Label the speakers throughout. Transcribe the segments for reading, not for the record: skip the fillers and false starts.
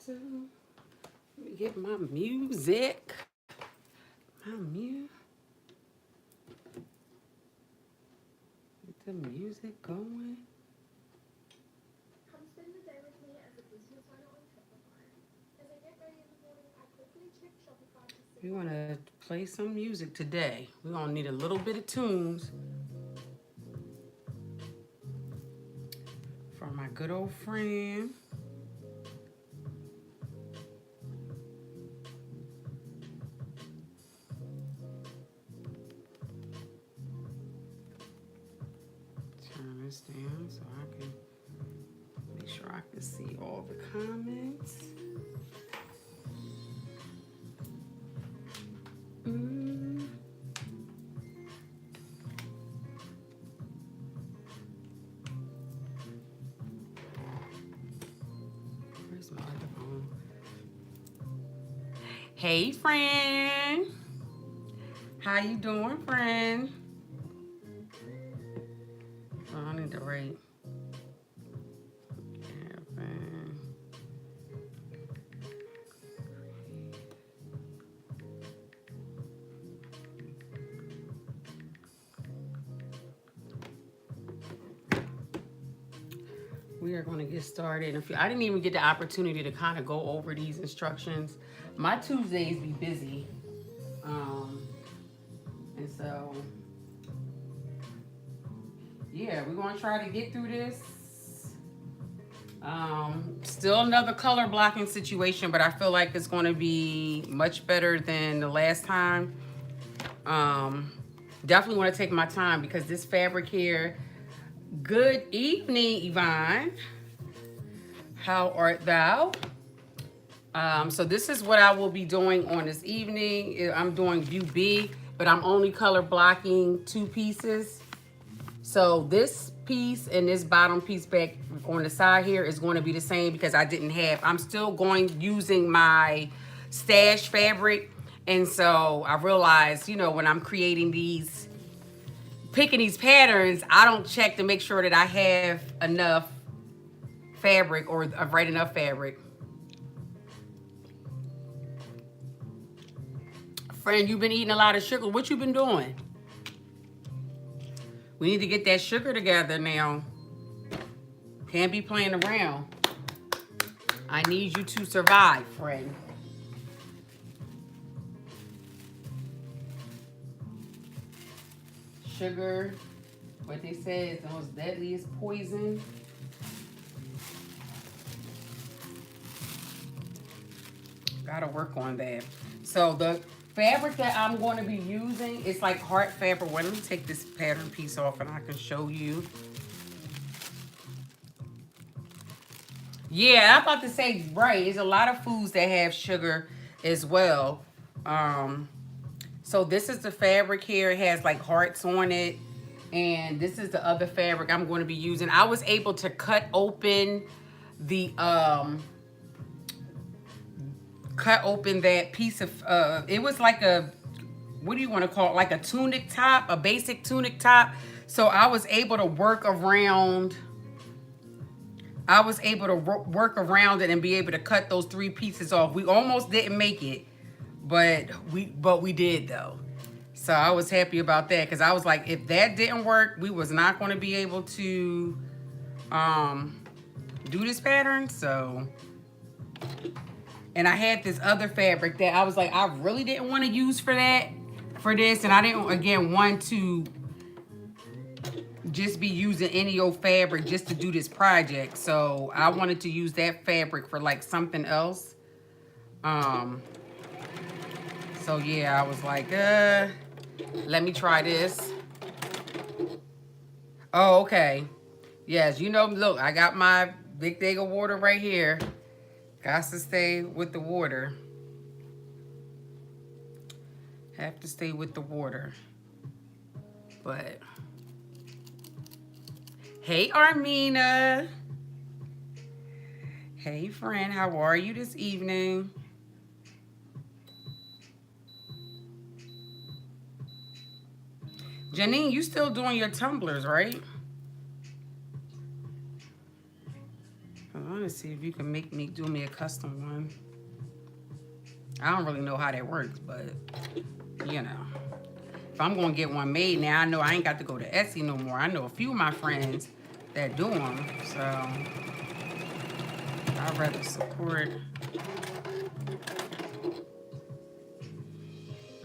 Speaker 1: Let me get my music. My music. Get the music going.
Speaker 2: Come spend the day with me as a business owner on Shopify. As I get ready in the morning, I quickly check Shopify to see.
Speaker 1: We want to play some music today. We're going to need a little bit of tunes from my good old friend. Turn this down so I can make sure I can see all the comments. Where's my other phone? Hey, friend. How you doing, friend? Oh, I need to write. We are going to get started. I didn't even get the opportunity to kind of go over these instructions. My Tuesdays be busy. And so, yeah, we're going to try to get through this. Still another color blocking situation, but I feel like it's going to be much better than the last time. Definitely want to take my time because this fabric here. Good evening, Yvonne. How art thou? So this is what I will be doing on this evening. I'm doing view B, but I'm only color blocking 2 pieces. So this piece and this bottom piece back on the side here is going to be the same because I'm still using my stash fabric. And so I realized, when I'm creating picking these patterns, I don't check to make sure that I have enough fabric or right enough fabric. Friend, you've been eating a lot of sugar. What you been doing? We need to get that sugar together now. Can't be playing around. I need you to survive, friend. Sugar, what they say is the most deadliest poison. Gotta work on that. So the fabric that I'm going to be using is like heart fabric. Well, let me take this pattern piece off and I can show you. Yeah, I'm about to say, right, there's a lot of foods that have sugar as well. So this is the fabric here. It has like hearts on it. And this is the other fabric I'm going to be using. I was able to cut open that piece of, it was like a, what do you want to call it? Like a tunic top, a basic tunic top. So I was able to work around it and be able to cut those 3 pieces off. We almost didn't make it, but we did though. So I was happy about that because I was like, if that didn't work, we was not going to be able to do this pattern. So, and I had this other fabric that I was like, I really didn't want to use for this, and I didn't again want to just be using any old fabric just to do this project. So I wanted to use that fabric for like something else. So yeah, I was like, let me try this. Oh, okay. Yes, look, I got my big thing of water right here. Got to stay with the water. Have to stay with the water. But hey, Armina. Hey, friend. How are you this evening? Janine, you still doing your tumblers, right? I want to to see if you can do me a custom one. I don't really know how that works, but you know, if I'm gonna get one made now, I know I ain't got to go to Etsy no more. I know a few of my friends that do them, so I'd rather support.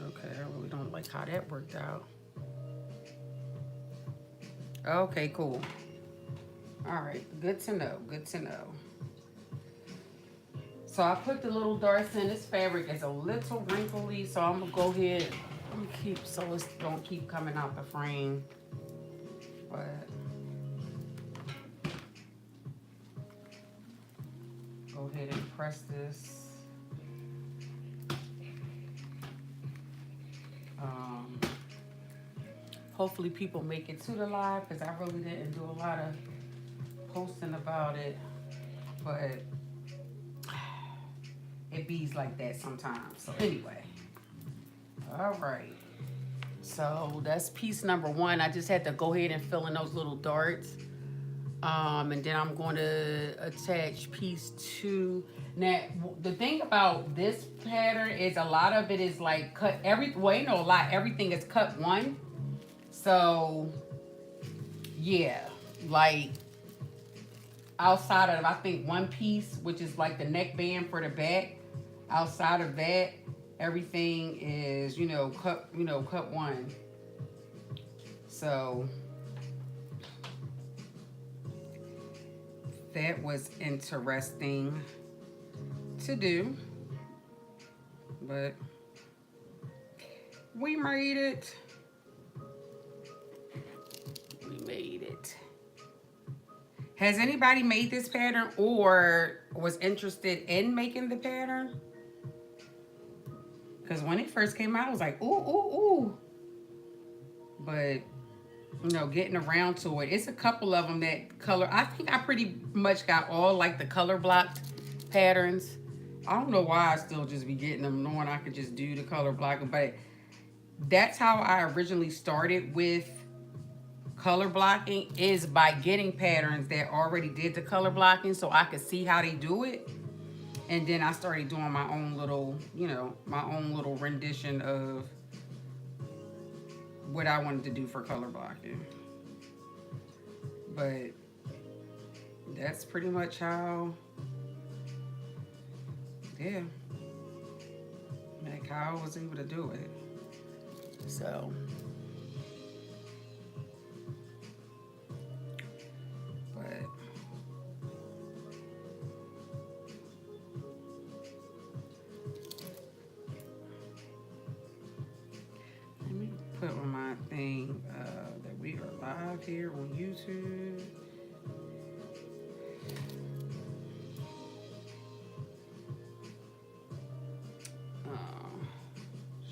Speaker 1: Okay, I really don't like how that worked out. Okay, cool. All right, good to know, good to know. So I put the little darts in. This fabric is a little wrinkly, so I'm gonna go ahead and keep, so it don't keep coming out the frame. But go ahead and press this. Hopefully people make it to the live, because I really didn't do a lot of posting about it, but it bees like that sometimes. So anyway, all right, so that's piece number one. I just had to go ahead and fill in those little darts, and then I'm going to attach piece two. Now the thing about this pattern is a lot of it is like cut everything is cut one. So yeah, like outside of, I think, one piece, which is like the neckband for the back, outside of that, everything is, cut one. So that was interesting to do, but we made it. We made it. Has anybody made this pattern or was interested in making the pattern? Because when it first came out, I was like, ooh, ooh, ooh. But, getting around to it. It's a couple of them that color. I think I pretty much got all like the color blocked patterns. I don't know why I still just be getting them knowing I could just do the color blocking. But that's how I originally started with color blocking, is by getting patterns that already did the color blocking so I could see how they do it. And then I started doing my own little, my own little rendition of what I wanted to do for color blocking. But that's pretty much how, yeah, like how I was able to do it. So put on my thing that we are live here on YouTube.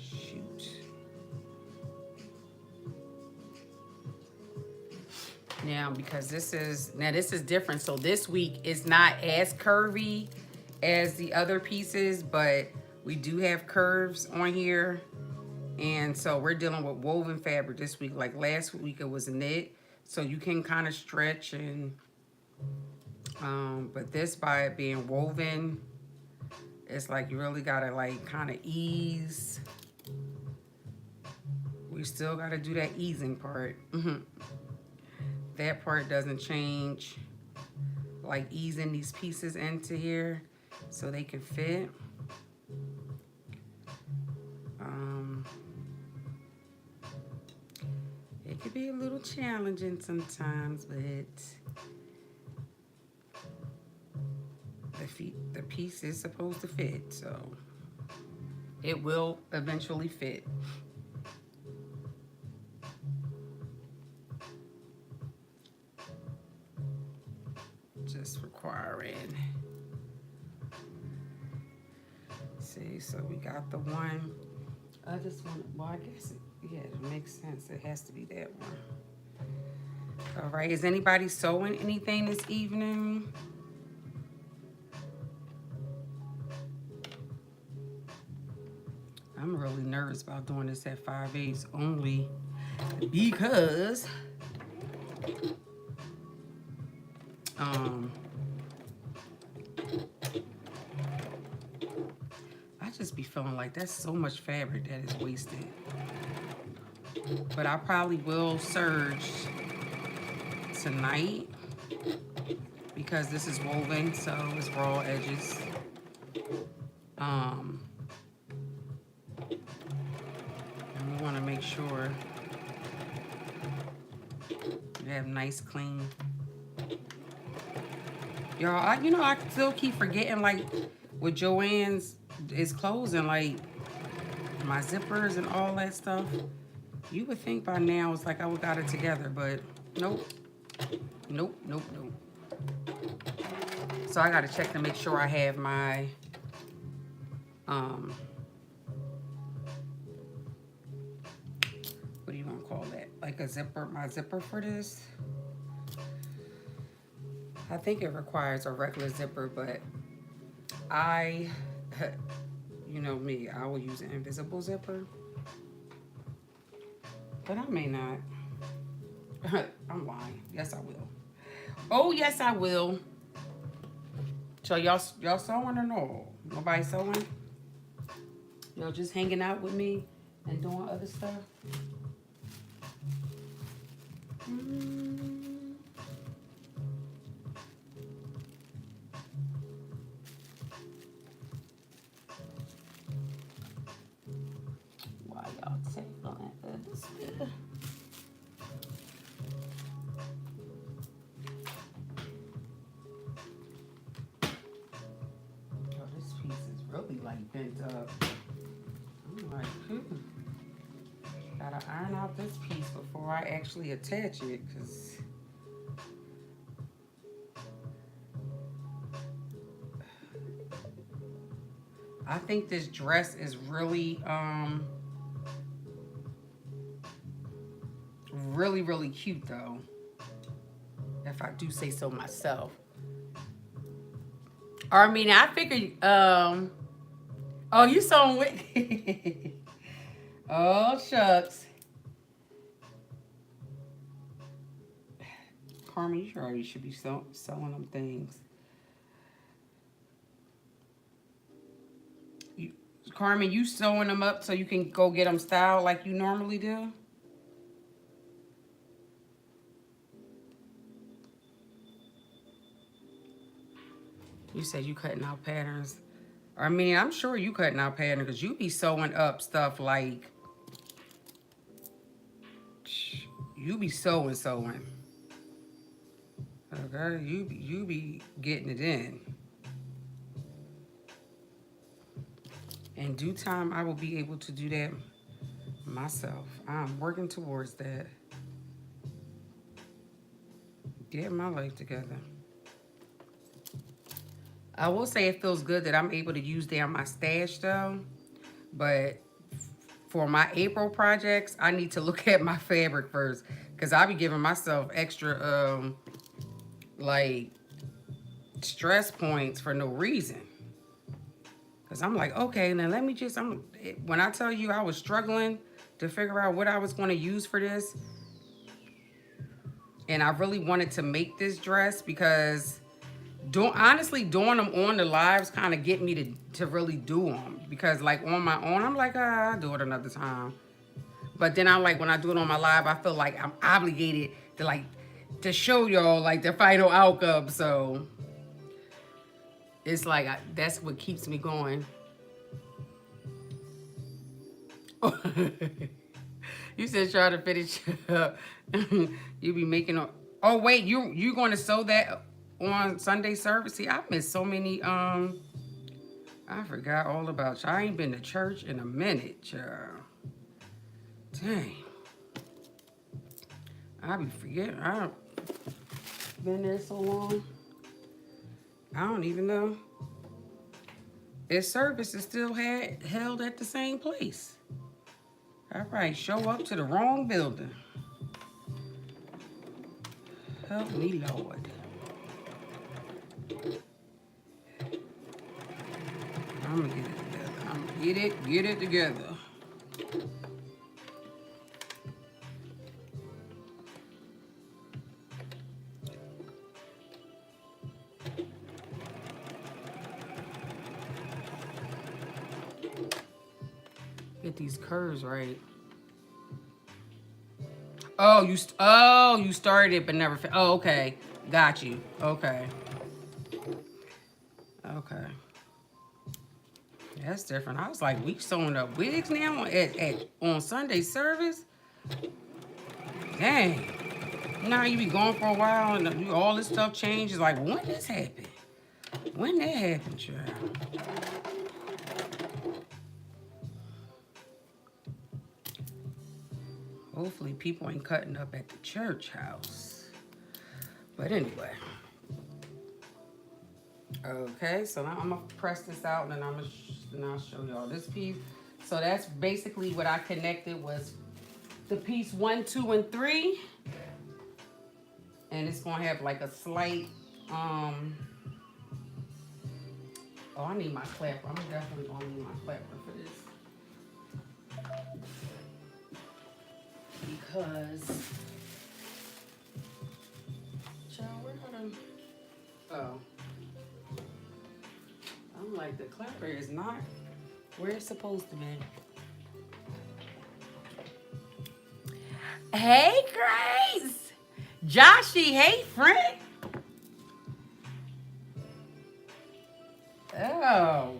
Speaker 1: Shoot. Now, because this is different. So this week is not as curvy as the other pieces, but we do have curves on here. And so we're dealing with woven fabric this week. Like last week it was knit, so you can kind of stretch, and but this, by it being woven, it's like you really gotta like kind of ease. We still gotta do that easing part. That part doesn't change, like easing these pieces into here so they can fit. It could be a little challenging sometimes, but the piece is supposed to fit, so it will eventually fit. Just requiring. See, so we got the one. I just want, well, I guess it makes sense. It has to be that one. All right, is anybody sewing anything this evening? I'm really nervous about doing this at 5/8 only because just be feeling like that's so much fabric that is wasted. But I probably will serge tonight because this is woven, so it's raw edges. And we want to make sure you have nice, clean. Y'all, I still keep forgetting, like, with Joann's is closing, like, my zippers and all that stuff. You would think by now it's like I would got it together, but nope. Nope, nope, nope. So I got to check to make sure I have my, what do you want to call that? Like a zipper, my zipper for this. I think it requires a regular zipper, but you know me, I will use an invisible zipper. But I may not. I'm lying. Yes, I will. Oh, yes, I will. So y'all sewing or no? Nobody sewing? Y'all just hanging out with me and doing other stuff? Why y'all taking this? Really like bent up. I'm like, gotta iron out this piece before I actually attach it, because I think this dress is really really cute though, if I do say so myself. Or I mean, I figured oh, you sewing with oh shucks. Carmen, you sure you should be sewing them things. Carmen, you sewing them up so you can go get them styled like you normally do? You said you cutting out patterns. I mean, I'm sure you cutting out patterns because you be sewing up stuff like, you be sewing. Okay, you be getting it in. In due time, I will be able to do that myself. I'm working towards that. Getting my life together. I will say it feels good that I'm able to use down my stash though, but for my April projects, I need to look at my fabric first, because I be giving myself extra like stress points for no reason. Because I'm like, okay, now let me just, when I tell you I was struggling to figure out what I was going to use for this, and I really wanted to make this dress because honestly doing them on the lives kind of get me to really do them, because like on my own I'm like, I'll do it another time. But then I'm like, when I do it on my live, I feel like I'm obligated to show y'all like the final outcome. So it's like that's what keeps me going. You said try to finish up. You be making oh wait, you going to sew that on Sunday service? See, I missed so many I forgot all about you. I ain't been to church in a minute, child. Dang. I be forgetting. I been there so long. I don't even know. If service is still held at the same place. I probably show up to the wrong building. Help me, Lord. I'm gonna get it together. I'm gonna get it together. get these curves right. Oh, you started it but never. Oh, okay. Got you. Okay. Okay. That's different. I was like, we sewing up wigs now on Sunday service. Dang. Now you be gone for a while and all this stuff changes. Like, when this happened? When that happened, child? Hopefully people ain't cutting up at the church house. But anyway. Okay, so now I'm gonna press this out and then I'll show y'all this piece. So that's basically what I connected was the piece 1, 2, and 3. And it's gonna have like a slight, oh, I need my clapper. I'm definitely gonna need my clapper for this. Because, child, where are them? Oh. I'm like, the clapper is not where it's supposed to be. Hey, Grace! Joshy, hey, friend! Oh.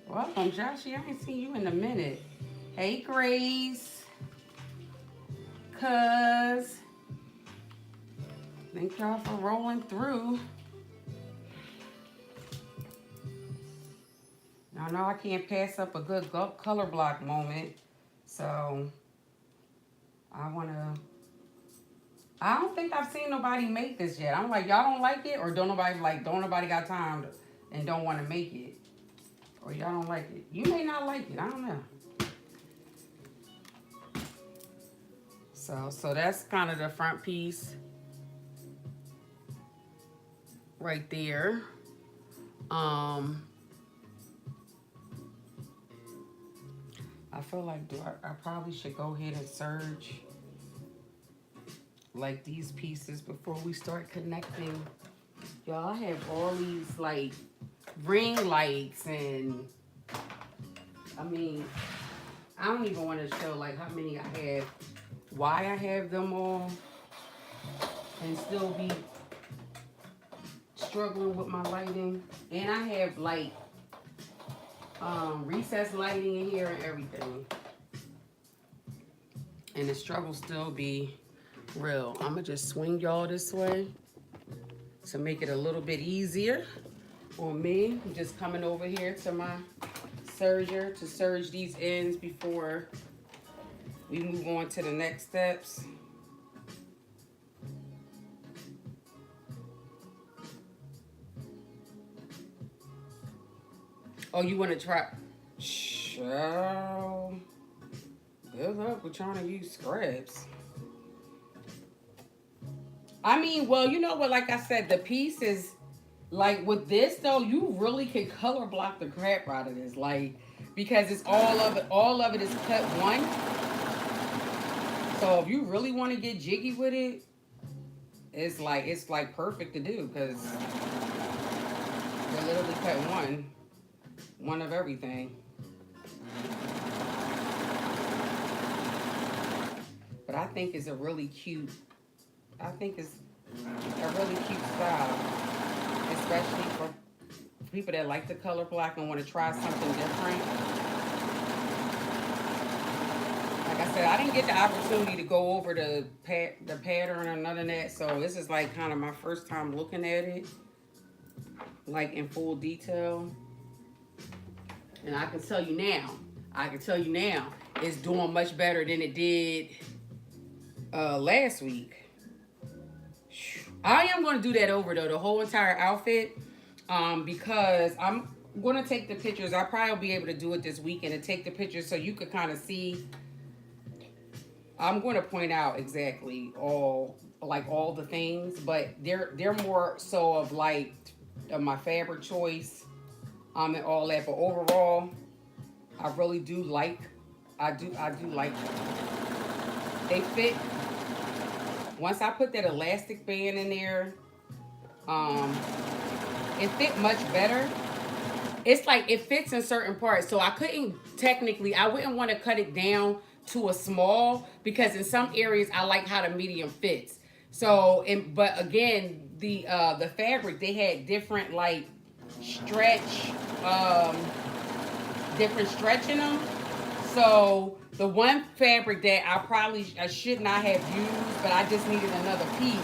Speaker 1: Welcome, Joshy. I ain't seen you in a minute. Hey, Grace. Cuz. Thank y'all for rolling through. I know I can't pass up a good color block moment, so I don't think I've seen nobody make this yet. I'm like, y'all don't like it, or don't nobody got time and don't want to make it, or y'all don't like it. You may not like it, I don't know. So that's kind of the front piece right there. I feel like I probably should go ahead and serge like these pieces before we start connecting. Y'all, I have all these like ring lights and I mean, I don't even want to show like how many I have, why I have them all, and still be struggling with my lighting. And I have like recessed lighting in here and everything, and the struggle still be real. I'm gonna just swing y'all this way to make it a little bit easier on me. I'm just coming over here to my serger to serge these ends before we move on to the next steps. Oh, you want to try? Sure. Good luck with trying to use scraps. I mean, well, you know what? Like I said, the piece is like with this though. You really can color block the crap out of this, like because it's all of it. All of it is cut one. So if you really want to get jiggy with it, it's like perfect to do because you're literally cut one of everything. But I think it's a really cute, I think it's a really cute style, especially for people that like to color block and want to try something different. Like I said, I didn't get the opportunity to go over the pattern or none of that, so this is like kind of my first time looking at it, like in full detail. And I can tell you now, it's doing much better than it did last week. I am going to do that over though, the whole entire outfit, because I'm going to take the pictures. I'll probably be able to do it this weekend and take the pictures so you could kind of see. I'm going to point out exactly all the things, but they're more so of like my fabric choice, and all that. But overall, I really do like. I do like them. They fit. Once I put that elastic band in there, it fit much better. it's like it fits in certain parts. So I couldn't technically, I wouldn't want to cut it down to a small because in some areas I like how the medium fits. So, but again, the fabric, they had different like stretch, um, different stretch in them. So the one fabric that I should not have used, but I just needed another piece,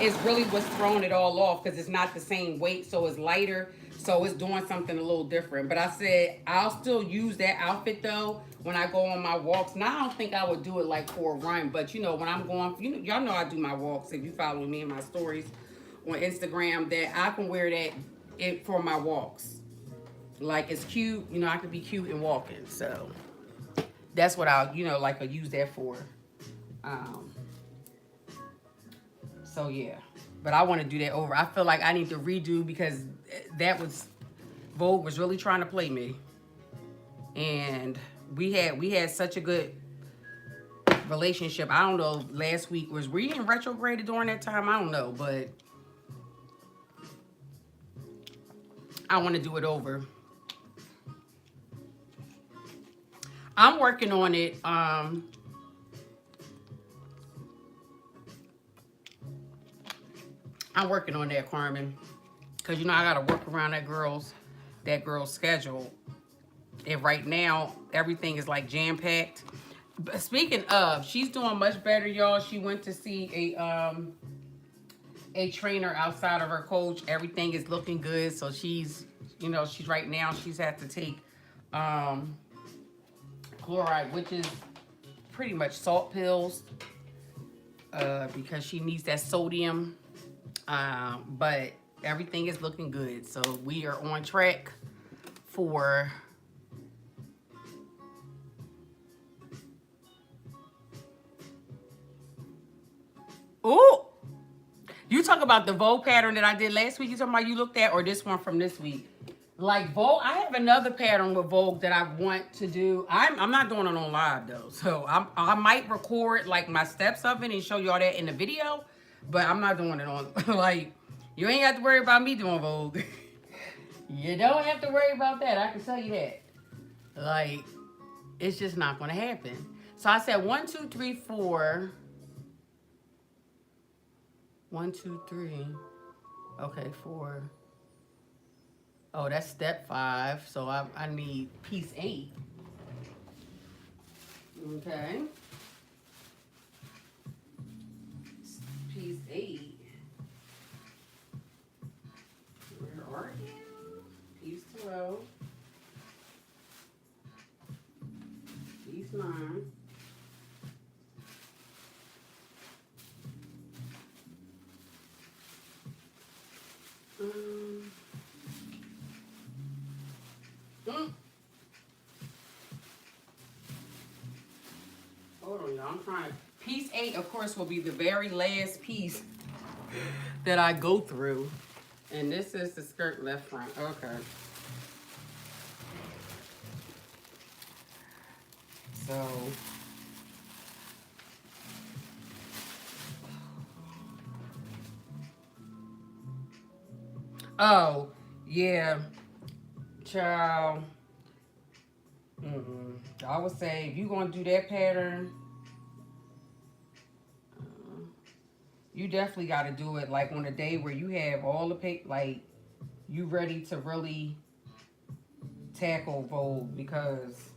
Speaker 1: is really what's throwing it all off because it's not the same weight, so it's lighter, so it's doing something a little different. But I said I'll still use that outfit though when I go on my walks. Now I don't think I would do it like for a run, but you know when I'm going, y'all know I do my walks. If you follow me in my stories on Instagram, that I can wear that for my walks. Like it's cute, you know. I could be cute and walking, so that's what I'll, like I use that for. Um, so yeah, but I want to do that over. I feel like I need to redo because Vogue was really trying to play me, and we had such a good relationship. I don't know. Last week were you in retrograde during that time? I don't know, but I want to do it over. I'm working on it. I'm working on that, Carmen, because I gotta work around that girl's schedule. And right now, everything is like jam packed. Speaking of, she's doing much better, y'all. She went to see a trainer outside of her coach. Everything is looking good. So she's right now she's had to take chloride, which is pretty much salt pills, because she needs that sodium. But everything is looking good. So we are on track for ooh. You talk about the Vogue pattern that I did last week. You talking about you looked at, or this one from this week? Like Vogue, I have another pattern with Vogue that I want to do. I'm not doing it on live though, so I might record like my steps of it and show y'all that in the video, but I'm not doing it on like you ain't have to worry about me doing Vogue. You don't have to worry about that. I can tell you that. Like it's just not gonna happen. So I said 1, 2, 3, 4. 1, 2, 3. Okay, 4. Oh, that's step 5. So I need piece 8. Okay. Piece 8. Where are you? Piece 12. Piece 9. Hold on, y'all. I'm trying to. Piece 8, of course, will be the very last piece that I go through. And this is the skirt left front. Okay. So. Oh, yeah. Child. I would say if you're going to do that pattern, you definitely got to do it like on a day where you have all the paper, like you ready to really tackle Vogue, because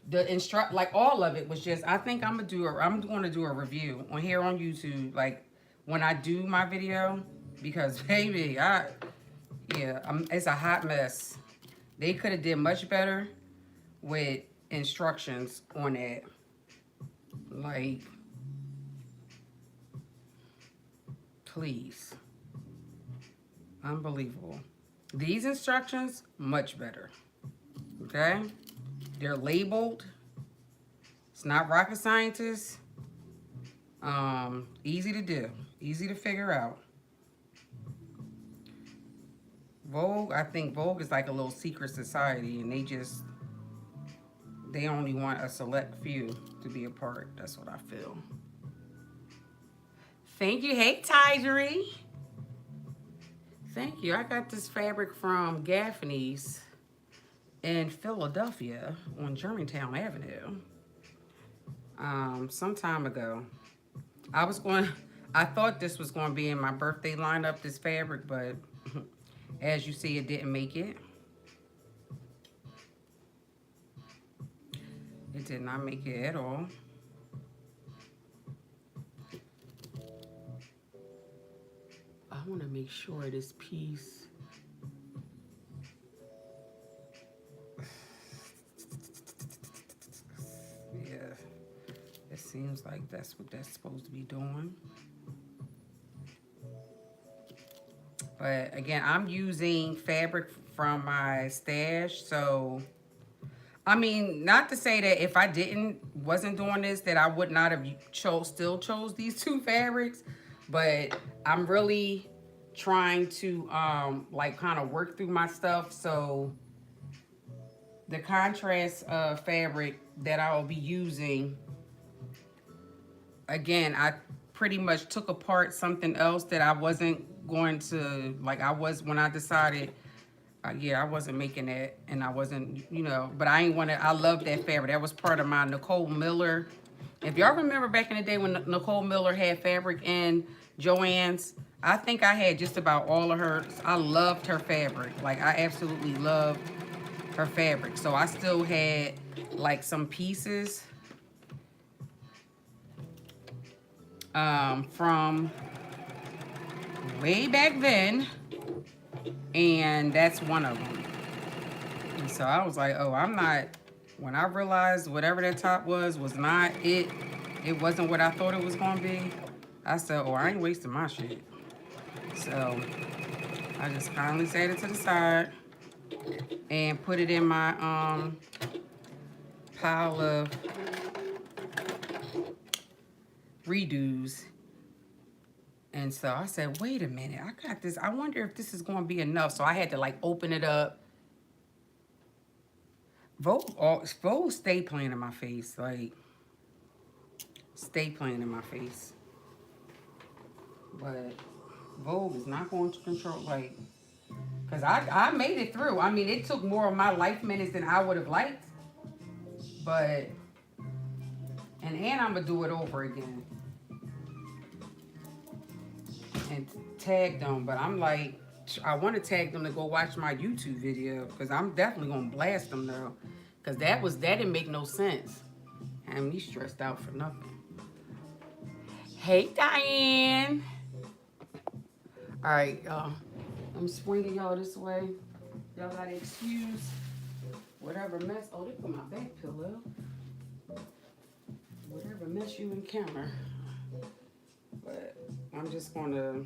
Speaker 1: the like all of it was just, I think I'm going to do a review on here on YouTube, like when I do my video, because baby, it's a hot mess. They could have did much better with instructions on that. Like, please. Unbelievable. These instructions, much better. Okay? They're labeled. It's not rocket scientists. Easy to do. Easy to figure out. Vogue, I think Vogue is like a little secret society, and they only want a select few to be a part. That's what I feel. Thank you. Hey, Tygery. Thank you. I got this fabric from Gaffney's in Philadelphia on Germantown Avenue. Some time ago. I thought this was going to be in my birthday lineup, this fabric, but as you see, it didn't make it. It did not make it at all. I want to make sure this piece. Yeah, it seems like that's what that's supposed to be doing. But again, I'm using fabric from my stash, so I mean, not to say that if I wasn't doing this, that I would not have still chose these two fabrics, but I'm really trying to like kind of work through my stuff. So the contrast fabric that I will be using, again, I pretty much took apart something else that I wasn't going to, like when I decided, yeah, I wasn't making that, and I wasn't, but I love that fabric. That was part of my Nicole Miller. If y'all remember back in the day when Nicole Miller had fabric in Joann's, I think I had just about all of hers. I loved her fabric. Like, I absolutely loved her fabric. So I still had, like, some pieces from way back then. And that's one of them. And so I was like, oh, when I realized whatever that top was not it, it wasn't what I thought it was going to be, I said, oh, I ain't wasting my shit. So I just kindly set it to the side and put it in my pile of redos. And so I said, wait a minute, I got this. I wonder if this is going to be enough. So I had to, like, open it up. Vogue stay playing in my face. Like, stay playing in my face. But Vogue is not going to control, like, because I made it through. I mean, it took more of my life minutes than I would have liked. But, and I'm going to do it over again. And tag them, but I'm like, I want to tag them to go watch my YouTube video, because I'm definitely gonna blast them though, because that didn't make no sense. Having me stressed out for nothing. Hey Diane. All right, y'all. I'm swinging y'all this way. Y'all gotta excuse whatever mess. Oh, they put my back pillow. Whatever mess you encounter. But I'm just going to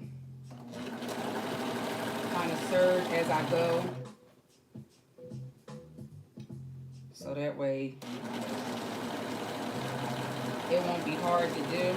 Speaker 1: kind of serve as I go. So that way it won't be hard to do.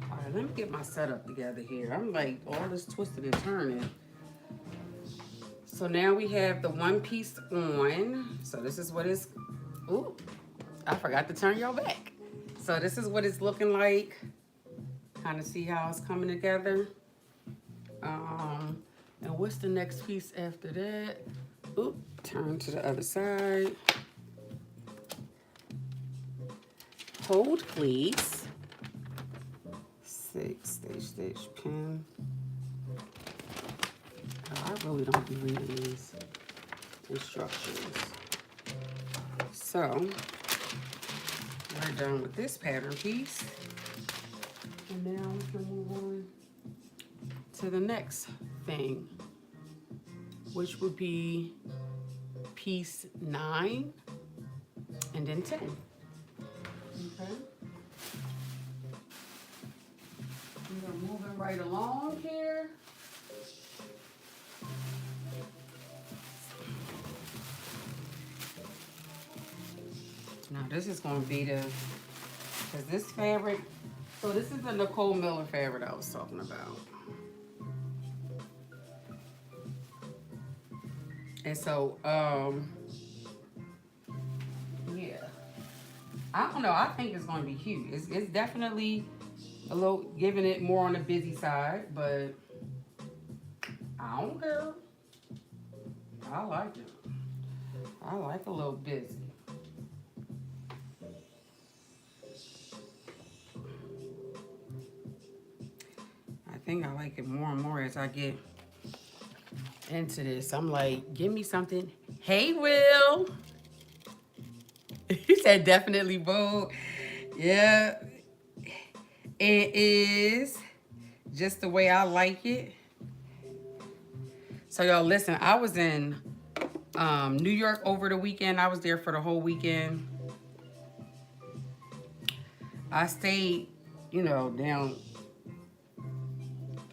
Speaker 1: Alright, let me get my setup together here. I'm like all this twisting and turning. So now we have the one piece on. So this is what it's, ooh, I forgot to turn y'all back. So this is what it's looking like. Kind of see how it's coming together. And what's the next piece after that? Oop, turn to the other side. Hold, please. 6 stitch pin. Oh, I really don't be reading these instructions. So we're done with this pattern piece. And now we can move on to the next thing, which would be piece 9 and then 10. Okay. So moving right along here. Now this is going to be because this fabric, so this is the Nicole Miller fabric I was talking about. And so, yeah, I don't know. I think it's going to be cute. It's definitely a little, giving it more on the busy side, but I don't care. I like it. I like a little busy. I think I like it more and more as I get into this. I'm like, give me something. Hey, Will. He said definitely bold. Yeah, it is just the way I like it. So y'all listen, I was in New York over the weekend. I was there for the whole weekend. I stayed, you know, down,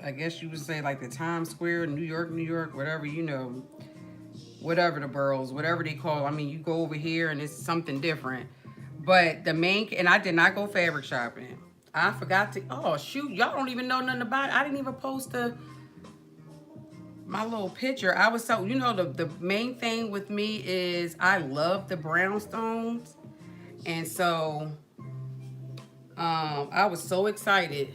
Speaker 1: I guess you would say like the Times Square, New York, whatever, you know, whatever the boroughs, whatever they call it. I mean, you go over here and it's something different. But the main, and I did not go fabric shopping. I forgot to, oh shoot, y'all don't even know nothing about it. I didn't even post my little picture. I was so, you know, the main thing with me is I love the brownstones. And so I was so excited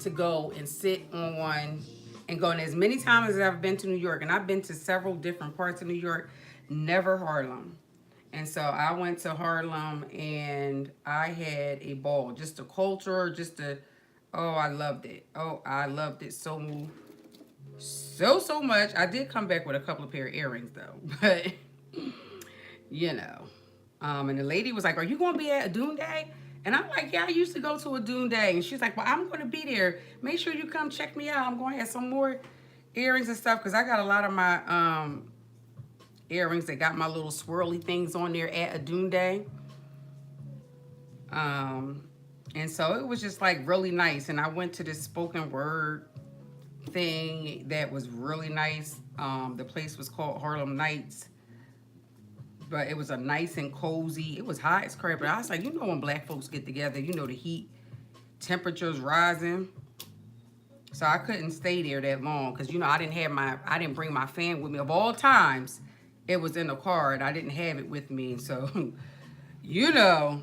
Speaker 1: to go and sit on one and go. And as many times as I've been to New York, and I've been to several different parts of New York, never Harlem. And so I went to Harlem and I had a ball. Just the culture, just the, oh, I loved it. Oh, I loved it so much. I did come back with a couple of pair of earrings though, but you know. And the lady was like, are you going to be at a Dune Day? And I'm like, yeah, I used to go to a Dune Day. And she's like, well, I'm going to be there. Make sure you come check me out. I'm going to have some more earrings and stuff because I got a lot of my earrings that got my little swirly things on there at a Dune Day. And so it was just like really nice. And I went to this spoken word thing that was really nice. The place was called Harlem Nights. But it was a nice and cozy. It was hot as crap. But I was like, you know when black folks get together, you know the heat, temperatures rising. So I couldn't stay there that long because, you know, I didn't bring my fan with me. Of all times, it was in the car and I didn't have it with me. So, you know,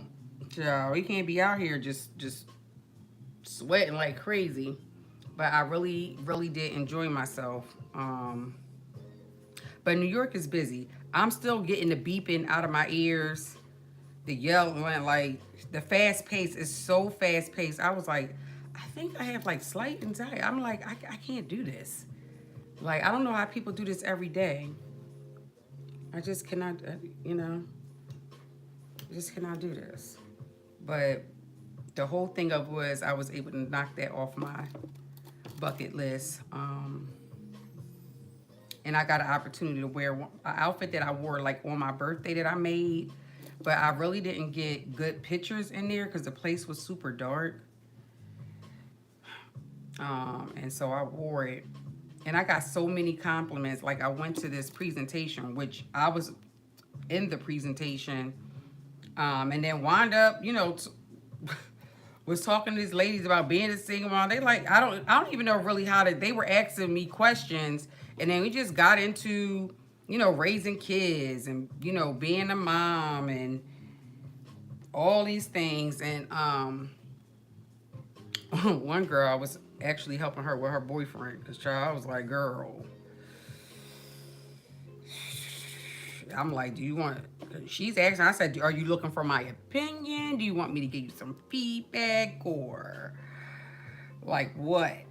Speaker 1: we can't be out here just sweating like crazy. But I really, really did enjoy myself. But New York is busy. I'm still getting the beeping out of my ears, the yelling, like the fast pace is so fast paced. I was like, I think I have like slight anxiety. I'm like, I can't do this. Like, I don't know how people do this every day. I just cannot, you know, I just cannot do this. But the whole thing of was I was able to knock that off my bucket list. And I got an opportunity to wear an outfit that I wore like on my birthday that I made. But I really didn't get good pictures in there because the place was super dark. And so I wore it. And I got so many compliments. Like I went to this presentation, which I was in the presentation. And then wound up, you know, was talking to these ladies about being a single mom. They like, I don't even know really how to, they were asking me questions. And then we just got into, you know, raising kids and, you know, being a mom and all these things. And one girl, I was actually helping her with her boyfriend because I was like, girl, I'm like, do you want, she's asking, I said, are you looking for my opinion? Do you want me to give you some feedback or like what?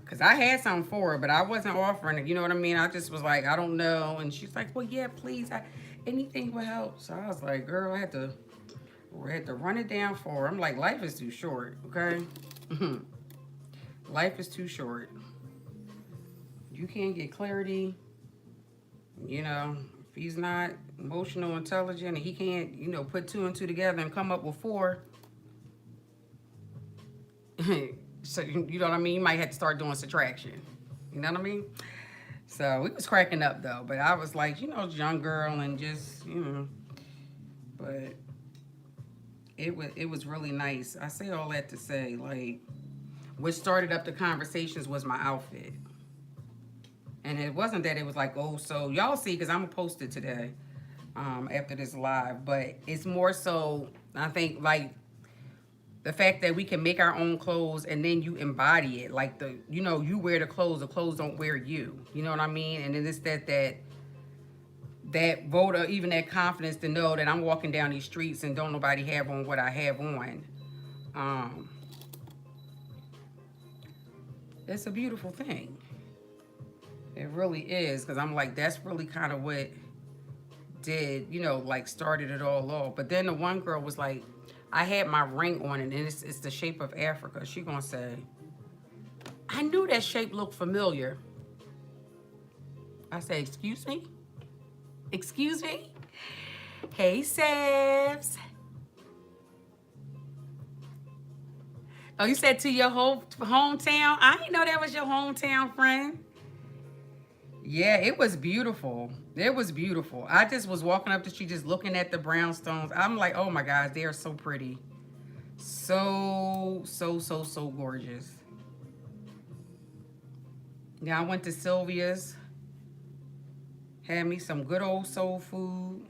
Speaker 1: Because I had something for her, but I wasn't offering it. You know what I mean? I just was like, I don't know. And she's like, well, yeah, please. Anything will help. So I was like, girl, I had to run it down for her. I'm like, life is too short, okay? Life is too short. You can't get clarity. You know, if he's not emotional, intelligent, and he can't, you know, put 2 and 2 together and come up with 4, So you know what I mean? You might have to start doing subtraction. You know what I mean? So we was cracking up though, but I was like, you know, young girl and just, you know, but it was really nice. I say all that to say, like, what started up the conversations was my outfit. And it wasn't that it was like, oh, so y'all see, because I'm going to post it today after this live. But it's more so, I think, like, the fact that we can make our own clothes and then you embody it. Like, you wear the clothes don't wear you. You know what I mean? And then it's that vote or even that confidence to know that I'm walking down these streets and don't nobody have on what I have on. Um, it's a beautiful thing. It really is, because I'm like, that's really kind of what did, like started it all off. But then the one girl was like, I had my ring on it and it's the shape of Africa. She gonna say, I knew that shape looked familiar. I said, excuse me? Excuse me? Hey, Savs. Oh, you said to your whole hometown? I didn't know that was your hometown, friend. Yeah, it was beautiful. It was beautiful. I just was walking up the street just looking at the brownstones. I'm like, oh my gosh, they are so pretty. So gorgeous. Yeah, I went to Sylvia's. Had me some good old soul food.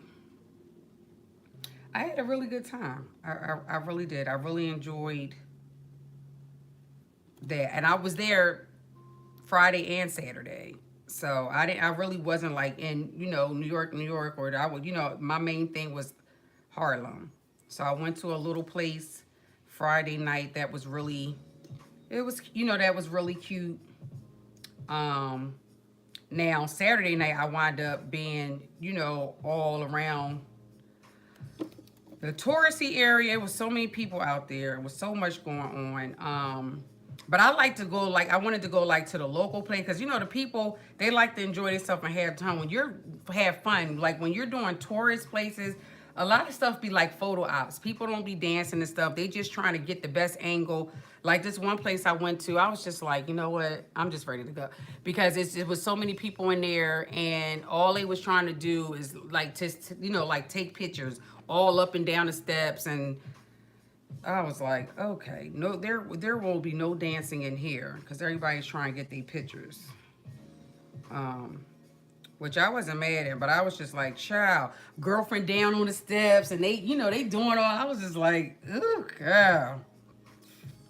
Speaker 1: I had a really good time. I really did. I really enjoyed that. And I was there Friday and Saturday. So I really wasn't like in, New York, or I would, my main thing was Harlem. So I went to a little place Friday night that was really, that was really cute. Now Saturday night I wound up being, all around the touristy area. It was so many people out there. It was so much going on. But I like to go, like, I wanted to go, like, to the local place. Because, the people, they like to enjoy themselves and have time. When you're, have fun, like, when you're doing tourist places, a lot of stuff be, like, photo ops. People don't be dancing and stuff. They just trying to get the best angle. Like, this one place I went to, I was just like, you know what? I'm just ready to go. Because it was so many people in there. And all they was trying to do is, like, just, like, take pictures all up and down the steps. And I was like, okay, no, there will be no dancing in here because everybody's trying to get their pictures. Which I wasn't mad at, but I was just like, child, girlfriend down on the steps, and they doing all. I was just like, ooh, girl,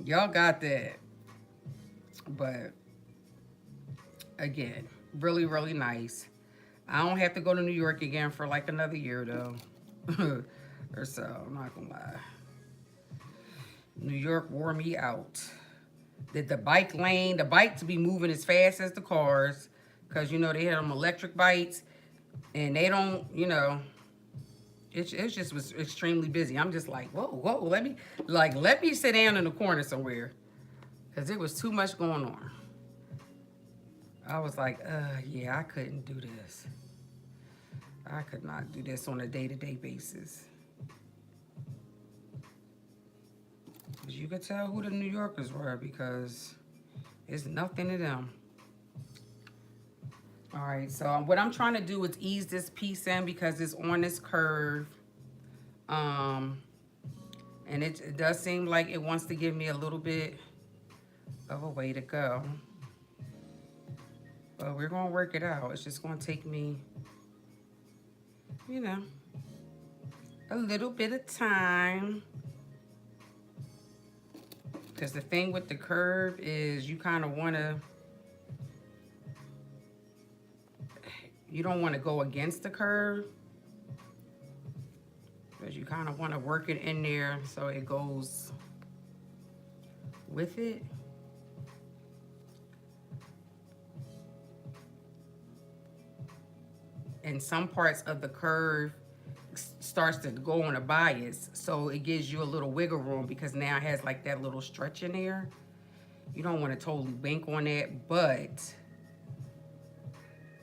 Speaker 1: y'all got that. But again, really, really nice. I don't have to go to New York again for like another year though, or so. I'm not gonna lie. New York wore me out. Did the bike lane, the bikes be moving as fast as the cars, because, they had them electric bikes, and they don't, it just was extremely busy. I'm just like, whoa, let me sit down in the corner somewhere, because it was too much going on. I was like, yeah, I couldn't do this. I could not do this on a day-to-day basis. You could tell who the New Yorkers were because it's nothing to them. All right, so what I'm trying to do is ease this piece in because it's on this curve. And it does seem like it wants to give me a little bit of a way to go. But we're going to work it out. It's just going to take me, a little bit of time. Because the thing with the curve is you kind of want to, you don't want to go against the curve. Because you kind of want to work it in there so it goes with it. And some parts of the curve starts to go on a bias, so it gives you a little wiggle room because now it has like that little stretch in there. You don't want to totally bank on that, but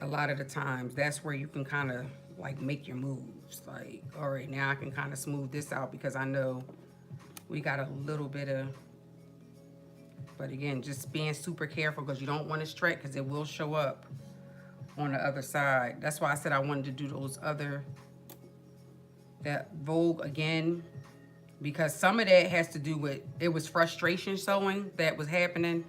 Speaker 1: a lot of the times that's where you can kind of like make your moves. Like, all right, now I can kind of smooth this out because I know we got a little bit of But again, just being super careful because you don't want to stretch because it will show up on the other side. That's why I said I wanted to do that Vogue again, because some of that has to do with, it was frustration sewing that was happening.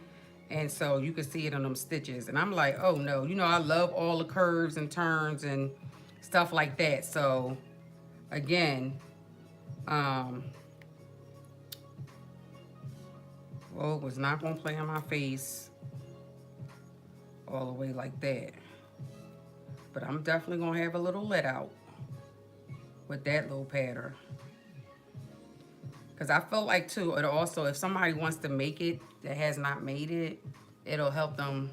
Speaker 1: And so you could see it on them stitches. And I'm like, oh no, you know, I love all the curves and turns and stuff like that. So again, Vogue was not gonna play in my face all the way like that. But I'm definitely gonna have a little let out with that little pattern. Because I feel like too, it also, if somebody wants to make it that has not made it, it'll help them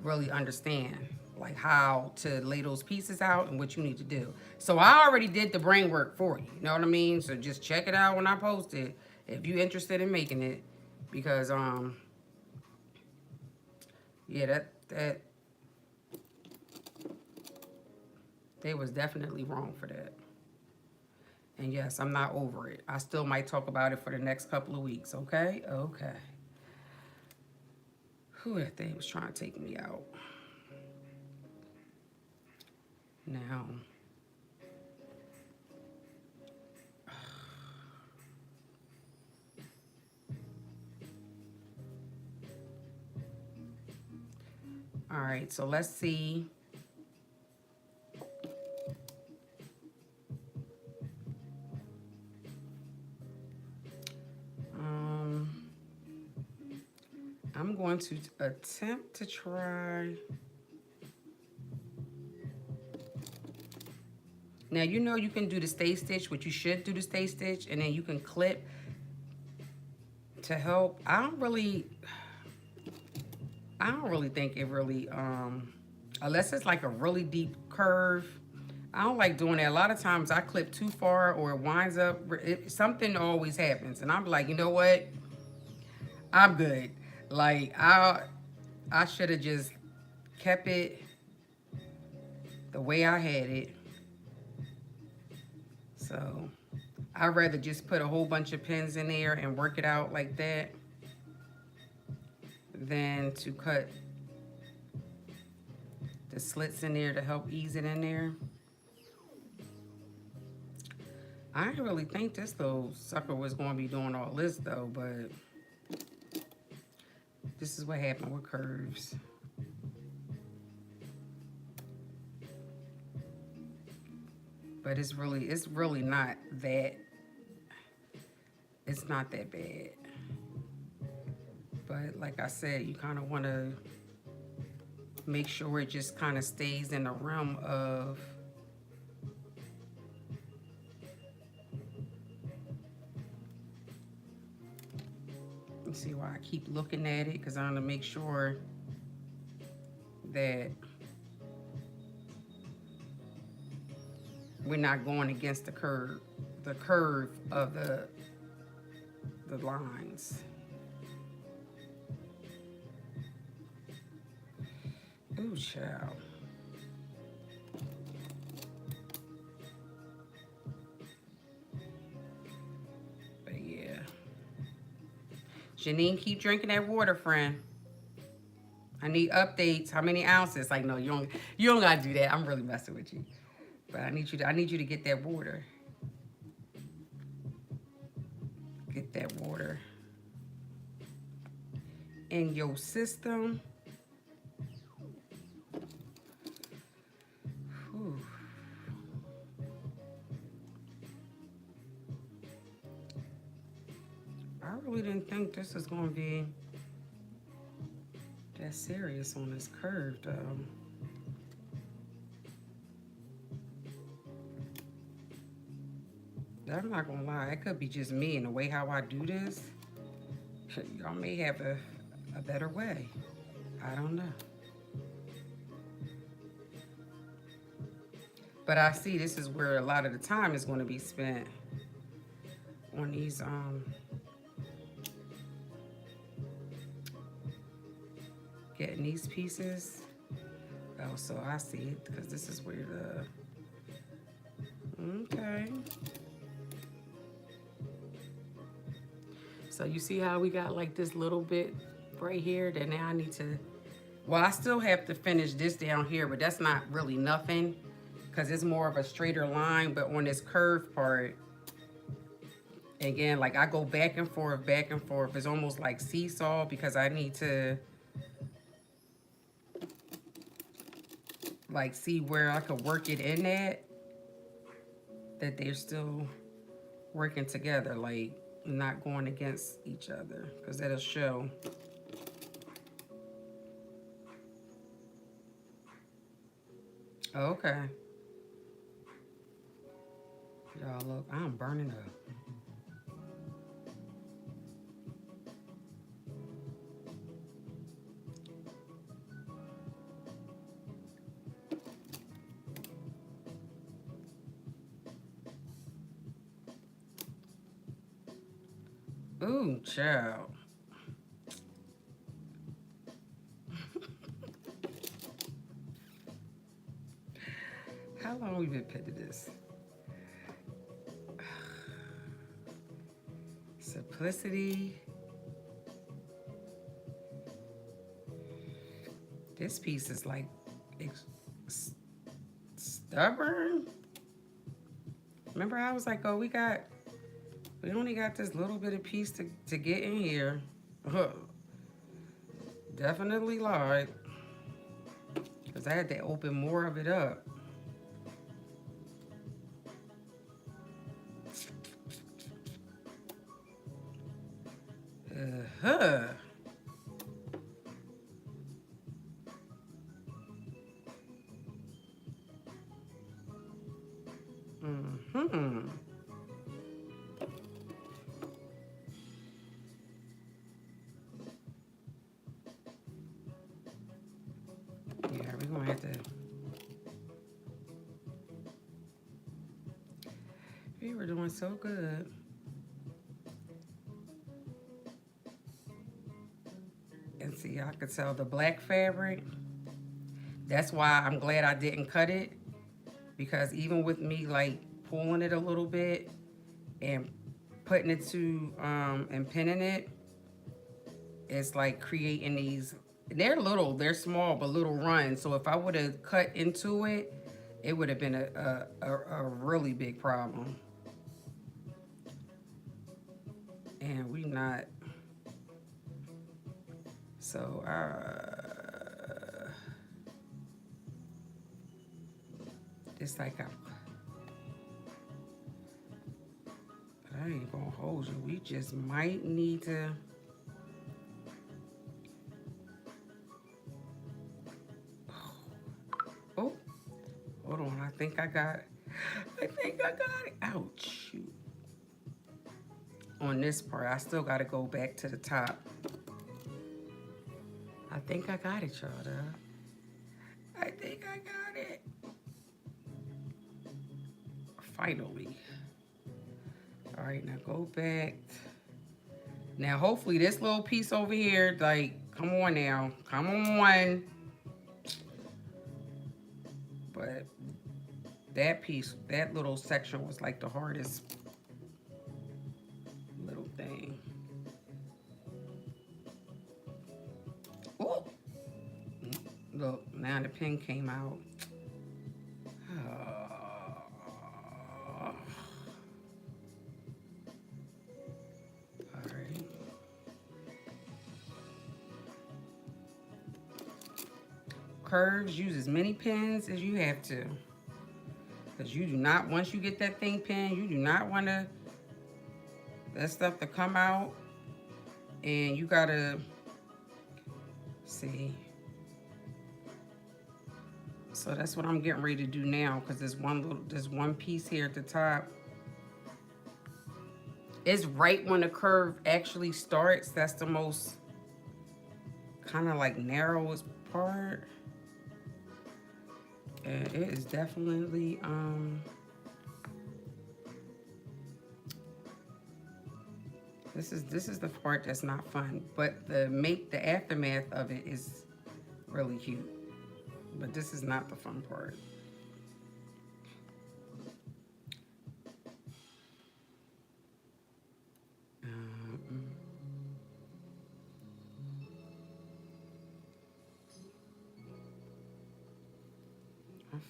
Speaker 1: really understand like how to lay those pieces out and what you need to do. So I already did the brain work for you, you know what I mean? So just check it out when I post it if you're interested in making it, because yeah, that they was definitely wrong for that. And yes, I'm not over it. I still might talk about it for the next couple of weeks, okay? Okay. Who that thing was trying to take me out. Now. All right, so let's see. I'm going to attempt to try. Now, you know you can do the stay stitch, which you should do the stay stitch, and then you can clip to help. I don't really think it really, unless it's like a really deep curve, I don't like doing that. A lot of times I clip too far or it winds up, something always happens. And I'm like, you know what? I'm good. Like, I should have just kept it the way I had it. So I'd rather just put a whole bunch of pins in there and work it out like that than to cut the slits in there to help ease it in there. I didn't really think this little sucker was going to be doing all this though, but this is what happened with curves. But it's really not that, it's not that bad. But like I said, you kind of want to make sure it just kind of stays in the realm of you see why I keep looking at it, because I want to make sure that we're not going against the curve of the lines. Ooh, child. But yeah. Janine, keep drinking that water, friend. I need updates. How many ounces? Like, no, you don't gotta do that. I'm really messing with you. But I need you to get that water. Get that water in your system. Whew. I really didn't think this was going to be that serious on this curve, though. I'm not gonna lie, it could be just me and the way how I do this. Y'all may have a better way. I don't know. But I see this is where a lot of the time is going to be spent on these getting these pieces. Oh, so I see it because this is where the okay. So you see how we got like this little bit right here that now I need to, well, I still have to finish this down here, but that's not really nothing because it's more of a straighter line. But on this curved part, again, like I go back and forth, back and forth. It's almost like seesaw because I need to like see where I could work it in that they're still working together, like not going against each other, because that'll show. Okay. Y'all look, I'm burning up. Ooh, child. How long we been pitting this? Simplicity. This piece is like stubborn. Remember I was like, oh, we only got this little bit of piece to get in here. Definitely lied. Because I had to open more of it up. Uh-huh. Mm-hmm. Yeah, we're gonna have to. We were doing so good. And see, I could tell the black fabric. That's why I'm glad I didn't cut it. Because even with me like pulling it a little bit and putting it to and pinning it, it's like creating these, they're small but little runs. So if I would have cut into it, it would have been a really big problem. And we not. So it's like I ain't gonna hold you. We just might need to. Oh, hold on. I think I got it. Ouch. Shoot. On this part, I still got to go back to the top. I think I got it, y'all. I think I got it. Finally. All right, now go back. Now, hopefully this little piece over here, like, come on now. Come on. But that piece, that little section was like the hardest little thing. Oh, look, now the pin came out. All right. Curves, use as many pins as you have to. Because you do not, once you get that thing pinned, you do not want that stuff to come out. And you gotta see. So that's what I'm getting ready to do now, because there's one piece here at the top. It's right when the curve actually starts. That's the most kind of like narrowest part. And it is definitely this is the part that's not fun, but the aftermath of it is really cute. But this is not the fun part.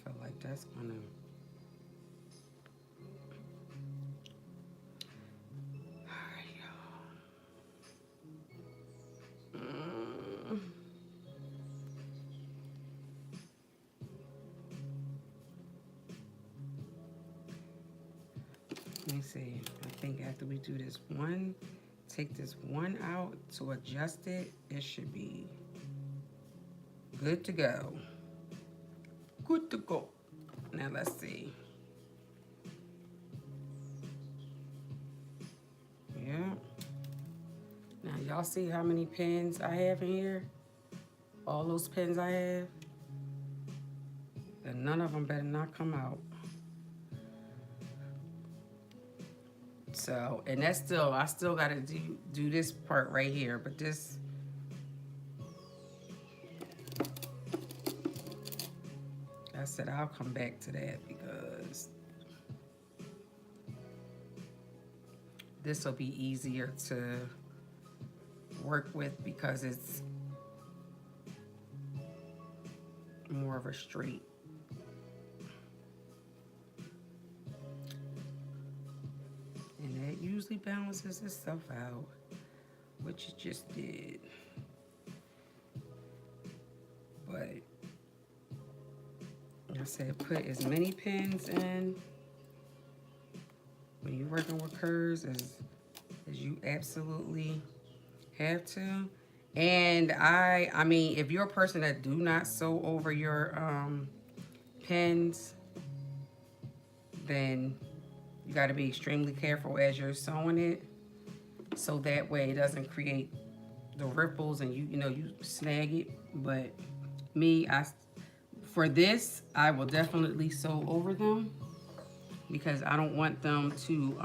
Speaker 1: feel like that's gonna. Alright, y'all. Let me see. I think after we do this one, take this one out to adjust it, it should be good to go. Good to go. Now let's see. Yeah. Now y'all see how many pins I have in here? All those pins I have. And none of them better not come out. So, and that's still, I still gotta do this part right here, but this, I said I'll come back to that because this will be easier to work with because it's more of a straight. And that usually balances itself out, which it just did. But like I said, put as many pins in when you're working with curves as you absolutely have to. And I mean, if you're a person that do not sew over your pins, then you got to be extremely careful as you're sewing it, so that way it doesn't create the ripples and you know you snag it. But me, for this, I will definitely sew over them because I don't want them to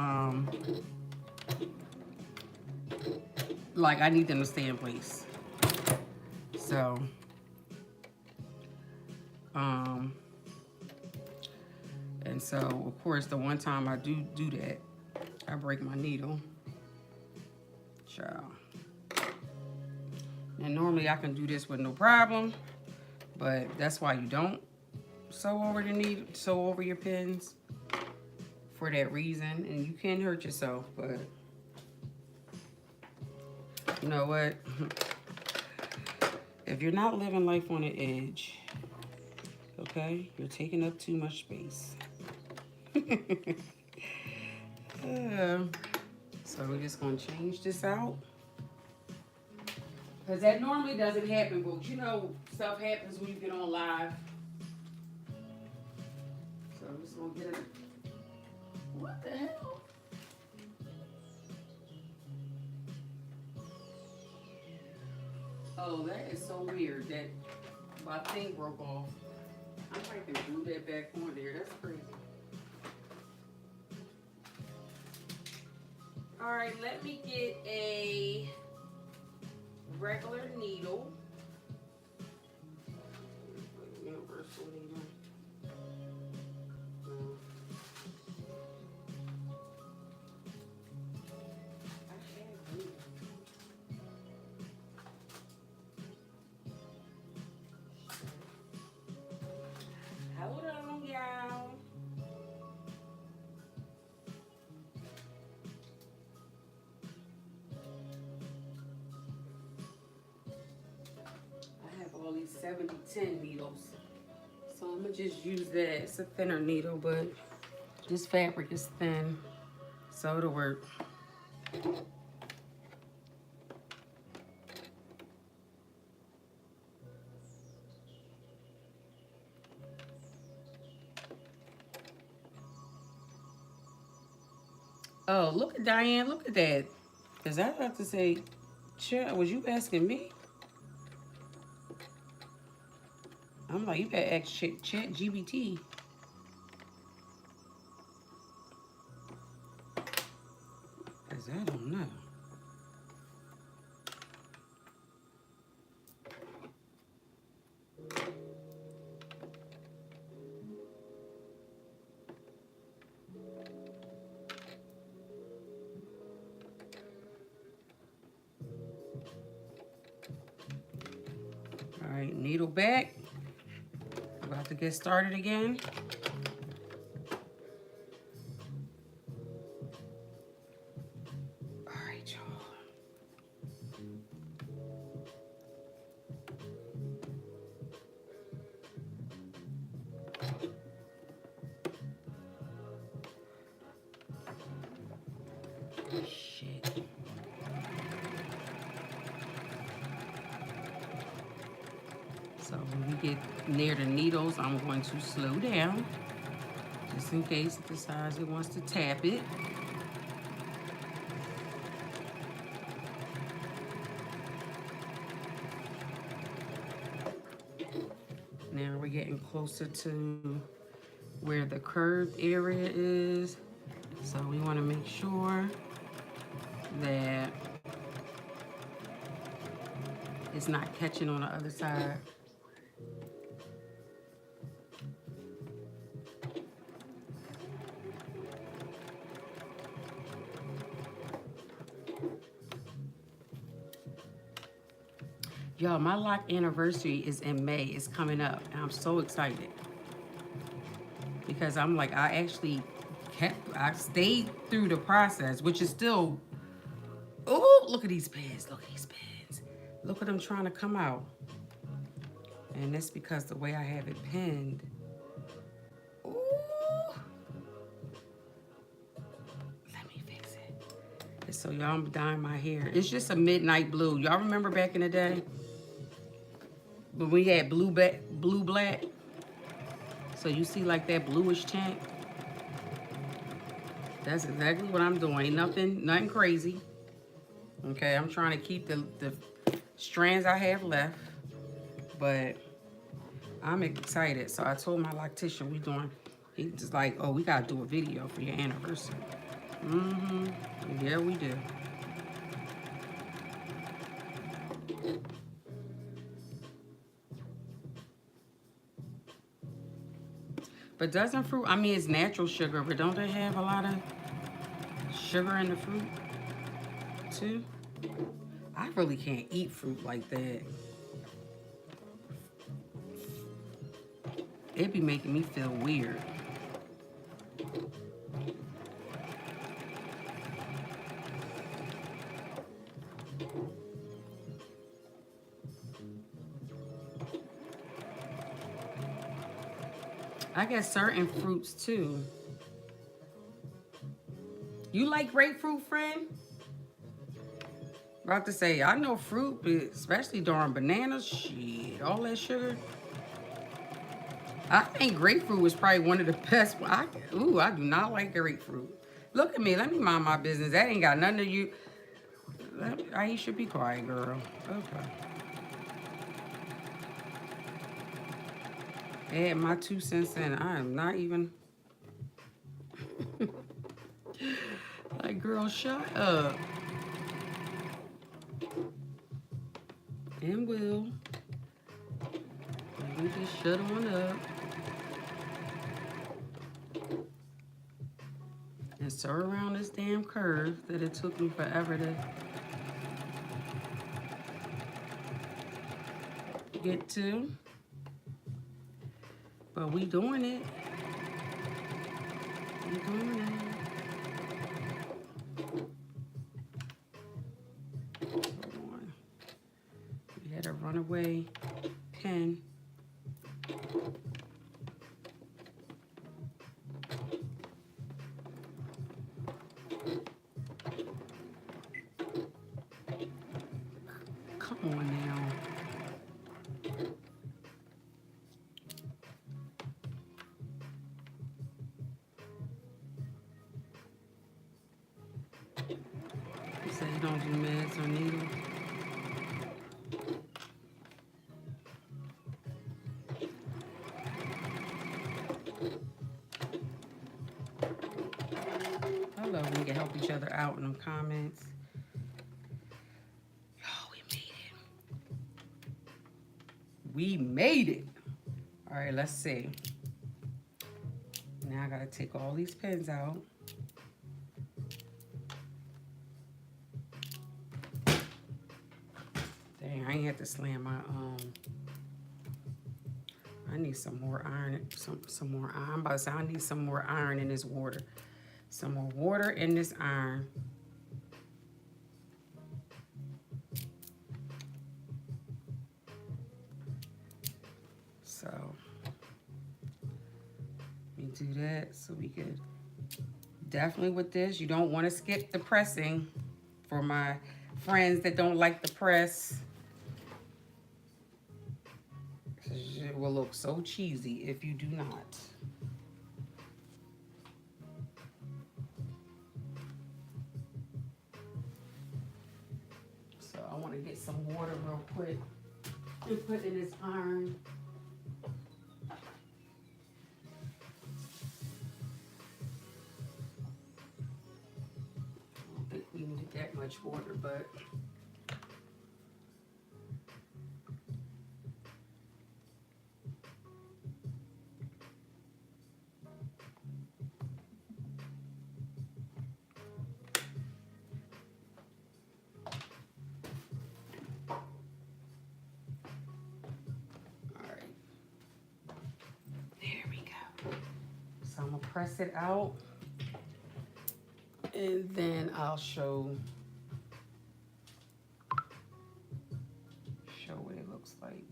Speaker 1: like I need them to stay in place. So and so of course the one time I do that, I break my needle. Child. And normally I can do this with no problem, but that's why you don't sew over your needle, sew over your pins, for that reason. And you can hurt yourself, but you know what? If you're not living life on the edge, okay, you're taking up too much space. So we're just gonna change this out. Because that normally doesn't happen, but you know, stuff happens when you get on live. So I'm just gonna get it. What the hell? Oh, that is so weird that my thing broke off. I might can glue that back on there. That's crazy. All right, let me get a regular needle. Universal needle. Hold on, y'all. I have all these 70-10 needles. So I'm gonna just use that. It's a thinner needle, but this fabric is thin, so it'll work. Oh, look at Diane, look at that. Because I have to say, Child, was you asking me? I'm like, you better ask Chat GBT. Because I don't know. All right, needle back. About to get started again. All right, y'all. Shit. So when we get near the needles, I'm going to slow down, just in case it decides it wants to tap it. Now we're getting closer to where the curved area is. So we want to make sure that it's not catching on the other side. Y'all, my lock anniversary is in May. It's coming up, and I'm so excited. Because I'm like, I stayed through the process, which is still, oh, look at these pins, look at these pins. Look at them trying to come out. And that's because the way I have it pinned. Ooh. Let me fix it. So y'all, I'm dyeing my hair. It's just a midnight blue. Y'all remember back in the day? When we had blue black. So you see like that bluish tint? That's exactly what I'm doing. Nothing crazy. Okay, I'm trying to keep the strands I have left. But I'm excited. So I told my loctician he's just like, oh, we gotta do a video for your anniversary. Yeah, we do. But doesn't fruit, I mean, it's natural sugar, but don't they have a lot of sugar in the fruit too? I really can't eat fruit like that. It'd be making me feel weird. I guess certain fruits too. You like grapefruit, friend? About to say, I know fruit, but especially during bananas, shit, all that sugar. I think grapefruit was probably one of the best. I do not like grapefruit. Look at me, let me mind my business. That ain't got nothing to you. I should be quiet, girl. Okay. Add my 2 cents in. I am not even. Like, girl, shut up. And will. We just shut on up. And stir around this damn curve that it took me forever to get to. But we doing it. We doing it. Hold on. We had a runaway pen. Come on now. You say you don't do meds or needles? I love when we can help each other out in them comments. Oh, we made it. We made it. All right, let's see. Now I gotta take all these pins out. Dang, I ain't have to slam my I need some more iron. Some more iron. I'm about to say I need some more iron in this water. Some more water in this iron. So let me do that so we could definitely with this. You don't want to skip the pressing for my friends that don't like the press. It will look so cheesy if you do not. So I want to get some water real quick and put in this iron. I don't think we needed that much water, but I'm gonna press it out and then I'll show what it looks like.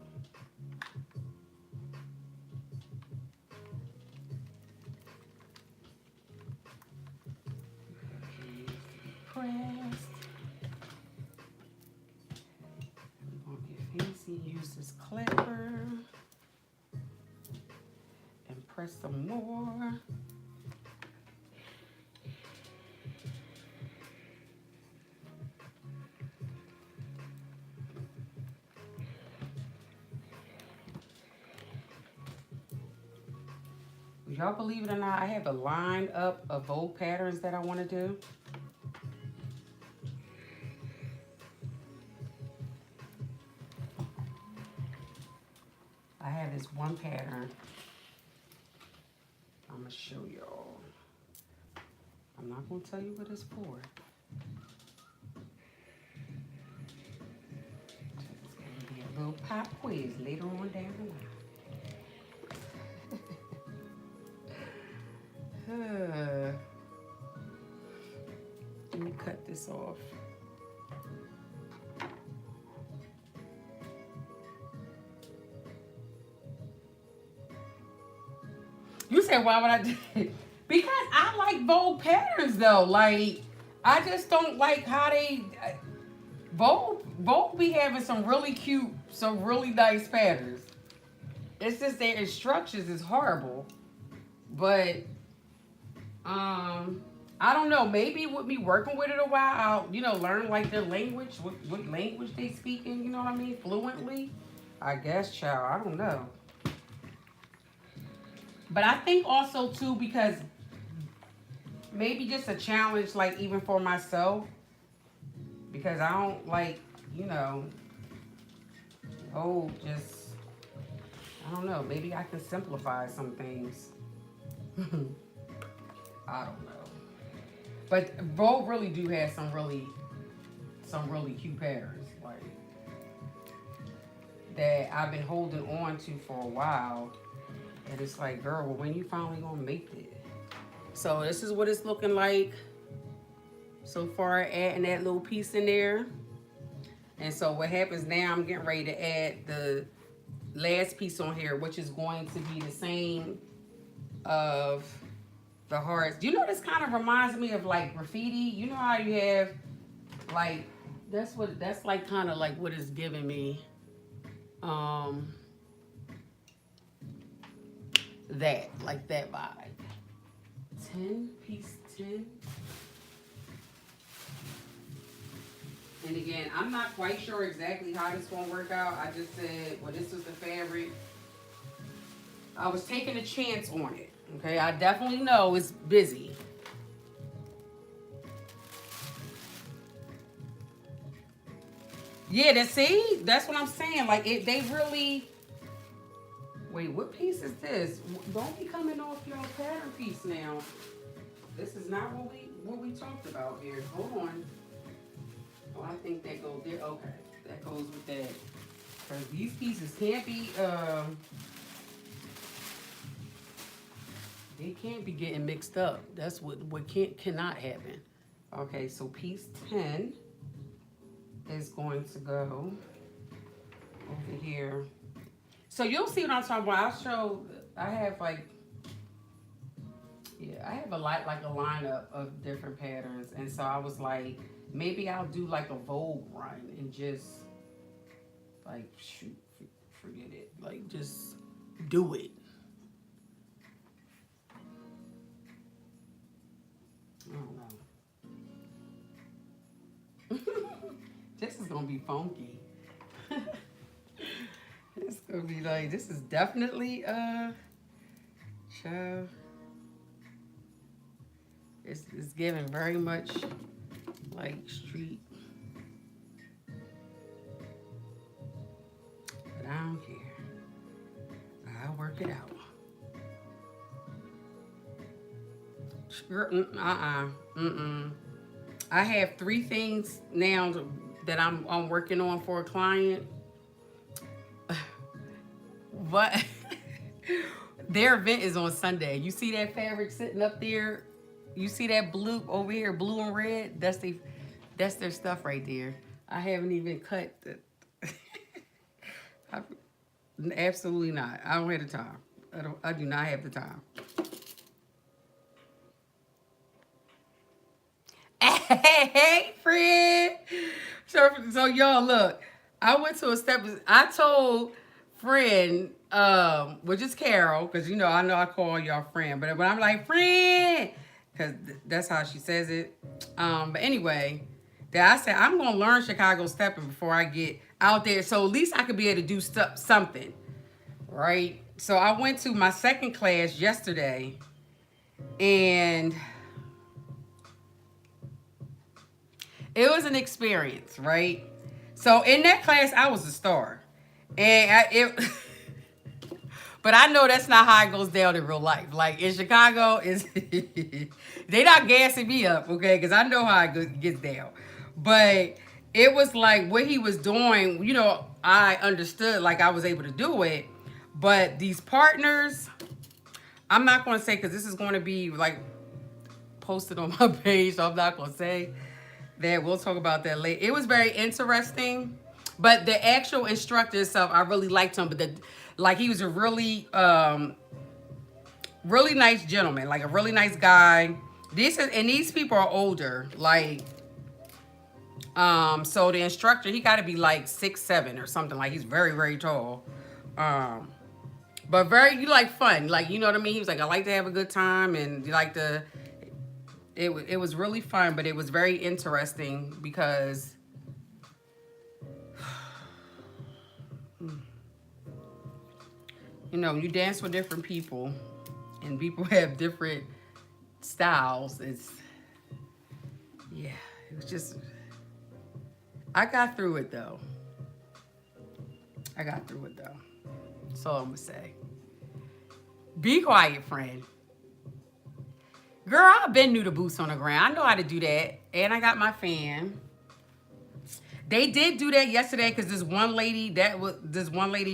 Speaker 1: Pressed. I'm gonna get fancy, use this clapper and press some more. Y'all believe it or not, I have a line up of bold patterns that I want to do. I have this one pattern. I'm going to show y'all. I'm not going to tell you what it's for. It's going to be a little pop quiz later on down the line. Let me cut this off. You said, why would I do it? Because I like bold patterns though. Like, I just don't like how they, bold be having some really cute, some really nice patterns. It's just their instructions is horrible. But, I don't know. Maybe with me working with it a while, I'll, learn like their language, what language they speak in, you know what I mean, fluently. I guess, child, I don't know. But I think also too, because maybe just a challenge, like even for myself, because I don't like, just, I don't know. Maybe I can simplify some things. I don't know. But both really do have some really cute patterns, like that I've been holding on to for a while. And it's like, girl, well, when you finally gonna make it? So this is what it's looking like so far, adding that little piece in there. And so what happens now, I'm getting ready to add the last piece on here, which is going to be the same of the hearts. You know, this kind of reminds me of like graffiti. You know how you have like, that's like kind of like what it's giving me. That, like that vibe. 10, piece 10. And again, I'm not quite sure exactly how this gonna work out. I just said, well, this was the fabric. I was taking a chance on it. Okay, I definitely know it's busy. Yeah, that's what I'm saying. Like they really. Wait, what piece is this? Don't be coming off your pattern piece now. This is not what we talked about here. Hold on. Oh, I think that goes there. Okay, that goes with that. Because these pieces can't be They can't be getting mixed up. That's what cannot happen. Okay, so piece 10 is going to go over here. So you'll see what I'm talking about. I'll show. I have like, yeah, I have a lineup of different patterns, and so I was like, maybe I'll do like a Vogue run and just like shoot, forget it, like just do it. I don't know. This is gonna be funky. It's gonna be like, this is definitely child. It's giving very much like street, but I don't care. I'll work it out. I have 3 things now that I'm working on for a client. But their event is on Sunday. You see that fabric sitting up there? You see that blue over here, blue and red? That's their stuff right there. I haven't even cut the absolutely not. I don't have the time. I do not have the time. Hey, friend. So y'all look. I went to a step. I told friend, which is Carol, because you know I call y'all friend, but when I'm like friend, because that's how she says it. But anyway, that I said I'm gonna learn Chicago stepping before I get out there, so at least I could be able to do something, right? So I went to my second class yesterday, and it was an experience, right? So in that class, I was a star, and but I know that's not how it goes down in real life. Like in Chicago, they not gassing me up, okay? Because I know how it gets down. But it was like what he was doing. You know, I understood, like I was able to do it. But these partners, I'm not going to say because this is going to be like posted on my page, so I'm not going to say that. We'll talk about that later. It was very interesting, but the actual instructor itself, I really liked him. But like he was a really, really nice gentleman, like a really nice guy. These people are older, like, so the instructor, he got to be like 6'7" or something. Like he's very, very tall, but you like fun, like you know what I mean. He was like, I like to have a good time, and you like to. It was really fun, but it was very interesting because you know, you dance with different people and people have different styles. Yeah, it was just, I got through it though. That's all I'm gonna say. Be quiet, friend. Girl, I've been new to boots on the ground. I know how to do that. And I got my fan. They did do that yesterday because this one lady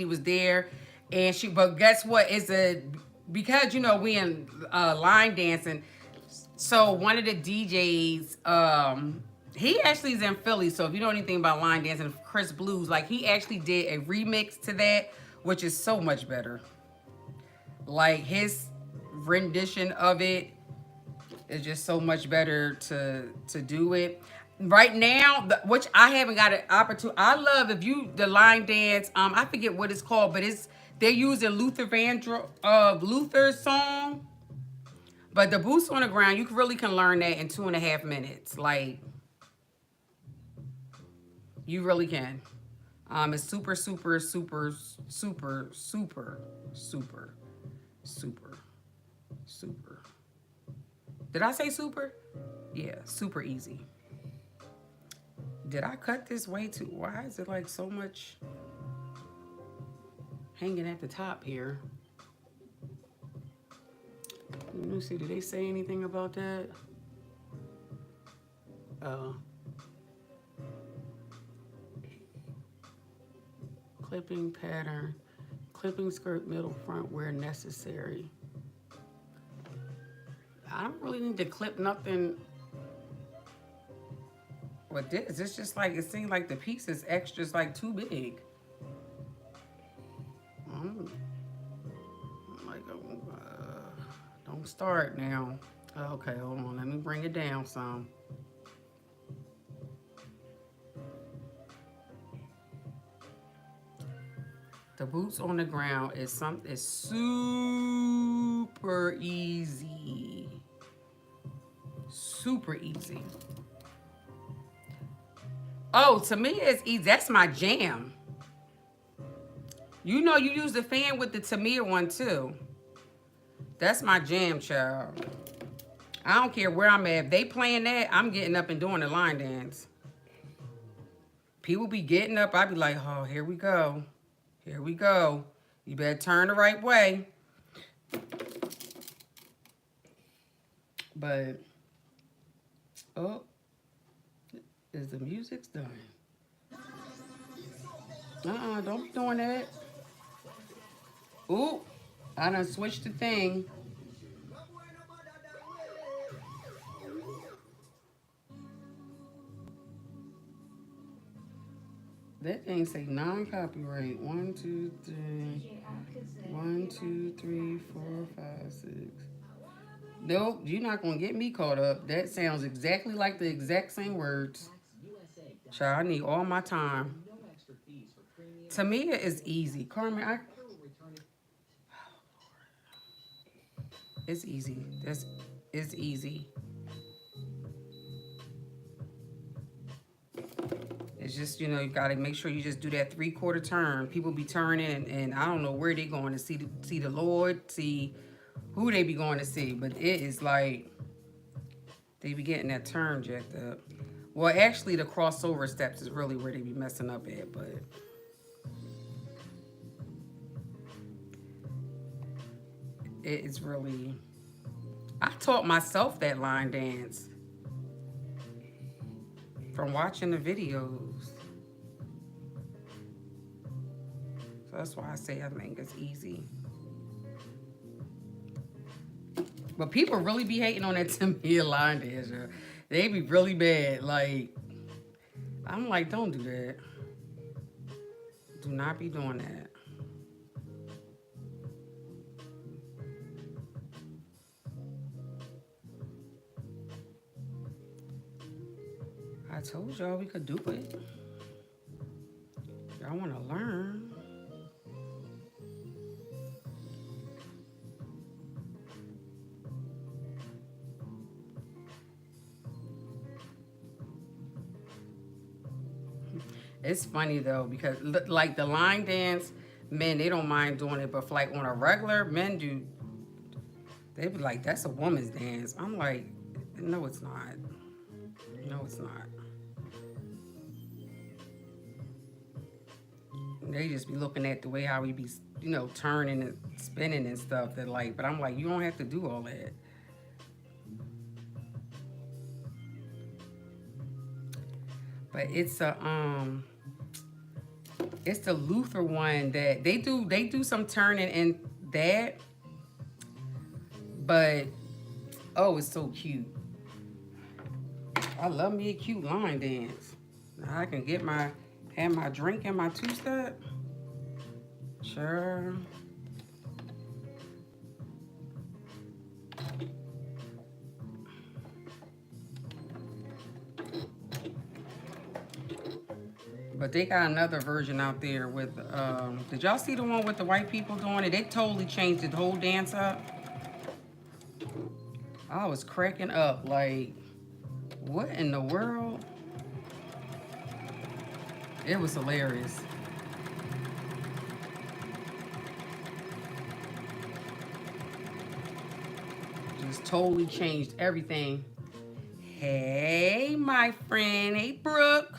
Speaker 1: was there, and but guess what? Because you know we in line dancing. So one of the DJs, he actually is in Philly. So if you know anything about line dancing, Chris Blues, like he actually did a remix to that, which is so much better. Like his rendition of it is just so much better to do it. Right now, which I haven't got an opportunity. I love the line dance. I forget what it's called, but they're using Luther's song. But the boots on the ground, you really can learn that in 2.5 minutes. Like you really can. It's super, super, super, super, super, super, super, super. Did I say super? Yeah, super easy. Did I cut this way too? Why is it like so much hanging at the top here? Let me see, did they say anything about that? Clipping pattern, clipping skirt middle front where necessary. I don't really need to clip nothing with this. It's just like, it seems like the piece is extra, like too big. I'm like, don't start now. Okay, hold on. Let me bring it down some. The boots on the ground is super easy. Super easy. Oh, to me it's easy. That's my jam. You know you use the fan with the Tamir one too. That's my jam, child. I don't care where I'm at. If they playing that, I'm getting up and doing the line dance. People be getting up. I be like, oh, here we go. Here we go. You better turn the right way. But, oh, is the music's done? Don't be doing that. Ooh, I done switched the thing. That thing say non-copyright. 1, 2, 3. 1, 2, 3, 4, 5, 6. Nope, you're not gonna get me caught up. That sounds exactly like the exact same words. Child, I need all my time. Tamia is easy. Carmen, it's easy. It's easy. It's just, you know, you gotta make sure you just do that 3/4 turn. People be turning, and I don't know where they going to see the Lord, see who they be going to see, but it is like they be getting that turn jacked up. Well, actually, the crossover steps is really where they be messing up at, but it's really. I taught myself that line dance from watching the videos. So that's why I say I think it's easy. But people really be hating on that Tamia line dance. Yo. They be really bad. Like, I'm like, don't do that. Do not be doing that. I told y'all we could do it. Y'all want to learn. It's funny though, because like the line dance, men, they don't mind doing it, but for like on a regular, men do. They be like, that's a woman's dance. I'm like, no, it's not. No, it's not. They just be looking at the way how we be, you know, turning and spinning and stuff. That like, but I'm like, you don't have to do all that. But it's the Luther one that they do some turning in that. But oh, it's so cute. I love me a cute line dance. Now I can have my drink and my two-step. Sure. But they got another version out there with, did y'all see the one with the white people doing it? They totally changed the whole dance up. I was cracking up, like, what in the world? It was hilarious. Just totally changed everything. Hey, my friend. Hey, Brooke.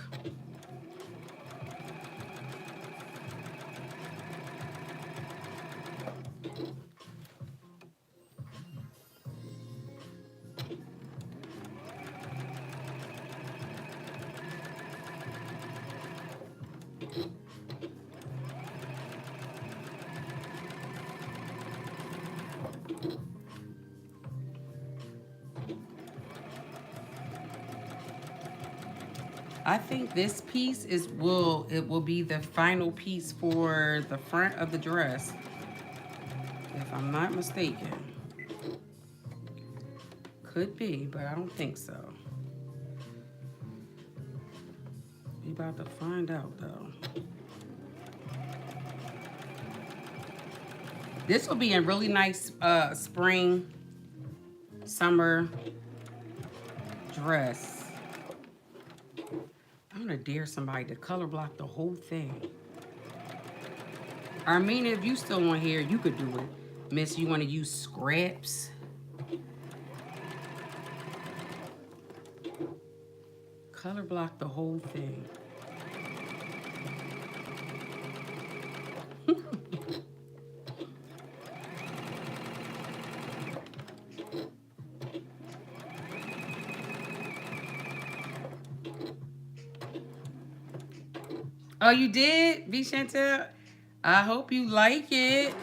Speaker 1: I think this piece will be the final piece for the front of the dress, if I'm not mistaken. Could be, but I don't think so. We about to find out though. This will be a really nice spring, summer dress. I'm gonna dare somebody to color block the whole thing. Armina, if you still on here, you could do it. Miss, you wanna use scraps? Color block the whole thing. Oh, you did, V Chantel? I hope you like it.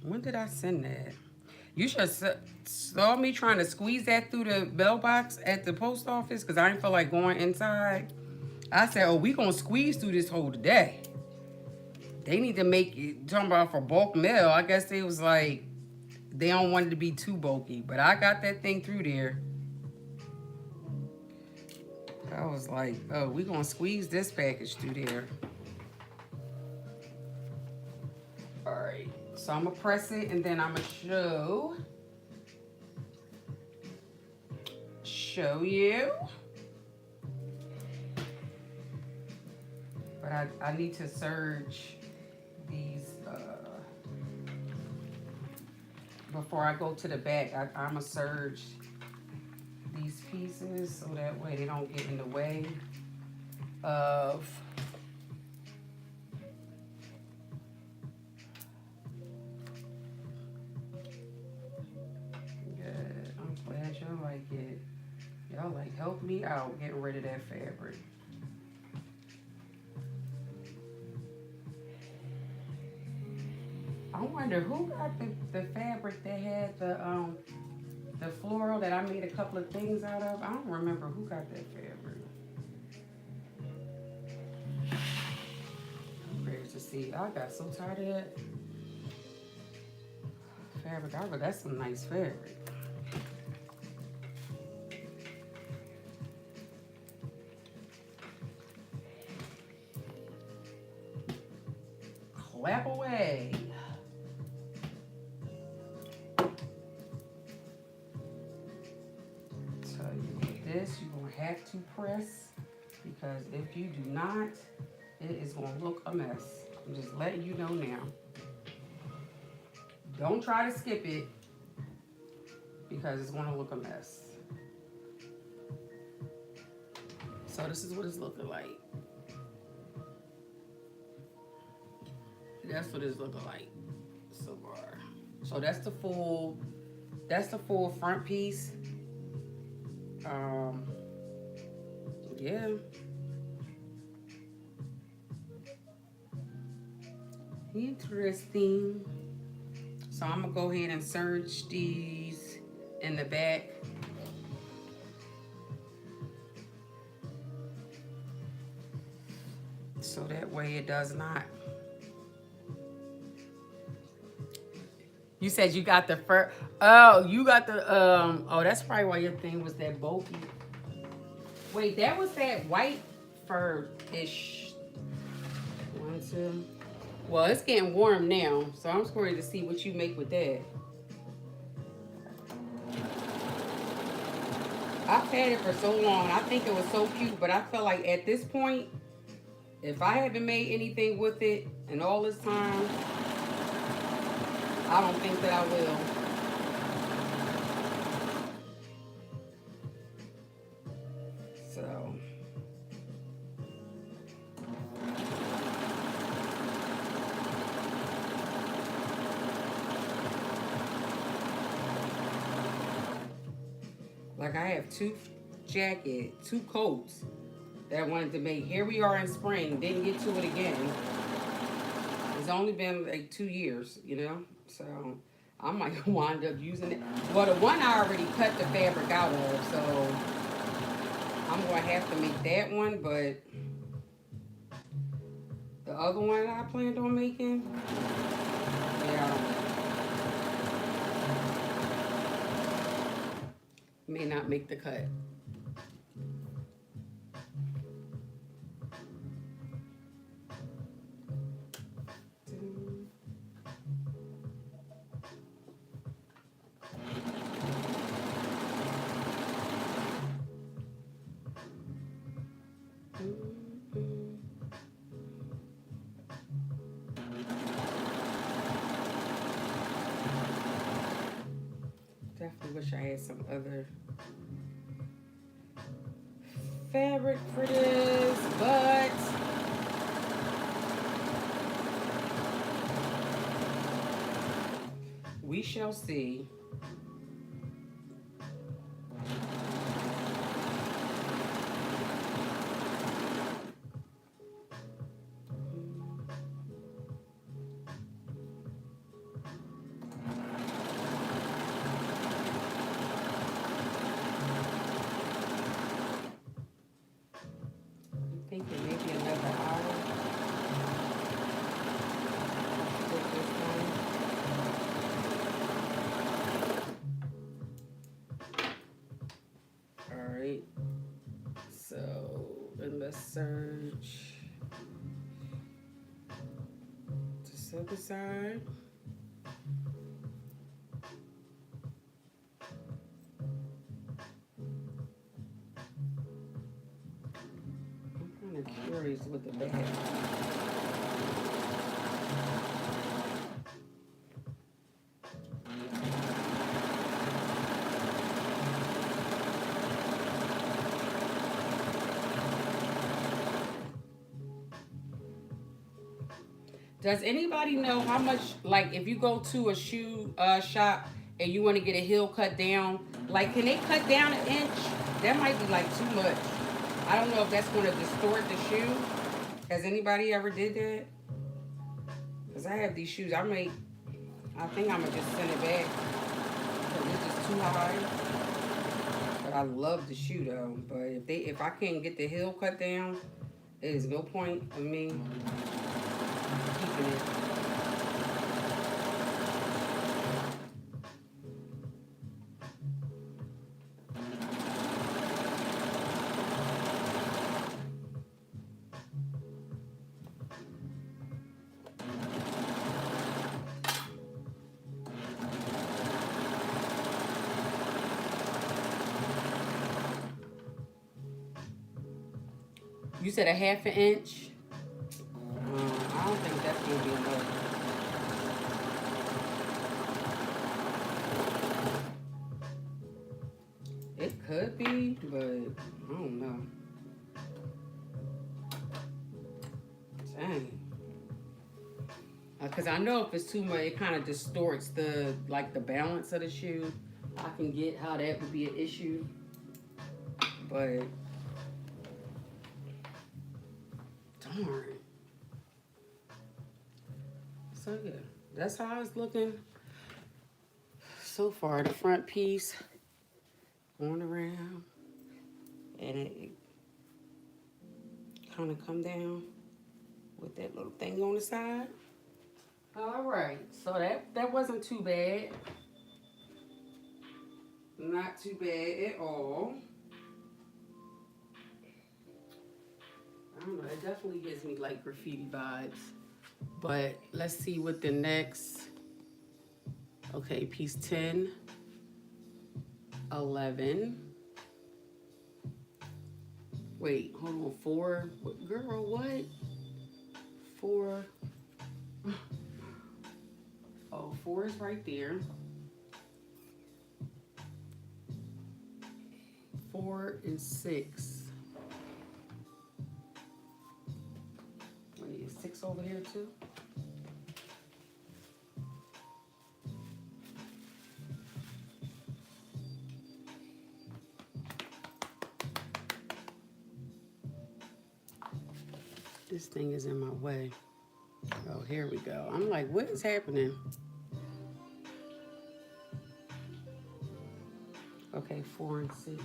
Speaker 1: When did I send that? You should saw me trying to squeeze that through the bell box at the post office because I didn't feel like going inside. I said, oh, we gonna squeeze through this whole day. They need to make it, talking about for bulk mail. I guess they was like, they don't want it to be too bulky. But I got that thing through there. I was like, oh, we gonna squeeze this package through there. All right, so I'm gonna press it and then I'm gonna show you. But I need to serge these before I go to the back. I'm gonna serge these pieces so that way they don't get in the way of good. I'm glad y'all like it. Y'all like help me out getting rid of that fabric. I wonder who got the fabric that had the floral that I made a couple of things out of. I don't remember who got that fabric. I'm ready to see. I got so tired of that fabric. I that's some nice fabric. Clap away. This you're gonna have to press because if you do not, it is gonna look a mess. I'm just letting you know now. Don't try to skip it because it's gonna look a mess. So this is what it's looking like. That's what it's looking like so far. So that's the full front piece. Yeah. Interesting. So I'm gonna go ahead and serge these in the back. So that way it does not. You said you got the fur. Oh, you got the oh, that's probably why your thing was that bulky. Wait, that was that white fur-ish. 1, 2. Well, it's getting warm now, so I'm just ready to see what you make with that. I've had it for so long. I think it was so cute, but I felt like at this point, if I haven't made anything with it in all this time, I don't think that I will. So. Like I have two coats that I wanted to make. Here we are in spring, didn't get to it again. It's only been like 2 years, you know? So I might wind up using it. Well, the one I already cut the fabric out of, so I'm gonna have to make that one, but the other one I planned on making, yeah, may not make the cut. Definitely wish I had some other fabric for this, but we shall see. I think it may be another hour. All right. So let's search to set aside. I'm kind of curious what the bag. Does anybody know how much, like, if you go to a shoe shop and you want to get a heel cut down, like, can they cut down an inch? That might be, like, too much. I don't know if that's going to distort the shoe. Has anybody ever did that? Because I have these shoes. I think I'm going to just send it back because it's just too high. But I love the shoe, though. But if I can't get the heel cut down, there is no point of me keeping it. You said a half an inch? I don't think that's going to be enough. It could be, but I don't know. Dang. Because I know if it's too much, it kind of distorts the balance of the shoe. I can get how that would be an issue. But darn. So yeah, that's how it's looking so far. The front piece going around, and it kind of come down with that little thing on the side. All right, so that wasn't too bad. Not too bad at all. I don't know, it definitely gives me like graffiti vibes. But let's see what the next, okay, piece 10, 11. Wait, hold on, 4, girl, what? 4, oh, 4 is right there. 4 and 6. Wait, is 6 over here too? This thing is in my way. Oh, here we go. I'm like, what is happening? Okay, 4 and 6.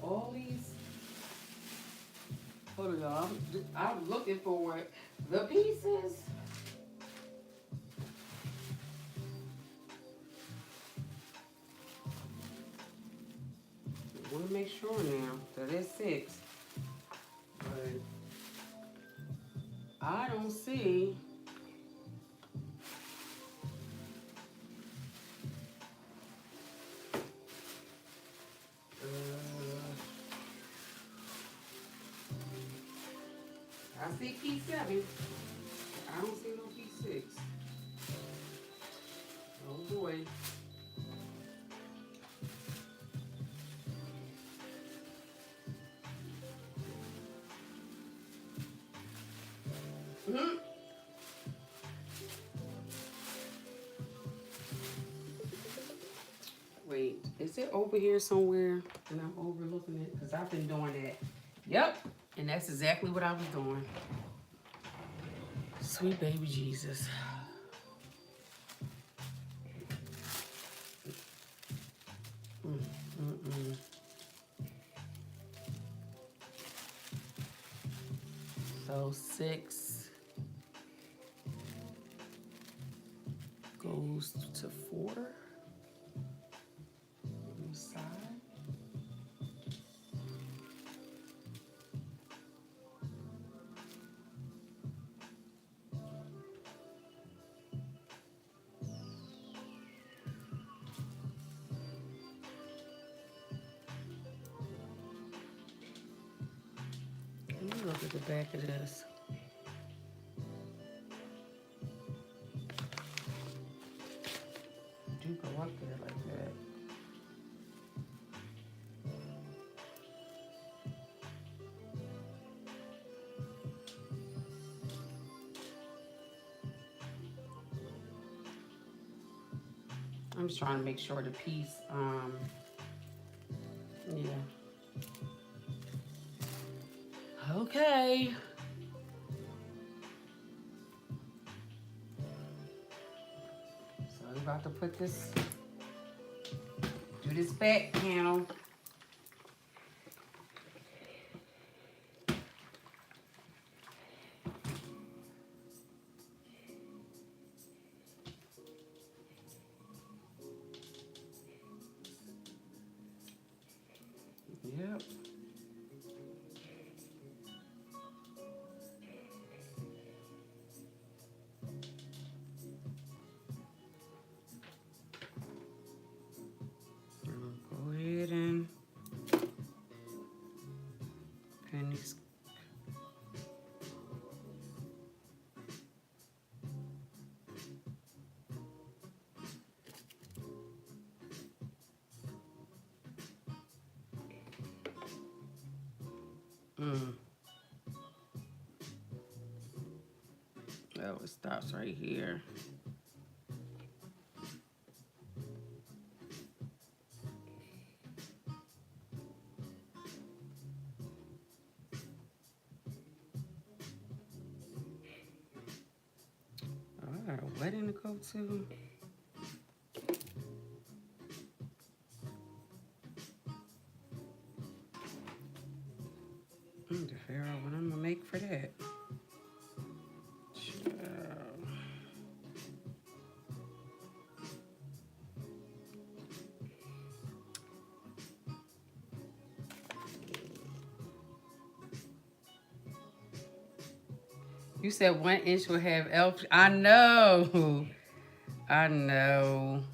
Speaker 1: All these, hold on, y'all. I'm looking for the pieces. I want to make sure now that it's 6, but I don't see. I see piece 7. I don't see no piece 6. Oh boy. Mm-hmm. Wait, is it over here somewhere and I'm overlooking it? Because I've been doing that. Yep, and that's exactly what I was doing. Sweet baby Jesus. Mm-mm. So 6 goes to 4 on the side. Let me look at the back of this. Do go up there like that. I'm just trying to make sure the piece, yeah. Okay. So I'm about to put this, do this back panel. Yep. Go ahead and pin these. Oh, it stops right here. Oh, I got a wedding to go to. I need to figure out what I'm gonna make for that. You said 1 inch will have elf. I know. I know.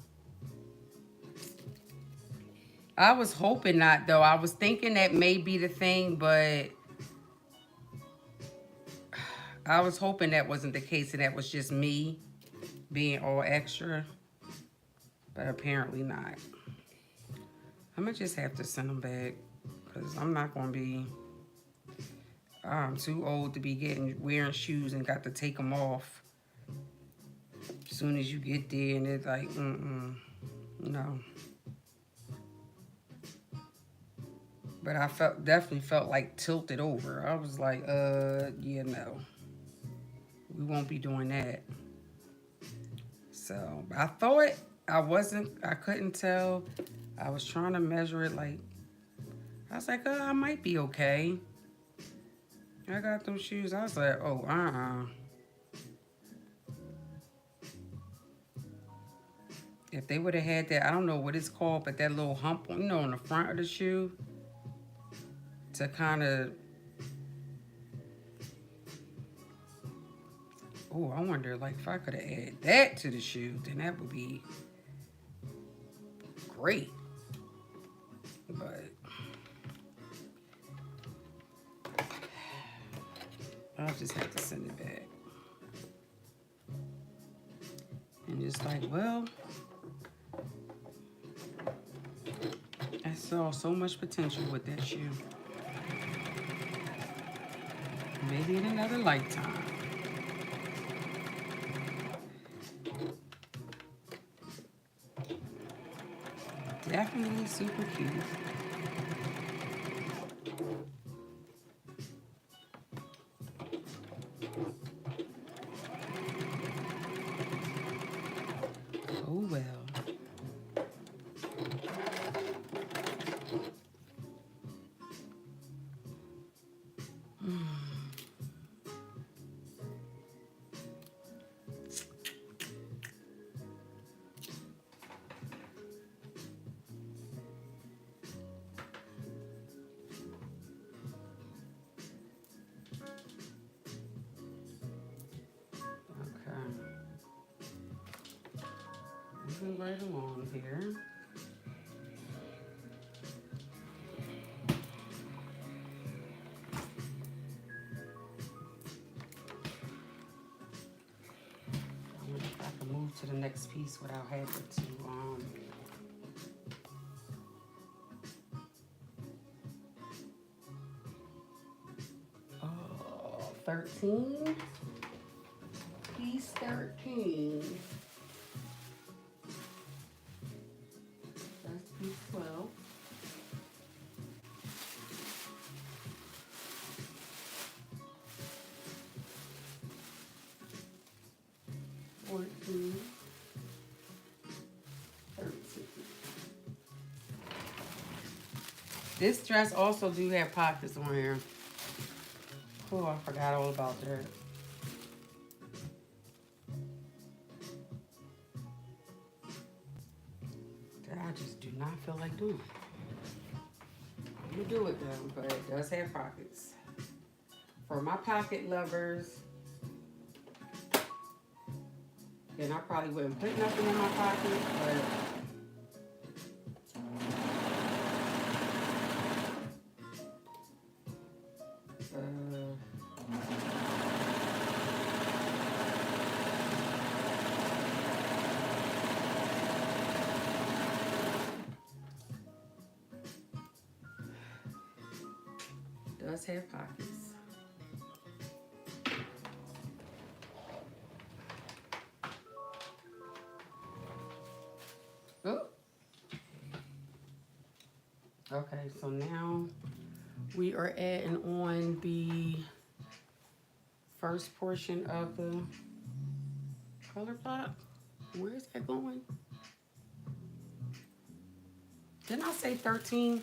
Speaker 1: I was hoping not, though. I was thinking that may be the thing, but I was hoping that wasn't the case and that was just me being all extra. But apparently not. I'm gonna just have to send them back because I'm not gonna be. I'm too old to be wearing shoes and got to take them off as soon as you get there, and it's like, no. But I definitely felt like tilted over. I was like, yeah, no, we won't be doing that. So I thought I couldn't tell. I was trying to measure it, like, I was like, I might be okay. I got those shoes. I was like, oh, If they would have had that, I don't know what it's called, but that little hump, on the front of the shoe to kind of, oh, I wonder, like, if I could have added that to the shoe, then that would be great. But I'll just have to send it back. And just like, well, I saw so much potential with that shoe. Maybe in another lifetime. Definitely super cute. Oh well. Moving right along here. I wonder if I can move to the next piece without having to 13. Piece 13. That's piece 12. This dress also do have pockets on here. Oh, I forgot all about that. That I just do not feel like doing. You do it though, but it does have pockets. For my pocket lovers, and I probably wouldn't put nothing in my pocket, but does have pockets. Oh. Okay, so now we are adding on the first portion of the color block. Where is that going? Didn't I say 13?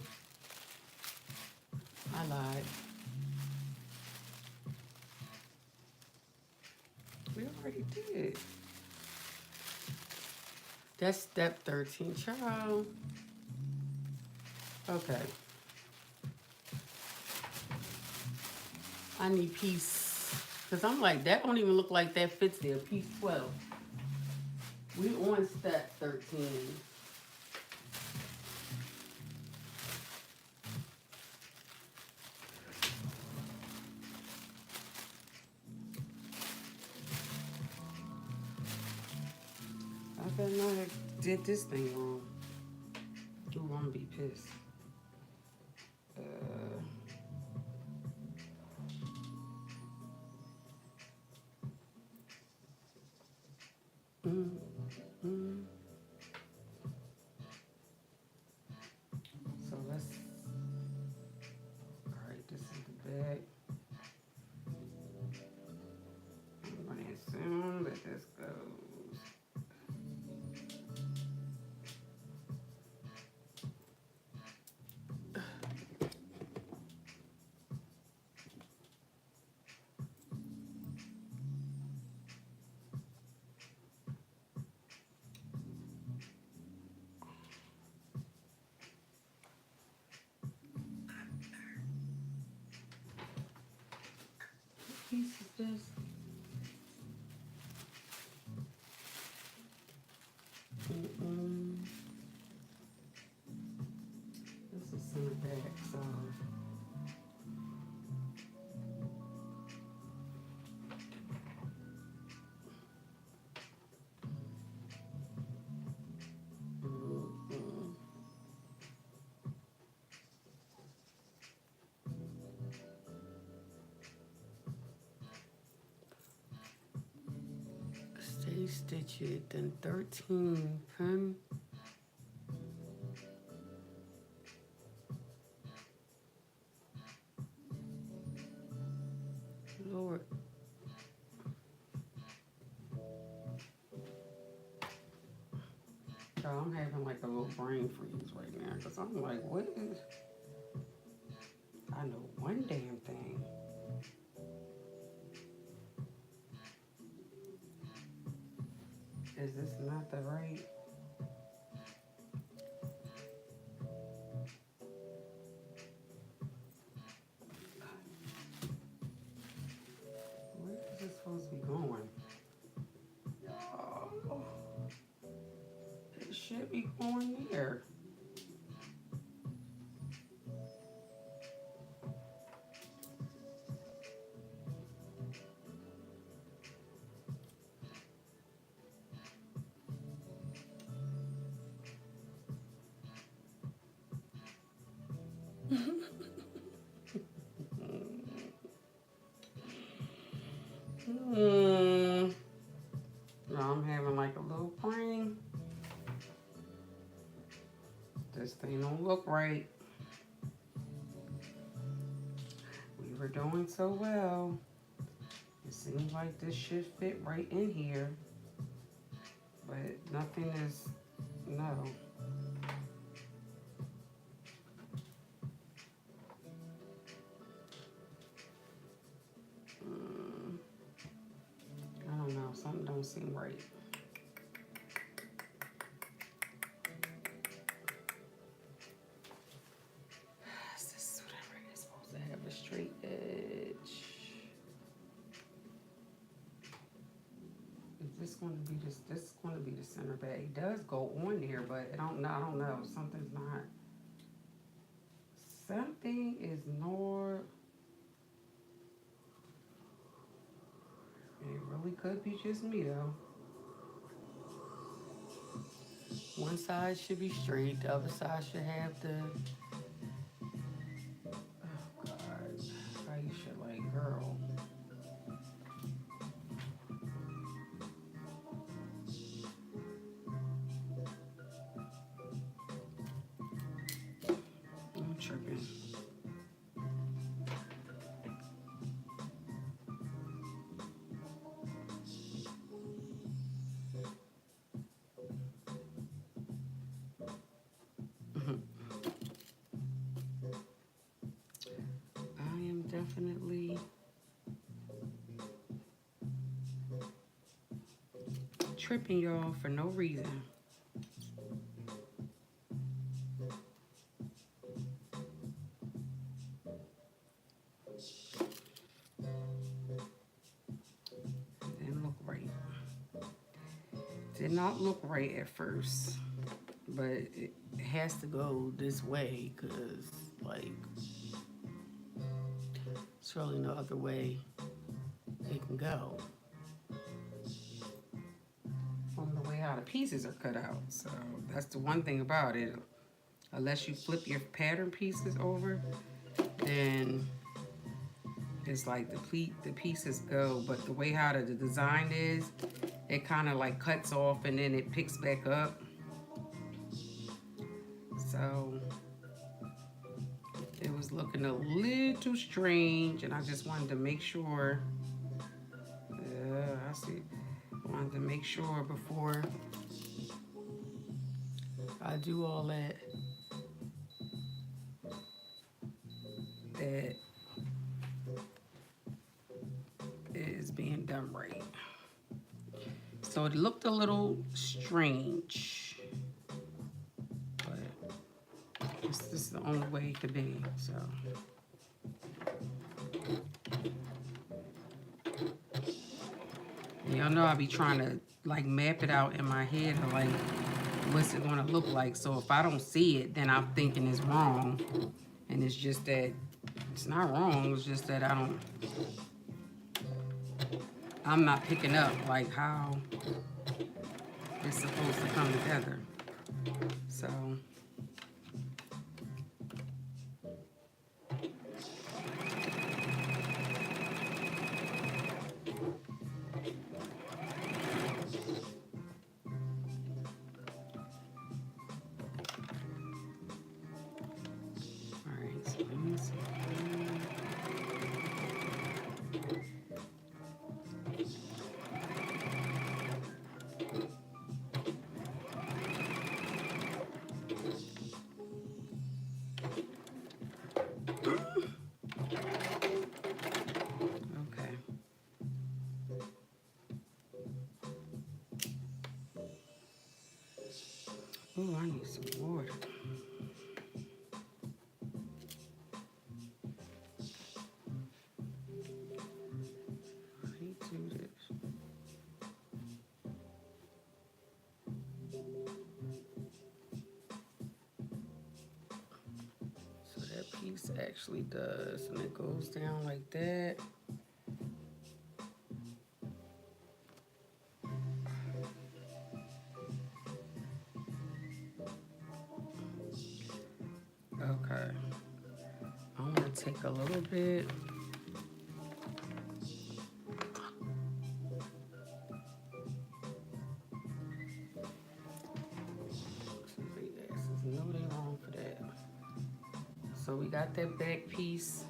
Speaker 1: I lied. We already did. That's step 13, child. Okay. I need piece, because I'm like, that don't even look like that fits there. Piece 12. We on step 13. I better not have did this thing wrong. Ooh, I'm gonna be pissed. Mm, mm. So let's. All right, this is the bag. I'm gonna assume that this goes. What piece is this? Mm-mm. This is center back, so. Mm-mm. Stay stitch it, then 13 pin. Lord. Y'all, I'm having like a little brain freeze right now because I'm like, what is. I know one damn thing. Is this not the right? Where is this supposed to be going? Oh, it should be going there. Hmm. No, I'm having like a little brain. This thing don't look right. We were doing so well. It seems like this should fit right in here. But nothing is, no. I don't know, something don't seem right. This is whatever it's supposed to have a straight edge. Is this going to be this? This is going to be the center back. It does go on there, but I don't know. Something's not. Something is not. It really could be just me though. One side should be straight, the other side should have the. Oh God, how you should like, girl. I'm tripping. I am definitely tripping, y'all, for no reason. Didn't look right. Did not look right at first, but it has to go this way because, like, there's really no other way it can go from the way how the pieces are cut out. So that's the one thing about it. Unless you flip your pattern pieces over, then it's like the pieces go. But the way how the design is, it kind of like cuts off and then it picks back up. So it was looking a little strange, and I just wanted to make sure. I see. I wanted to make sure before I do all that, that it is being done right. So it looked a little strange, but this is the only way it could be. So y'all know I be trying to like map it out in my head, or like what's it gonna look like. So if I don't see it, then I'm thinking it's wrong, and it's just that it's not wrong. It's just that I'm not picking up like how it's supposed to come together. So all right, so let me see. Okay. Oh, I need some water. I need to do this. So that piece actually does, and it goes down like that. Okay. I'm gonna take a little bit. Big asses. No, they wrong for that. So we got that back piece.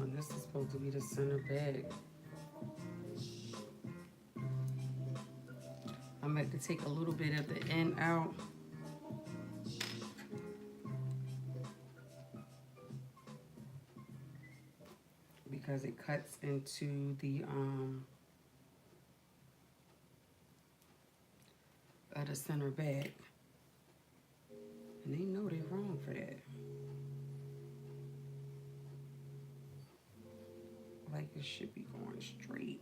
Speaker 1: And this is supposed to be the center back. I'm going to take a little bit of the end out. Because it cuts into the center back. And they know they're wrong for that. Like it should be going straight.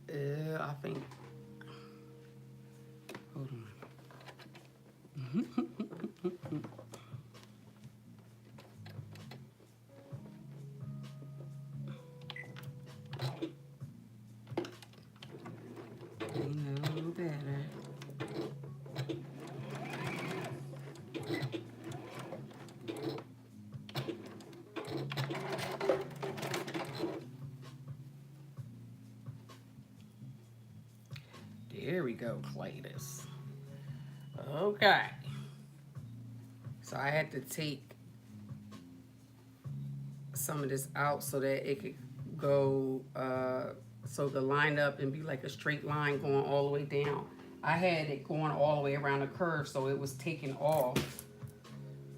Speaker 1: I think. Hold on. You know better. There we go, Cletus. Okay. So I had to take some of this out so that it could go, so the line up and be like a straight line going all the way down. I had it going all the way around the curve, so it was taking off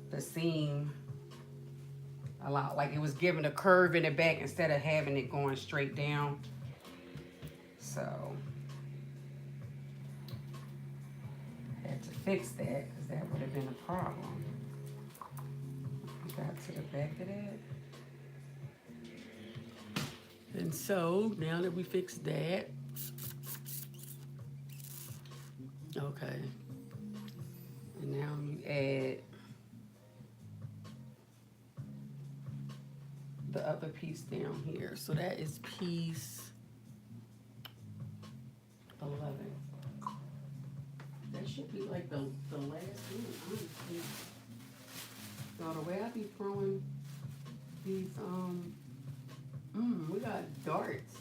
Speaker 1: the seam a lot. Like it was giving a curve in the back instead of having it going straight down. So I had to fix that because that would have been a problem. We got to the back of that. And so now that we fixed that, okay. And now you add the other piece down here. So that is piece 11. That should be like the last one, honestly. So the way I be throwing these, we got darts.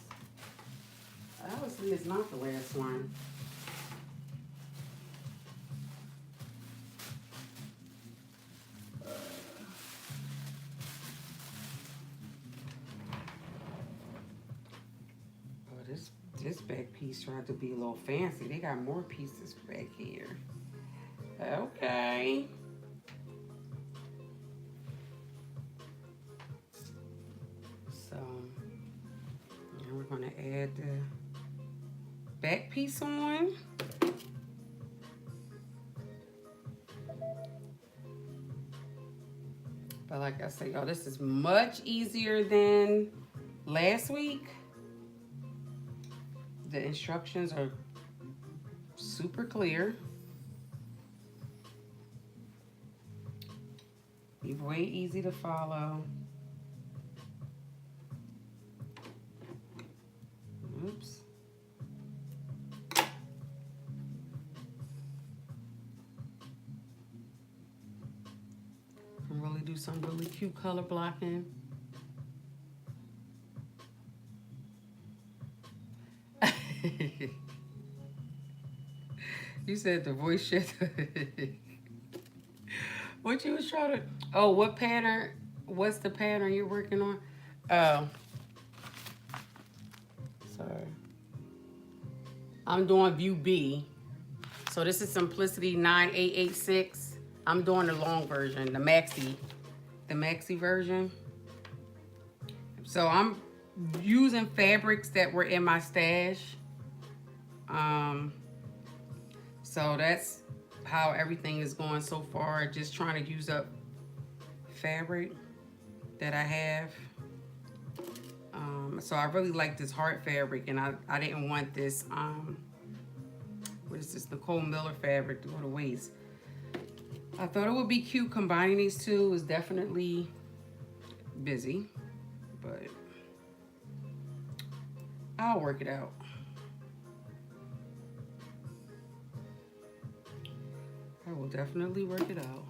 Speaker 1: Obviously, it's not the last one. This back piece tried to be a little fancy. They got more pieces back here. Okay. So now we're gonna add the back piece on. But like I said, y'all, this is much easier than last week. The instructions are super clear. Way easy to follow. Oops. Can really do some really cute color blocking. You said the voice shit. What you was trying to? Oh, what pattern? What's the pattern you're working on? Oh, sorry. I'm doing view B. So this is Simplicity 9886. I'm doing the long version, the maxi version. So I'm using fabrics that were in my stash. So that's how everything is going so far. Just trying to use up fabric that I have. So I really like this heart fabric, and I didn't want this, what is this, Nicole Miller fabric to go to waste. I thought it would be cute combining these two. It was definitely busy, but I'll work it out. I will definitely work it out.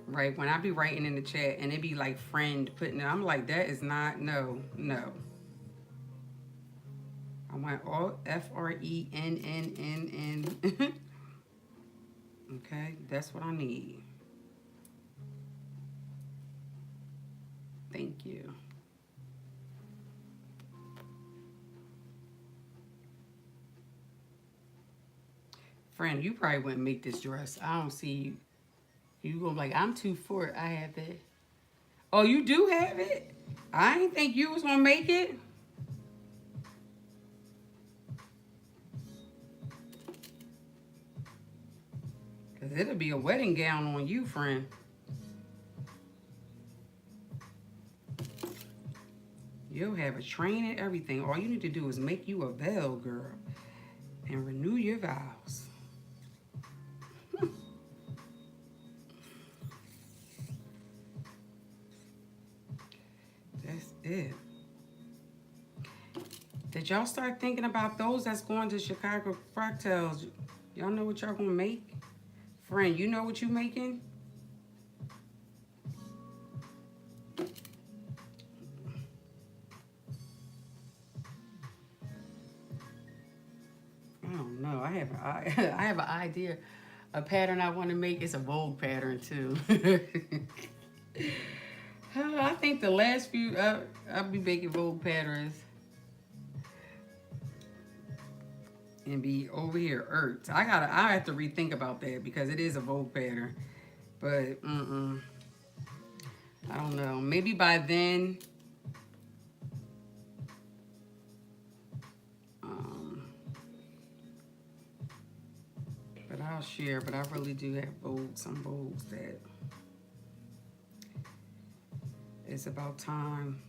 Speaker 1: Right, when I be writing in the chat and it be like friend putting it, I'm like, that is not, no. I want all FRENNNN. Okay, that's what I need. Thank you. Friend, you probably wouldn't make this dress. I don't see you. You go like, I'm too short. I have it. Oh, you do have it? I didn't think you was gonna make it. Cause it'll be a wedding gown on you, friend. You'll have a train and everything. All you need to do is make you a veil, girl, and renew your vows. That's it. Did y'all start thinking about those that's going to Chicago Fractals? Y'all know what y'all gonna make? Friend, you know what you making? I don't know. I have an idea. A pattern I want to make is a Vogue pattern too. I think the last few I'll be making Vogue patterns and be over here irked. I have to rethink about that because it is a Vogue pattern. But I don't know. Maybe by then but I'll share. But I really do have some Vogues that it's about time.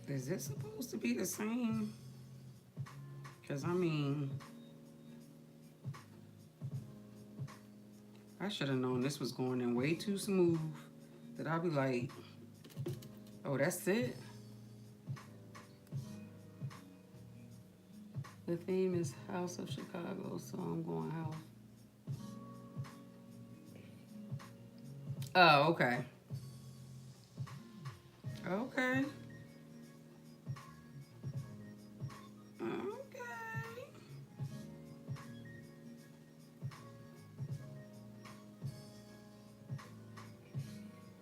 Speaker 1: Is this supposed to be the same? Because I mean, I should have known this was going in way too smooth. that I'll be like, oh, that's it? The theme is House of Chicago, so I'm going house. Oh, okay. Okay. Okay.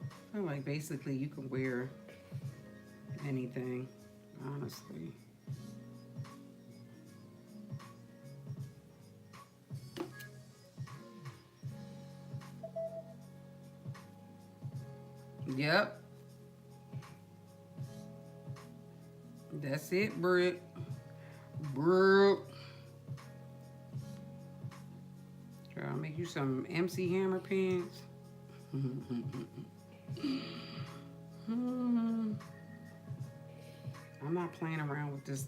Speaker 1: I feel like basically you can wear anything, honestly. Yep. That's it, Brick. Brick. Girl, I'll make you some MC Hammer pants. I'm not playing around with this.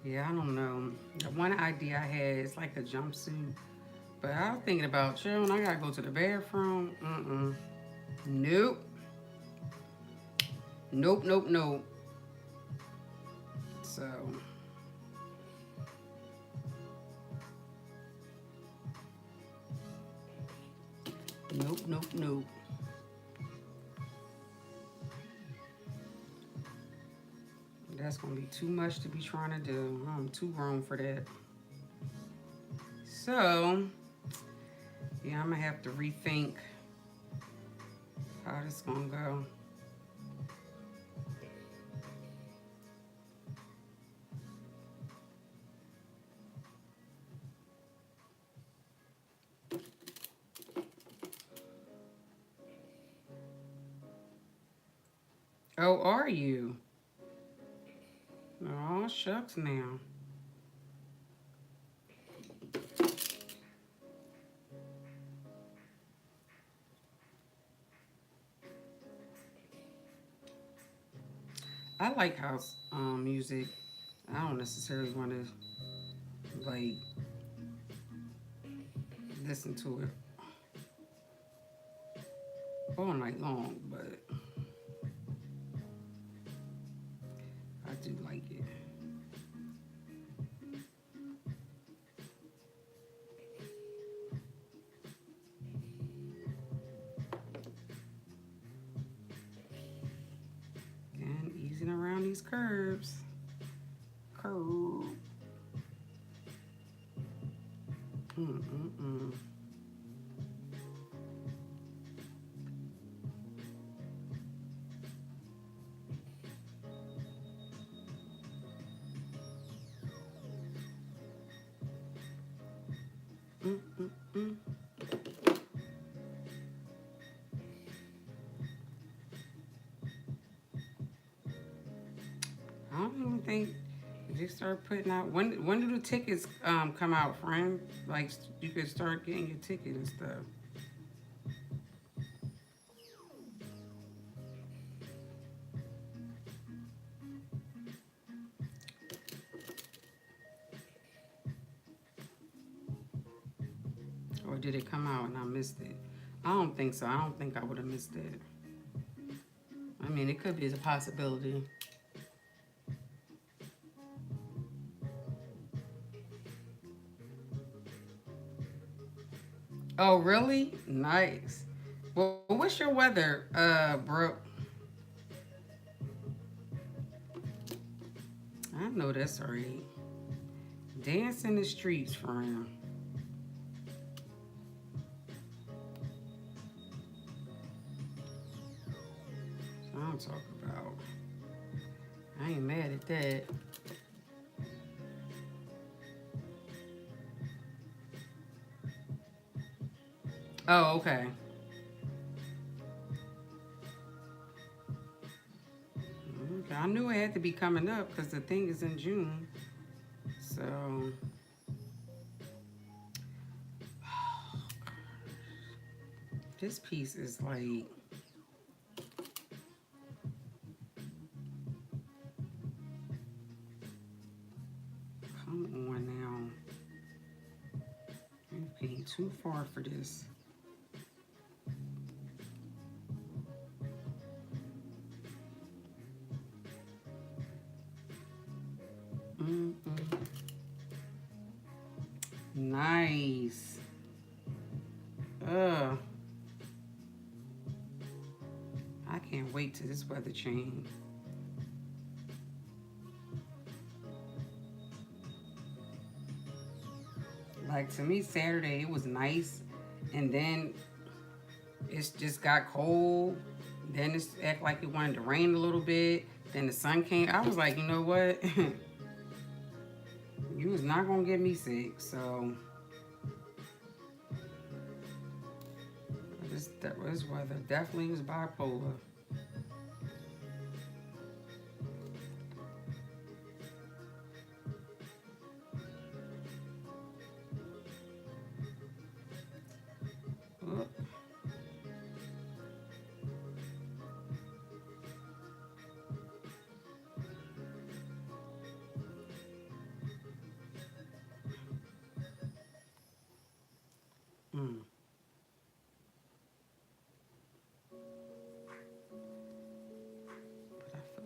Speaker 1: Yeah, I don't know. The one idea I had is like a jumpsuit. But I was thinking about children. I gotta go to the bathroom. Nope. Nope, nope, nope. So. Nope, nope, nope. That's gonna be too much to be trying to do. I'm too grown for that. So, yeah, I'm gonna have to rethink how this gonna go. Oh, are you? Oh, shucks now. I like house music. I don't necessarily want to like listen to it all night long, but I do like it. And easing around these curves. Curve. Mm-mm-mm. Mm-mm-mm. I don't even think they start putting out. When do the tickets come out, friend? Like you could start getting your ticket and stuff. Or did it come out and I missed it? I don't think so. I don't think I would have missed it. I mean, it could be a possibility. Oh, really? Nice. Well, what's your weather, Brooke? I know that's right. Dance in the streets, friend. That's what I'm talking about. I ain't mad at that. Oh, okay. Okay, I knew it had to be coming up because the thing is in June. So this piece is like, come on now. I'm paying too far for this. Nice. I can't wait till this weather change. Like, to me, Saturday, it was nice. And then it's just got cold. Then it's act like it wanted to rain a little bit. Then the sun came. I was like, you know what? You was not going to get me sick. So this weather definitely was bipolar.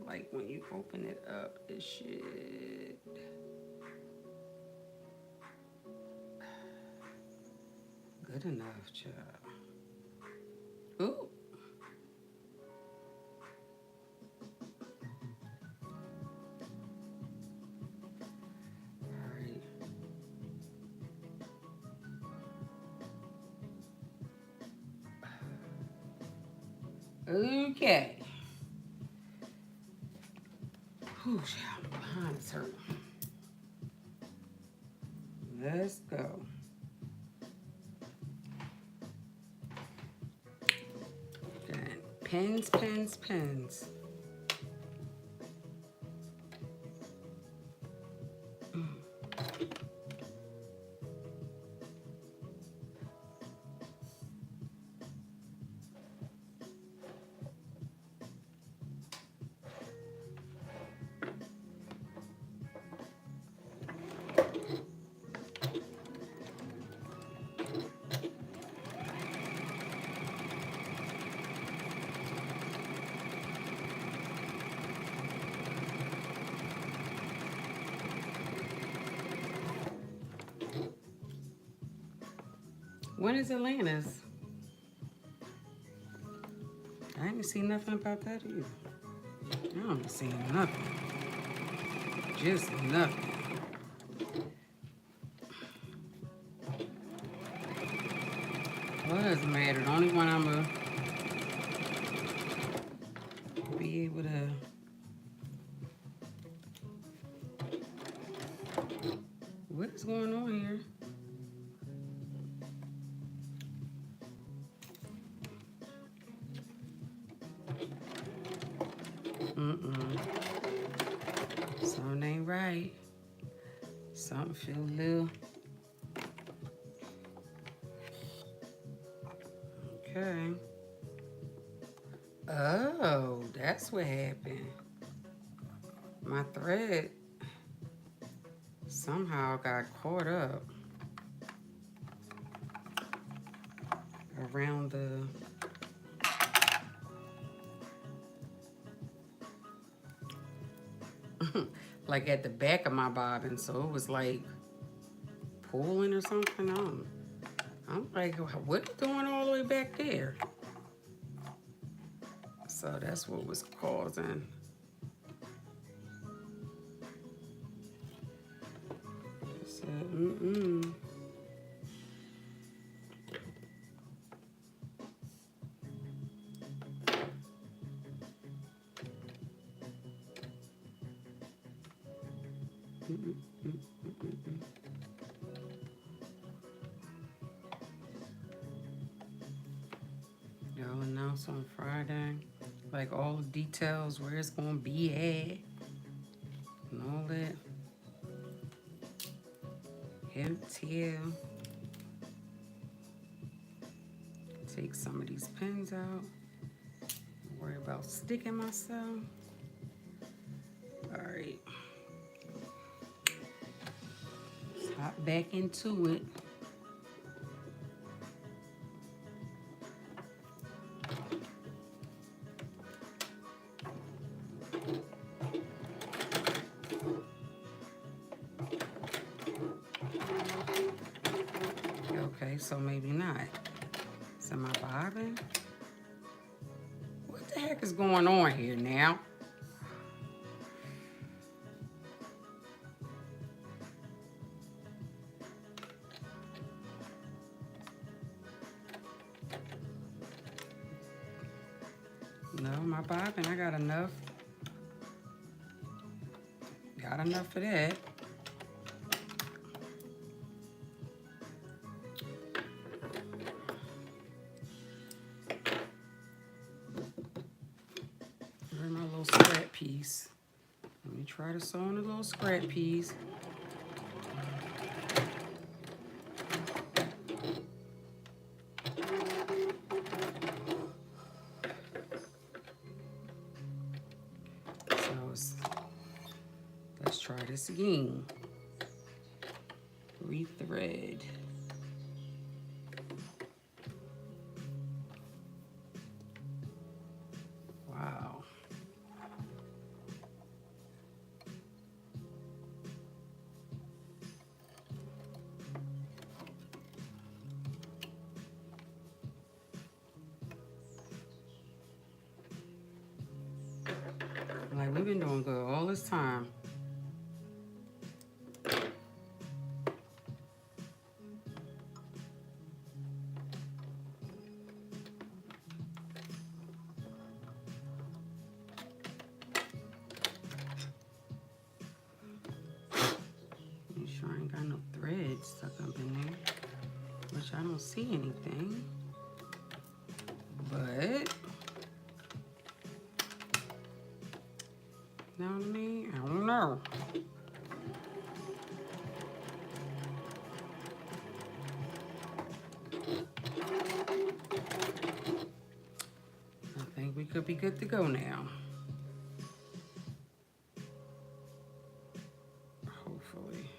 Speaker 1: Like when you open it up, it should. Good enough, child. Ooh. All right. Okay. Whew, child, my behind is hurting. Let's go. Then pins, pins, pins. When is Atlanta's? I ain't seen nothing about that either. I don't see nothing. Just nothing. Well, it doesn't matter. The only one I'm gonna be able to. What is going on here? Something ain't right. Something feel a little. Okay. Oh, that's what happened. My thread somehow got caught up around the like at the back of my bobbin, so it was like pulling or something on. I'm like, what are you doing all the way back there? So that's what was causing. I said, They'll announce on Friday, like all the details, where it's gonna be at, and all that. hotel. Take some of these pins out. Don't worry about sticking myself. All right. Let's hop back into it. Okay, so maybe not. So am I bobbing? What the heck is going on here now? No, my bobbing, I got enough. Got enough for that. Where's my little scrap piece? Let me try to sew on a little scrap piece. Let's try this again. Rethread. Wow. Like, we've been doing good all this time. Sure I ain't got no threads stuck up in there, which I don't see anything, but you know what I mean? I don't know. I think we could be good to go now. Hopefully.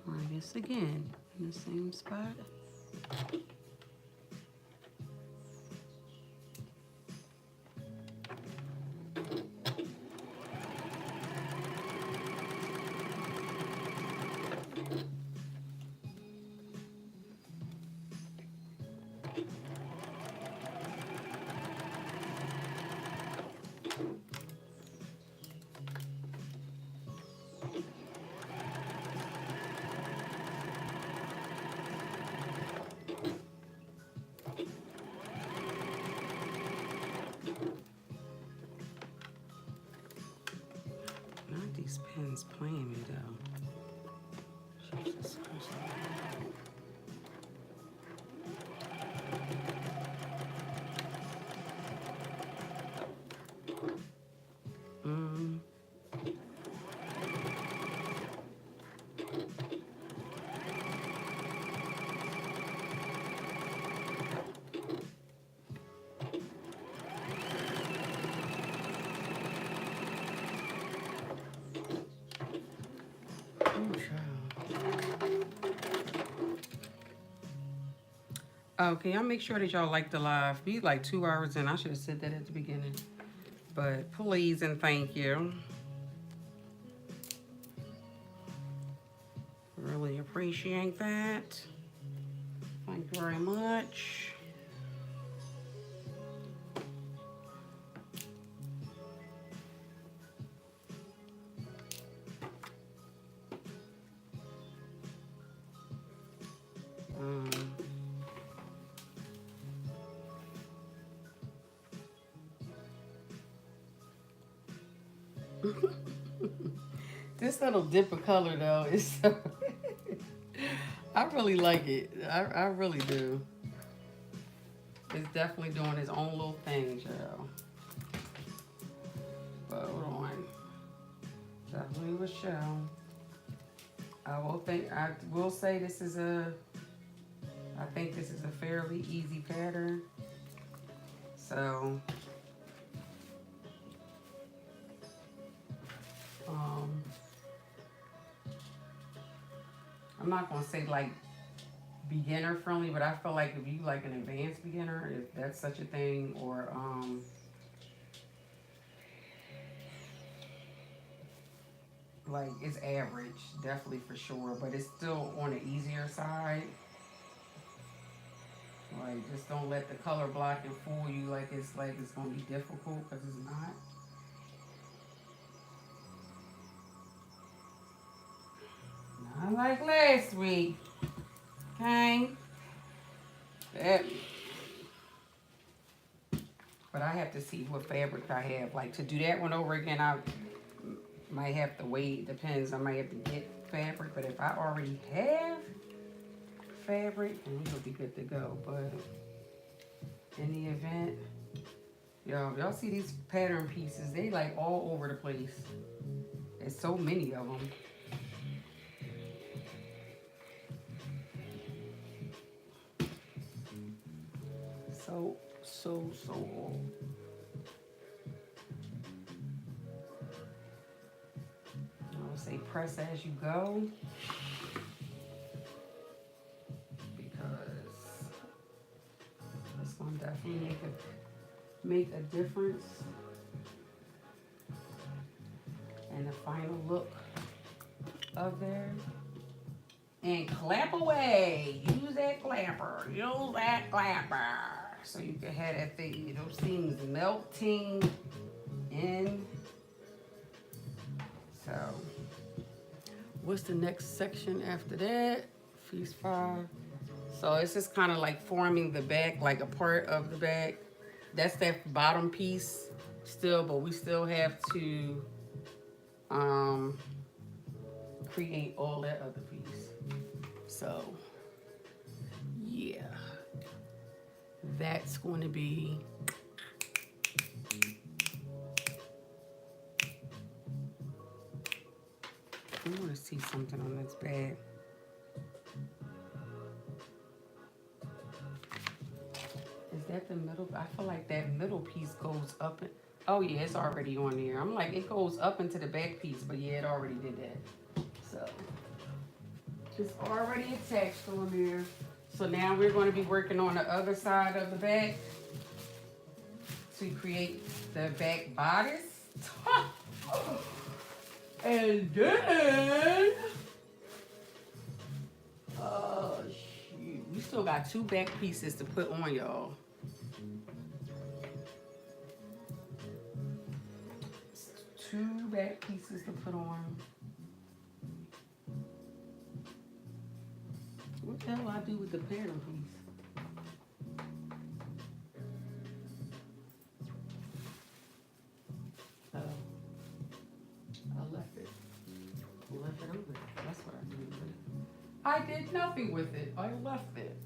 Speaker 1: Try this again in the same spot. These pins playing me though. Jesus Christ. Okay, I'll make sure that y'all like the live. Be like 2 hours in. I should have said that at the beginning. But please and thank you. Really appreciate that. Thank you very much. This little dip of color though is so I really like it. I really do. It's definitely doing its own little thing, y'all. But hold on. Definitely will show. I will say this is I think this is a fairly easy pattern. So, I'm not gonna say like beginner friendly, but I feel like if you like an advanced beginner, if that's such a thing, or like it's average, definitely for sure, but it's still on the easier side. Like, just don't let the color blocking fool you like it's gonna be difficult, because it's not. Not like last week. Okay. But I have to see what fabric I have. Like, to do that one over again, I might have to wait. Depends. I might have to get fabric. But if I already have fabric, then it'll be good to go. But in the event, y'all see these pattern pieces, they like all over the place. There's so many of them. So old. I'll say press as you go, because this one definitely make a difference in the final look of there. And clap away. Use that clapper. Use that clapper. So you can have that thing, those things melting in. So, what's the next section after that? Piece 5. So it's just kind of like forming the back, like a part of the back. That's that bottom piece still, but we still have to create all that other piece. So, yeah. That's going to be I want to see something on this bag. Is that the middle? I feel like that middle piece goes up. Oh yeah, it's already on there. I'm like, it goes up into the back piece, but yeah, it already did that. So it's already attached on there. So now we're going to be working on the other side of the back to create the back bodice. And then, oh shoot, we still got 2 back pieces to put on, y'all. 2 back pieces to put on. What the hell I do with the pattern piece? Oh, I left it. I left it over there. That's what I did with it. I did nothing with it. I left it.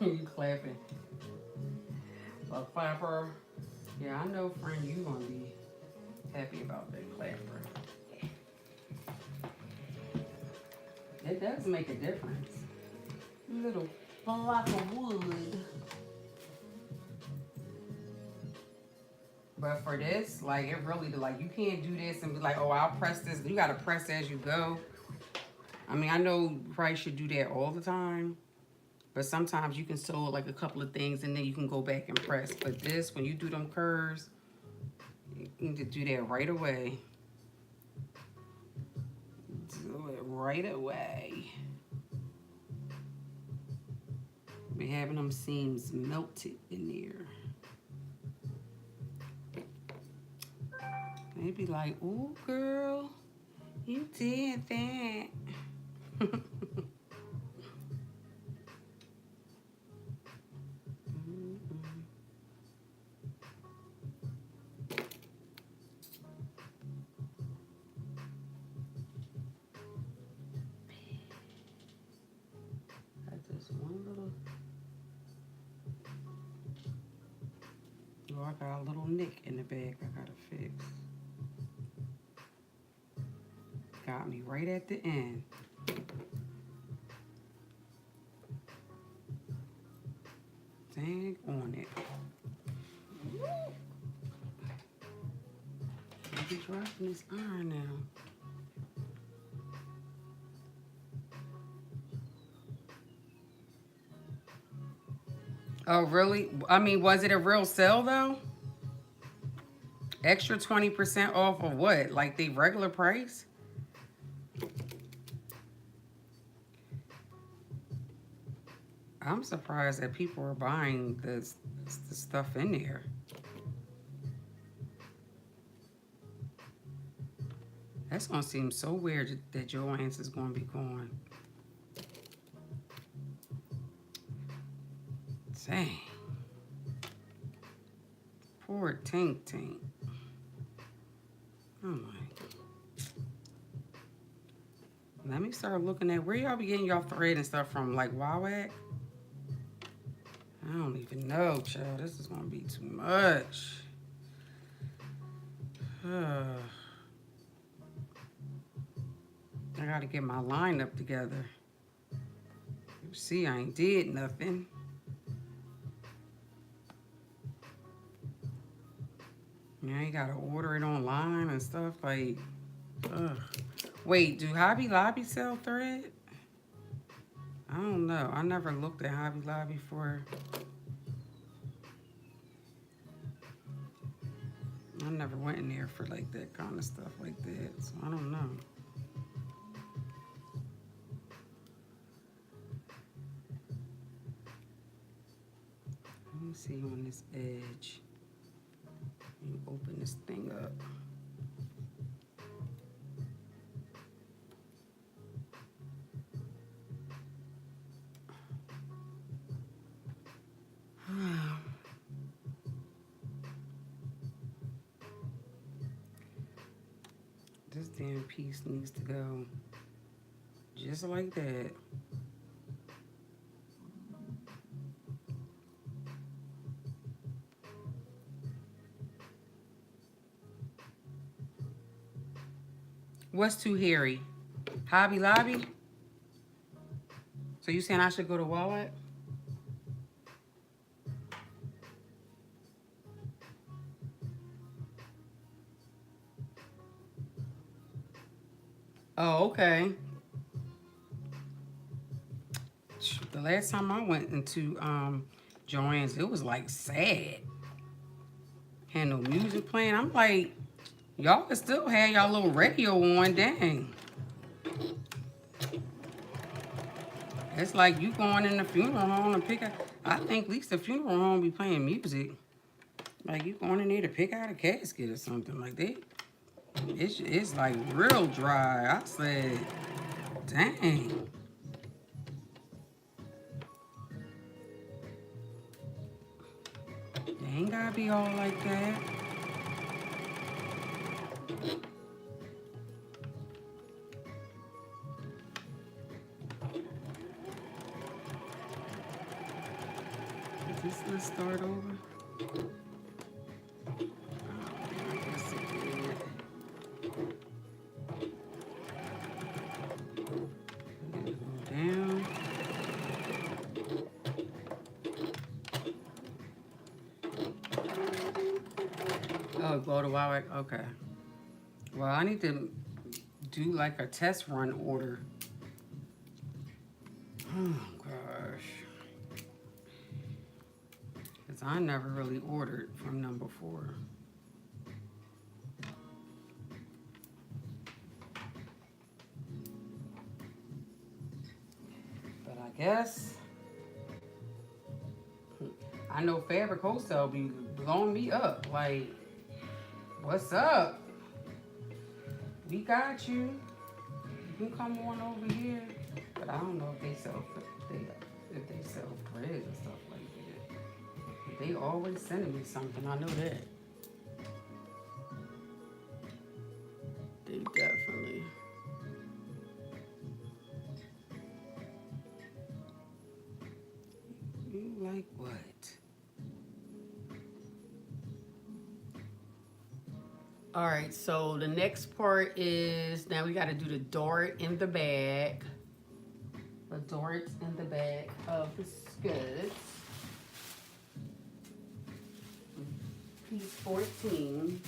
Speaker 1: You clapping. A clapper. Yeah, I know, friend, you gonna be happy about that clapper. It does make a difference. Little block of wood. But for this, like, it really, like, you can't do this and be like, oh, I'll press this. You gotta press as you go. I mean, I know you probably should do that all the time. But sometimes you can sew like a couple of things and then you can go back and press. But this, when you do them curves, you need to do that right away. Do it right away. Be having them seams melted in there. They be like, ooh, girl, you did that. Just one little. Oh, I got a little nick in the bag I gotta fix. Got me right at the end. Dang on it. I'll be dropping this iron now. Oh, really? I mean, was it a real sale though? Extra 20% off of what? Like the regular price? I'm surprised that people are buying this stuff in there. That's gonna seem so weird that Joann's is gonna be gone. Dang. Poor Tink Tink. Oh my. Let me start looking at where y'all be getting y'all thread and stuff from, like Wowak? I don't even know, child. This is gonna be too much. I gotta get my lineup together. You see, I ain't did nothing. Yeah, you gotta order it online and stuff like. Wait, do Hobby Lobby sell thread? I don't know. I never looked at Hobby Lobby for. I never went in there for like that kind of stuff like that, so I don't know. Let me see on this edge. Let me open this thing up. This damn piece needs to go just like that. What's too hairy? Hobby Lobby? So you saying I should go to Walmart? Oh, okay. The last time I went into Joann's, it was like sad. Had no music playing. I'm like, y'all can still have y'all little radio on, dang. It's like you going in the funeral home and pick out. I think at least the funeral home be playing music. Like you going in there to pick out a casket or something like that. It's like real dry. I said, dang. They ain't gotta be all like that. Let's start over. Down. Oh, go to Wowak. Okay. Well, I need to do like a test run order. Oh gosh. Because I never really ordered from them before. But I guess I know Fabric Wholesale be blowing me up. Like, what's up? We got you. You can come on over here. But I don't know if they sell thread and stuff like that. But they always sending me something. I know that. They definitely. like what? All right, so the next part is, now we got to do the dart in the back. The darts in the back of the skirts. Piece 14.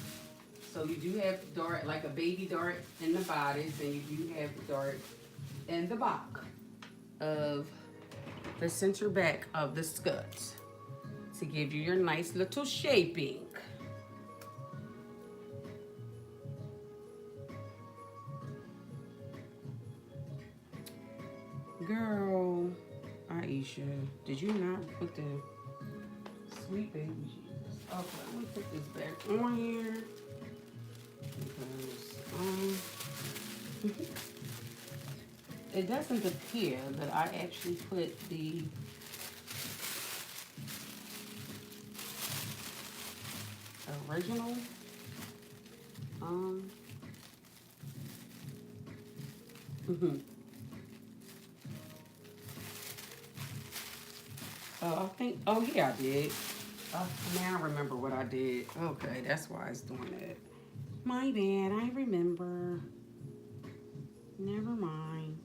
Speaker 1: So you do have dart, like a baby dart in the bodice, and you do have the dart in the back of the center back of the skirt to give you your nice little shaping. Girl, Aisha, did you not put the sweet baby Jesus? Okay, let me put this back on here because it doesn't appear that I actually put the original I think, oh yeah, I did. Now I remember what I did. Okay, that's why it's doing that. My bad, I remember. Never mind.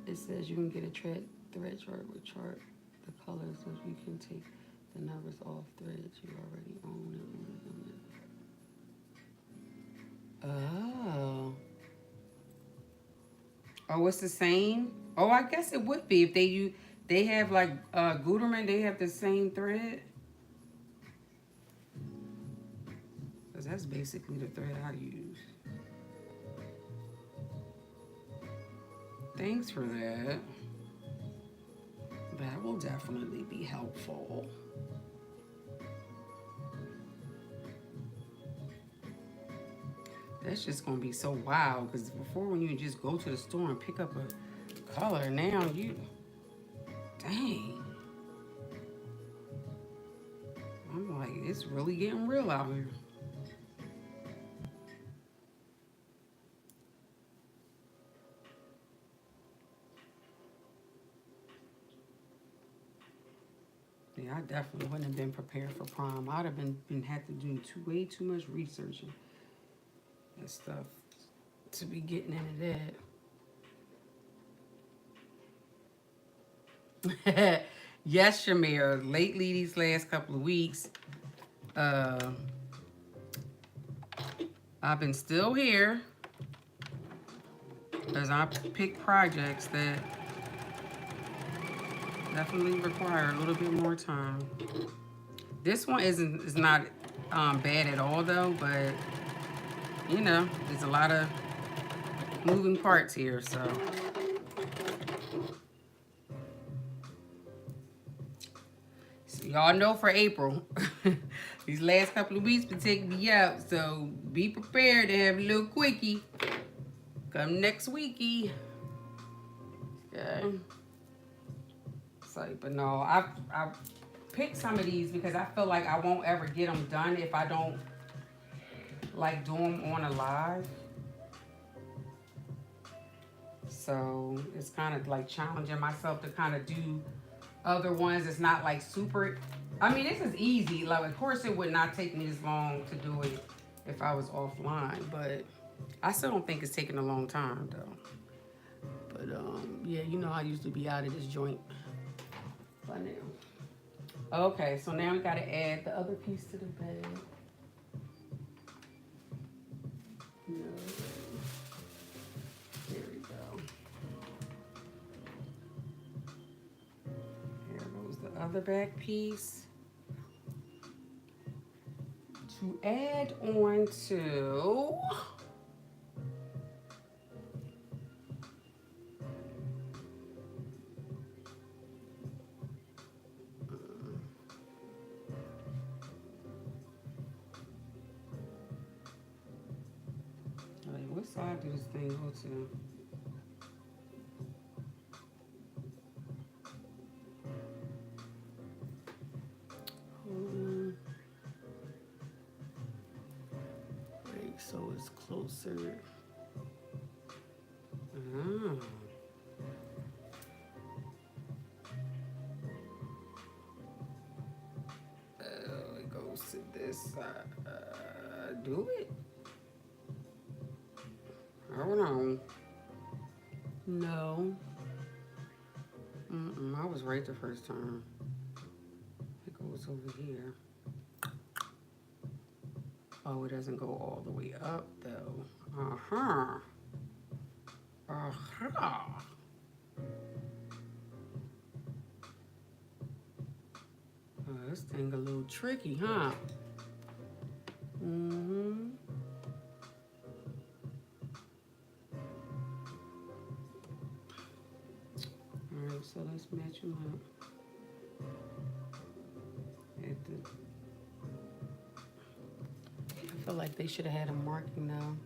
Speaker 1: It says you can get a thread chart with chart the colors, so you can take the numbers off threads you already own. Oh. Oh, it's the same? Oh, I guess it would be if they have like Gutermann, they have the same thread. Because that's basically the thread I use. Thanks for that. That will definitely be helpful. That's just gonna be so wild, because before, when you just go to the store and pick up a color, now you, dang. I'm like, it's really getting real out here. Yeah, I definitely wouldn't have been prepared for prom. I'd have had to do way too much researching and stuff to be getting into that. Yes, Shamir. Lately, these last couple of weeks, I've been still here because I pick projects that definitely require a little bit more time. This one is not bad at all though, but you know, there's a lot of moving parts here, so. Y'all know for April, these last couple of weeks been taking me out, so be prepared to have a little quickie come next weeky. Okay. So, but no, I picked some of these because I feel like I won't ever get them done if I don't like do them on a live. So it's kind of like challenging myself to kind of do other ones. It's not like super, I mean, this is easy. Like, of course it would not take me this long to do it if I was offline, but I still don't think it's taking a long time though. But yeah, you know I usually be out of this joint by now. Okay, so now we gotta add the other piece to the bag. No. There we go. Here goes the other back piece to add on to. What side do this thing go to? Right, so it's closer. Do it? Hold on. No. I was right the first time. It goes over here. Oh, it doesn't go all the way up though. Uh-huh. Uh-huh. Oh, this thing a little tricky, huh? Mm-hmm. All right, so let's match them up. I feel like they should have had a marking though.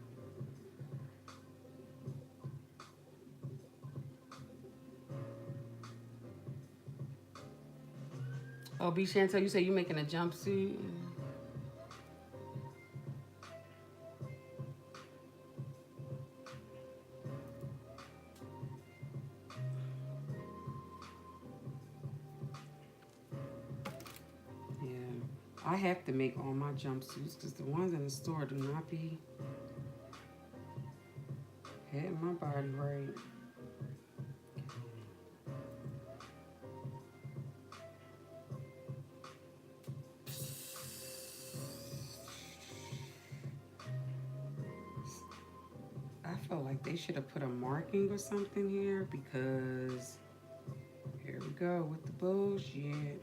Speaker 1: Oh, B. Chantel, you say you making a jumpsuit? Yeah, I have to make all my jumpsuits because the ones in the store do not be hitting my body right. I feel like they should have put a marking or something here because here we go with the bullshit.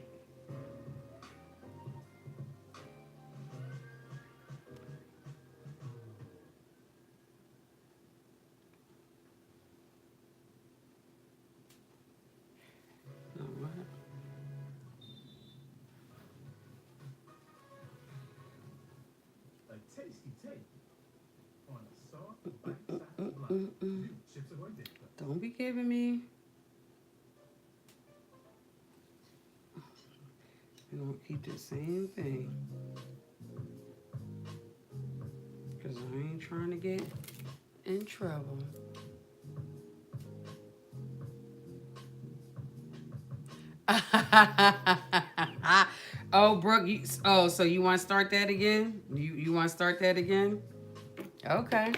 Speaker 1: Don't be giving me. We're gonna keep the same thing. Because I ain't trying to get in trouble. Oh, Brooke, so you want to start that again? You want to start that again? Okay.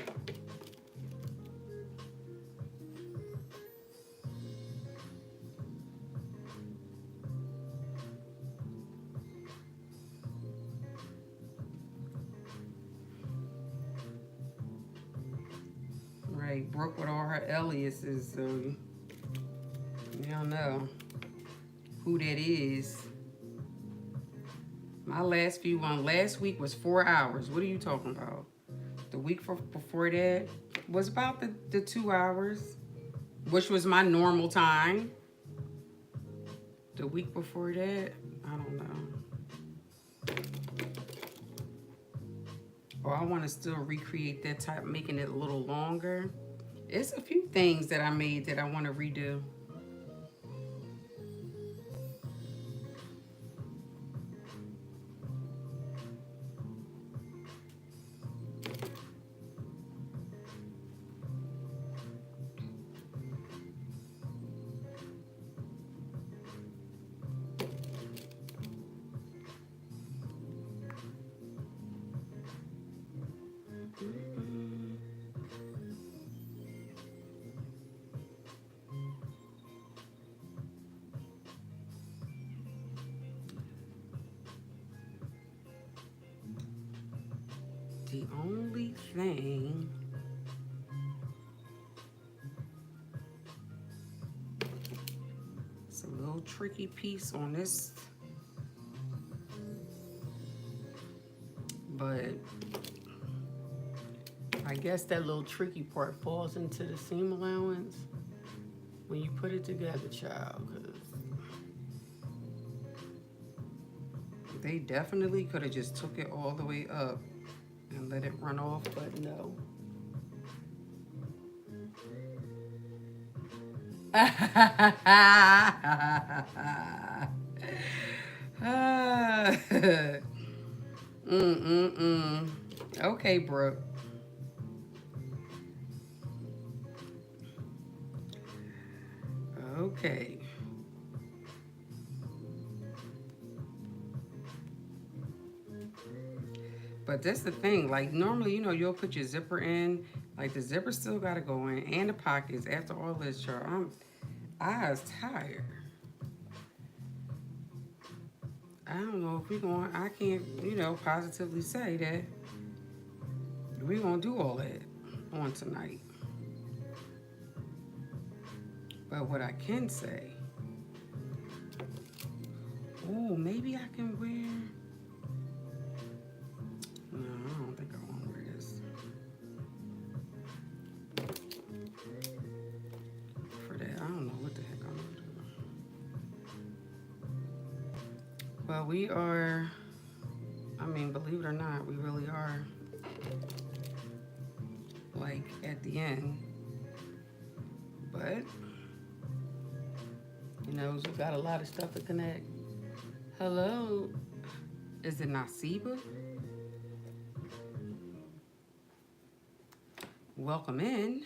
Speaker 1: Right, Brooke with all her aliases, so you don't know who that is. My last few one last week was 4 hours. What are you talking about? The week before that was about the 2 hours, which was my normal time. The week before that, I don't know. Or I want to still recreate that type, making it a little longer. It's a few things that I made that I want to redo. The only thing it's a little tricky piece on this, but I guess that little tricky part falls into the seam allowance when you put it together, child, because they definitely could have just took it all the way up and let it run off, but no. Okay, Brooke. Okay. But that's the thing. Like normally, you know, you'll put your zipper in. Like the zipper still gotta go in, and the pockets. After all this, y'all, I was tired. I don't know if we going. I can't, you know, positively say that we gonna do all that on tonight. But what I can say, oh, maybe I can wear. No, I don't think I want to wear this. For that, I don't know what the heck I'm gonna do. But we are. I mean, believe it or not, we really are. Like at the end, but you know, we got a lot of stuff to connect. Hello, is it Nasiba? Welcome in.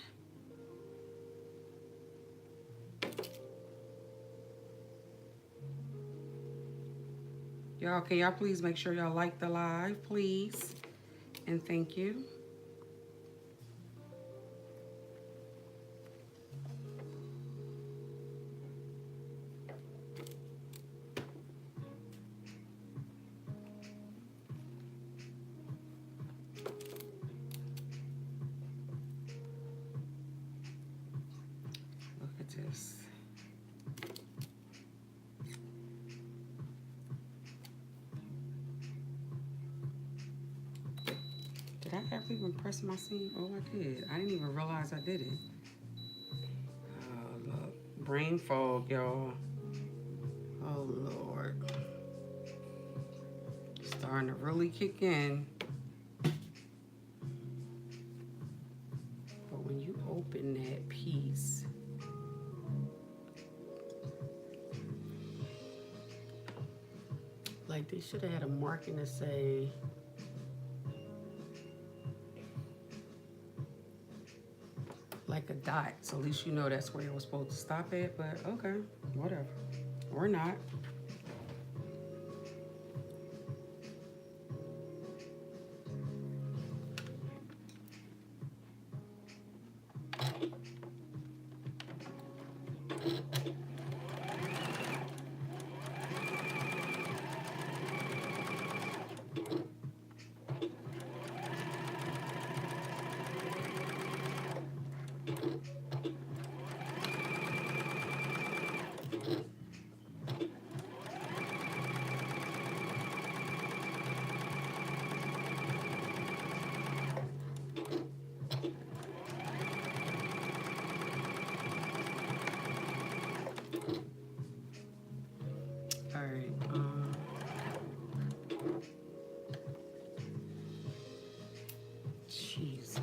Speaker 1: Y'all, can y'all please make sure y'all like the live, please? And thank you. Look at this. Did I ever even press my seam? Oh, I did. I didn't even realize I did it. Oh, look. Brain fog, y'all. Oh, Lord. Starting to really kick in. But when you open that piece, like they should have had a marking to say, like a dot, so at least you know that's where it was supposed to stop at. But okay, whatever, or not. All right. Jesus.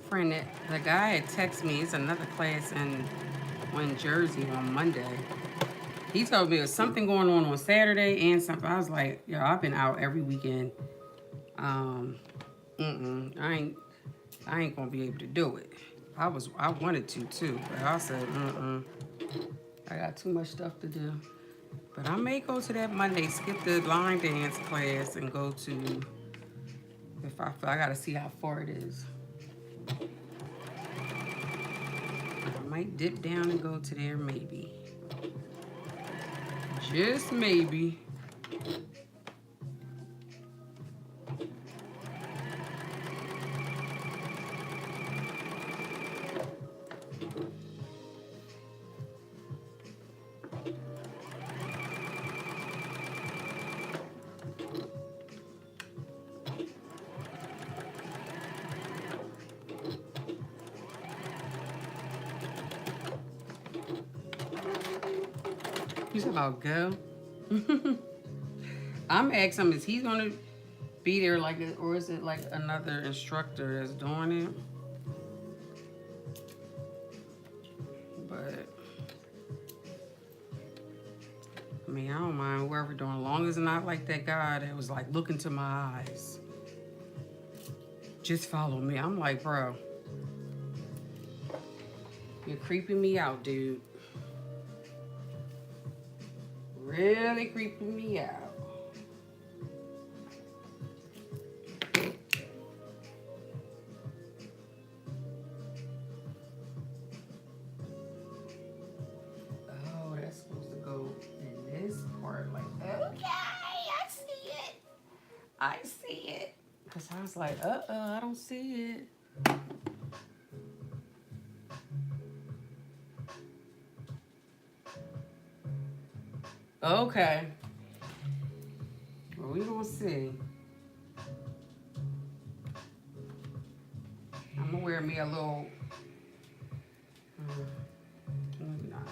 Speaker 1: Friend, the guy had texted me. It's another class in Jersey on Monday. He told me there was something going on Saturday and something. I was like, yo, I've been out every weekend. I ain't gonna be able to do it. I wanted to too, but I said, I got too much stuff to do. But I may go to that Monday, skip the line dance class, and go to. If I gotta see how far it is. I might dip down and go to there, maybe. Just maybe. You talking about go? I'm asking him, is he gonna be there like, or is it like another instructor that's doing it? But I mean, I don't mind whoever doing, as long as it's not like that guy that was like, look into my eyes. just follow me. I'm like, bro, you're creeping me out, dude. Really creeping me out. Oh, that's supposed to go in this part like that. Okay, I see it. I see it. Because I was like, I don't see it. Okay. Well, we gonna see. I'm gonna wear me a little. Maybe not.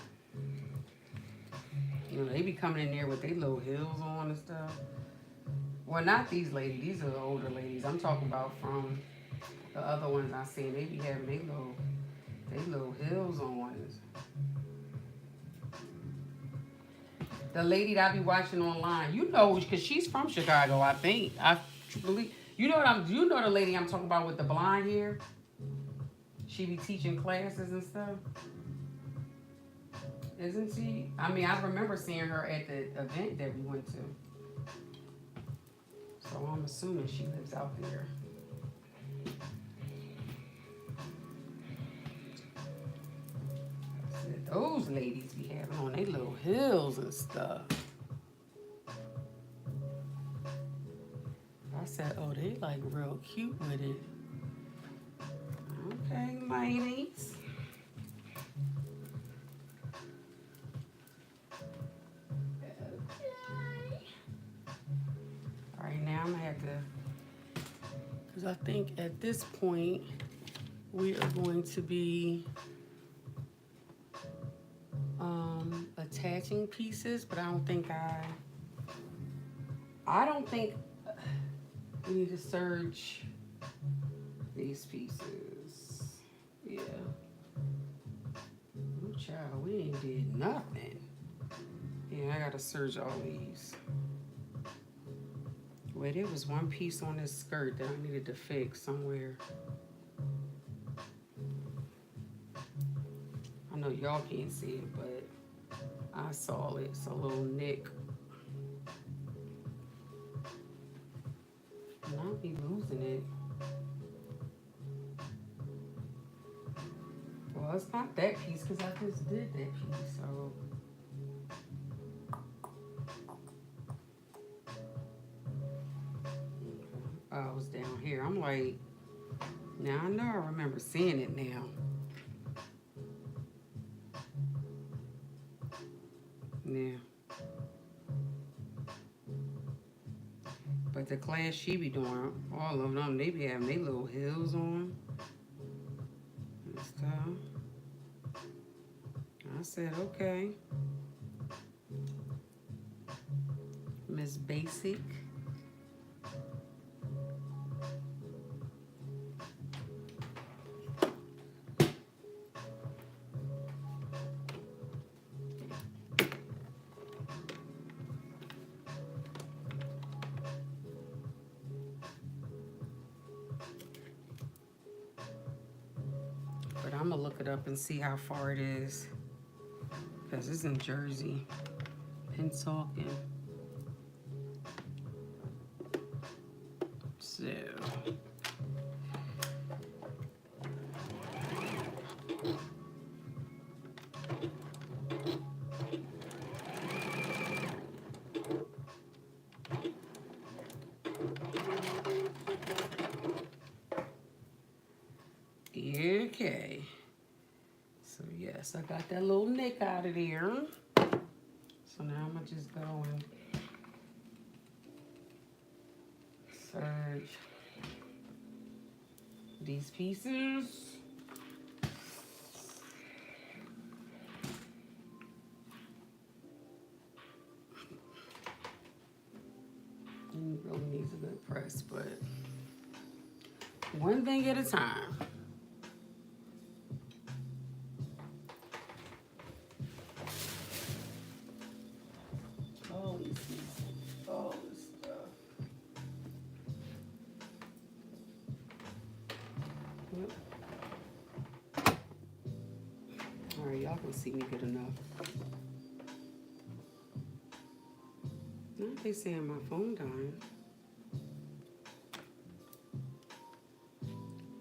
Speaker 1: You know, they be coming in there with their little heels on and stuff. Well, not these ladies. These are the older ladies. I'm talking about from the other ones I seen. They be having they little heels on. The lady that I be watching online, you know, because she's from Chicago, I think. I believe. You know the lady I'm talking about with the blonde hair? She be teaching classes and stuff. Isn't she? I mean, I remember seeing her at the event that we went to. So I'm assuming she lives out there. Those ladies be having on their little heels and stuff. I said, oh, they like real cute with it. Okay, ladies. Okay. All right, now I'm gonna have to, because I think at this point we are going to be attaching pieces, but I don't think we need to serge these pieces. Yeah. Oh, child, we ain't did nothing. Yeah, I gotta serge all these. Wait, there was one piece on this skirt that I needed to fix somewhere. I know y'all can't see it, but I saw it. It's a little nick. And I'll be losing it. Well, it's not that piece because I just did that piece, so. Oh, it was down here. I'm like, now I know I remember seeing it now. Yeah. But the class she be doing, all of them, they be having their little heels on and stuff. I said, okay. Miss Basic. But I'm gonna look it up and see how far it is. Because it's in Jersey. Pennsauken. So. Okay. So yes, I got that little nick out of there. So now I'm gonna just go and serge these pieces. It really needs a good press, but one thing at a time. All these pieces, all this stuff. Yep. All right, y'all can see me good enough. Now they saying my phone dying.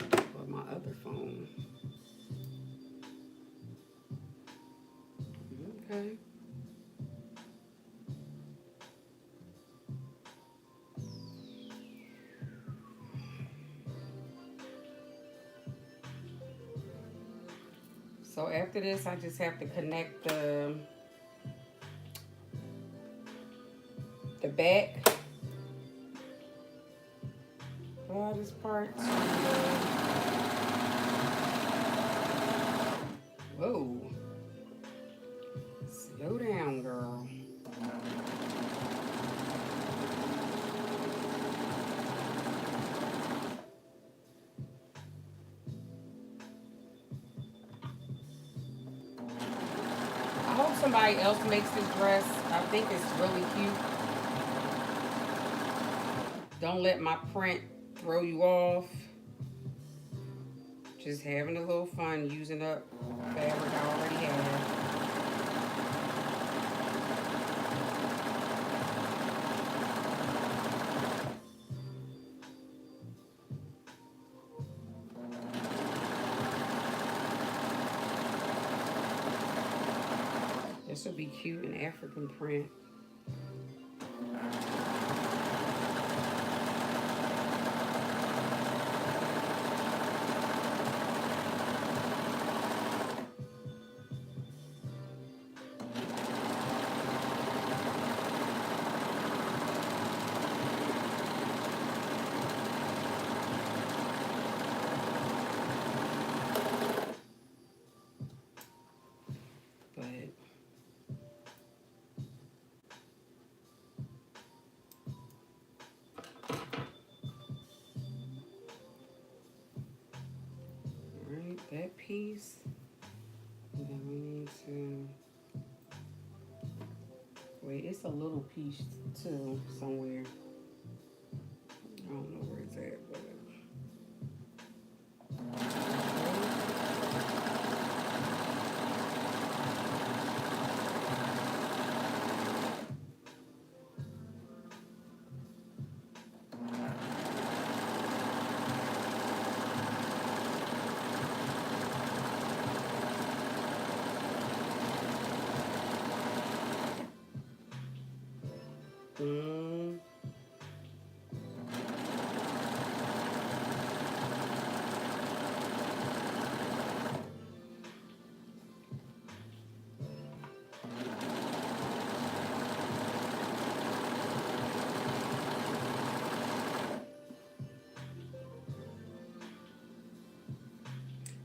Speaker 1: But my other phone. Okay. So after this, I just have to connect the back this part. Whoa. Slow down, girl. I hope somebody else makes this dress. I think it's really cute. Don't let my print throw you off. Just having a little fun using up fabric I already have. This will be cute in African print. That piece, and then we need to wait. It's a little piece too somewhere. I don't know where it's at, but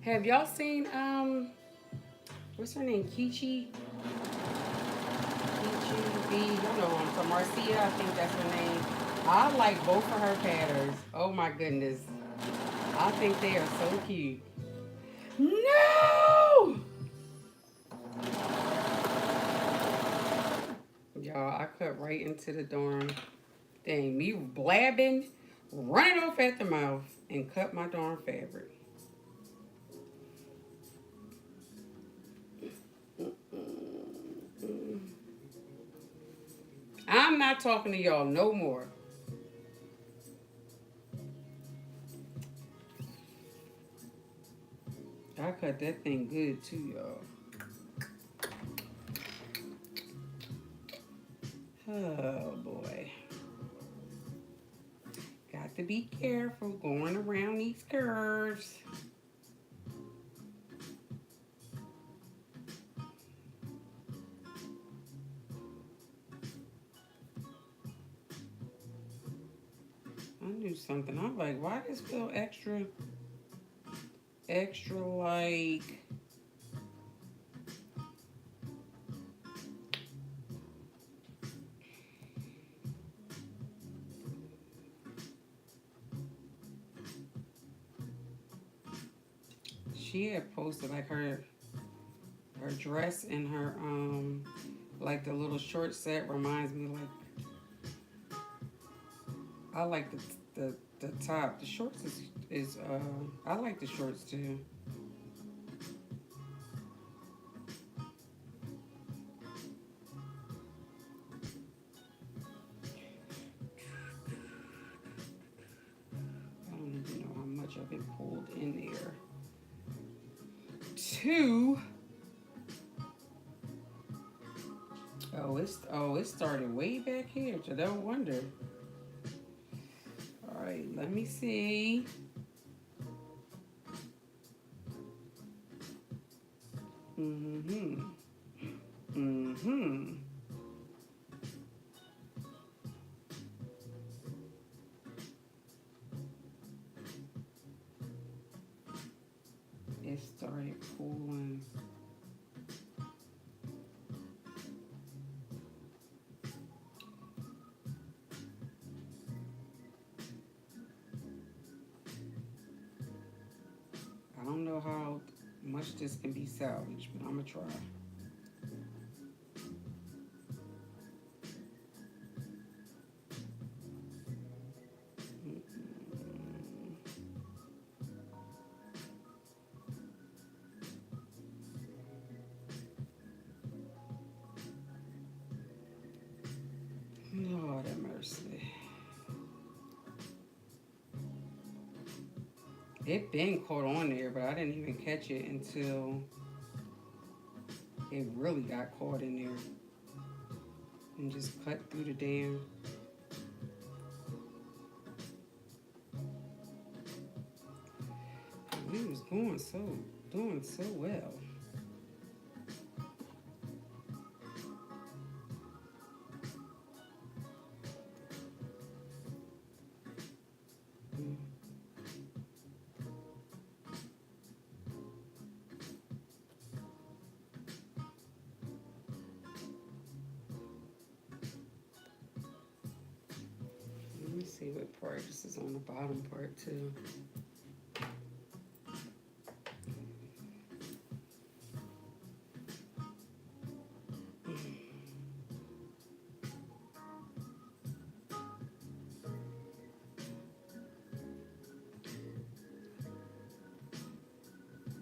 Speaker 1: have y'all seen what's her name? Kichi B. Y'all know I'm from Marcia. I think that's her name. I like both of her patterns. Oh my goodness. I think they are so cute. No! Y'all, I cut right into the darn thing. Me blabbing, running off at the mouth, and cut my darn fabric. I'm not talking to y'all no more. I cut that thing good too, y'all. Oh boy. Got to be careful going around these curves. I knew something. I'm like, why does this feel extra like she had posted like her dress and her like the little short set reminds me like I like the the top. The shorts is I like the shorts too. I don't even know how much of it pulled in there. Two. Oh, it started way back here, so no wonder. All right, let me see. Mm-hmm. Mm-hmm. It started pulling. I don't know how much this can be salvaged, but I'm gonna try. Lord have mercy. It been caught on there, but I didn't even catch it until it really got caught in there. And just cut through the damn. It was doing so well. Let me see what part this is on the bottom part too.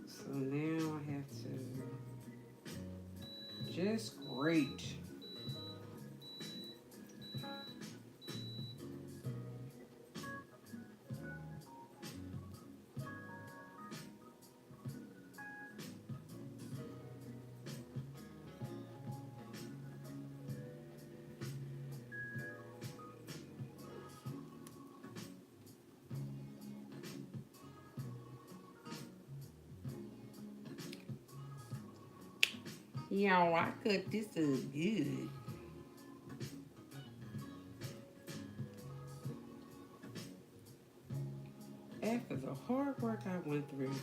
Speaker 1: So now I have to just grate. Y'all, I cut this up good. After the hard work I went through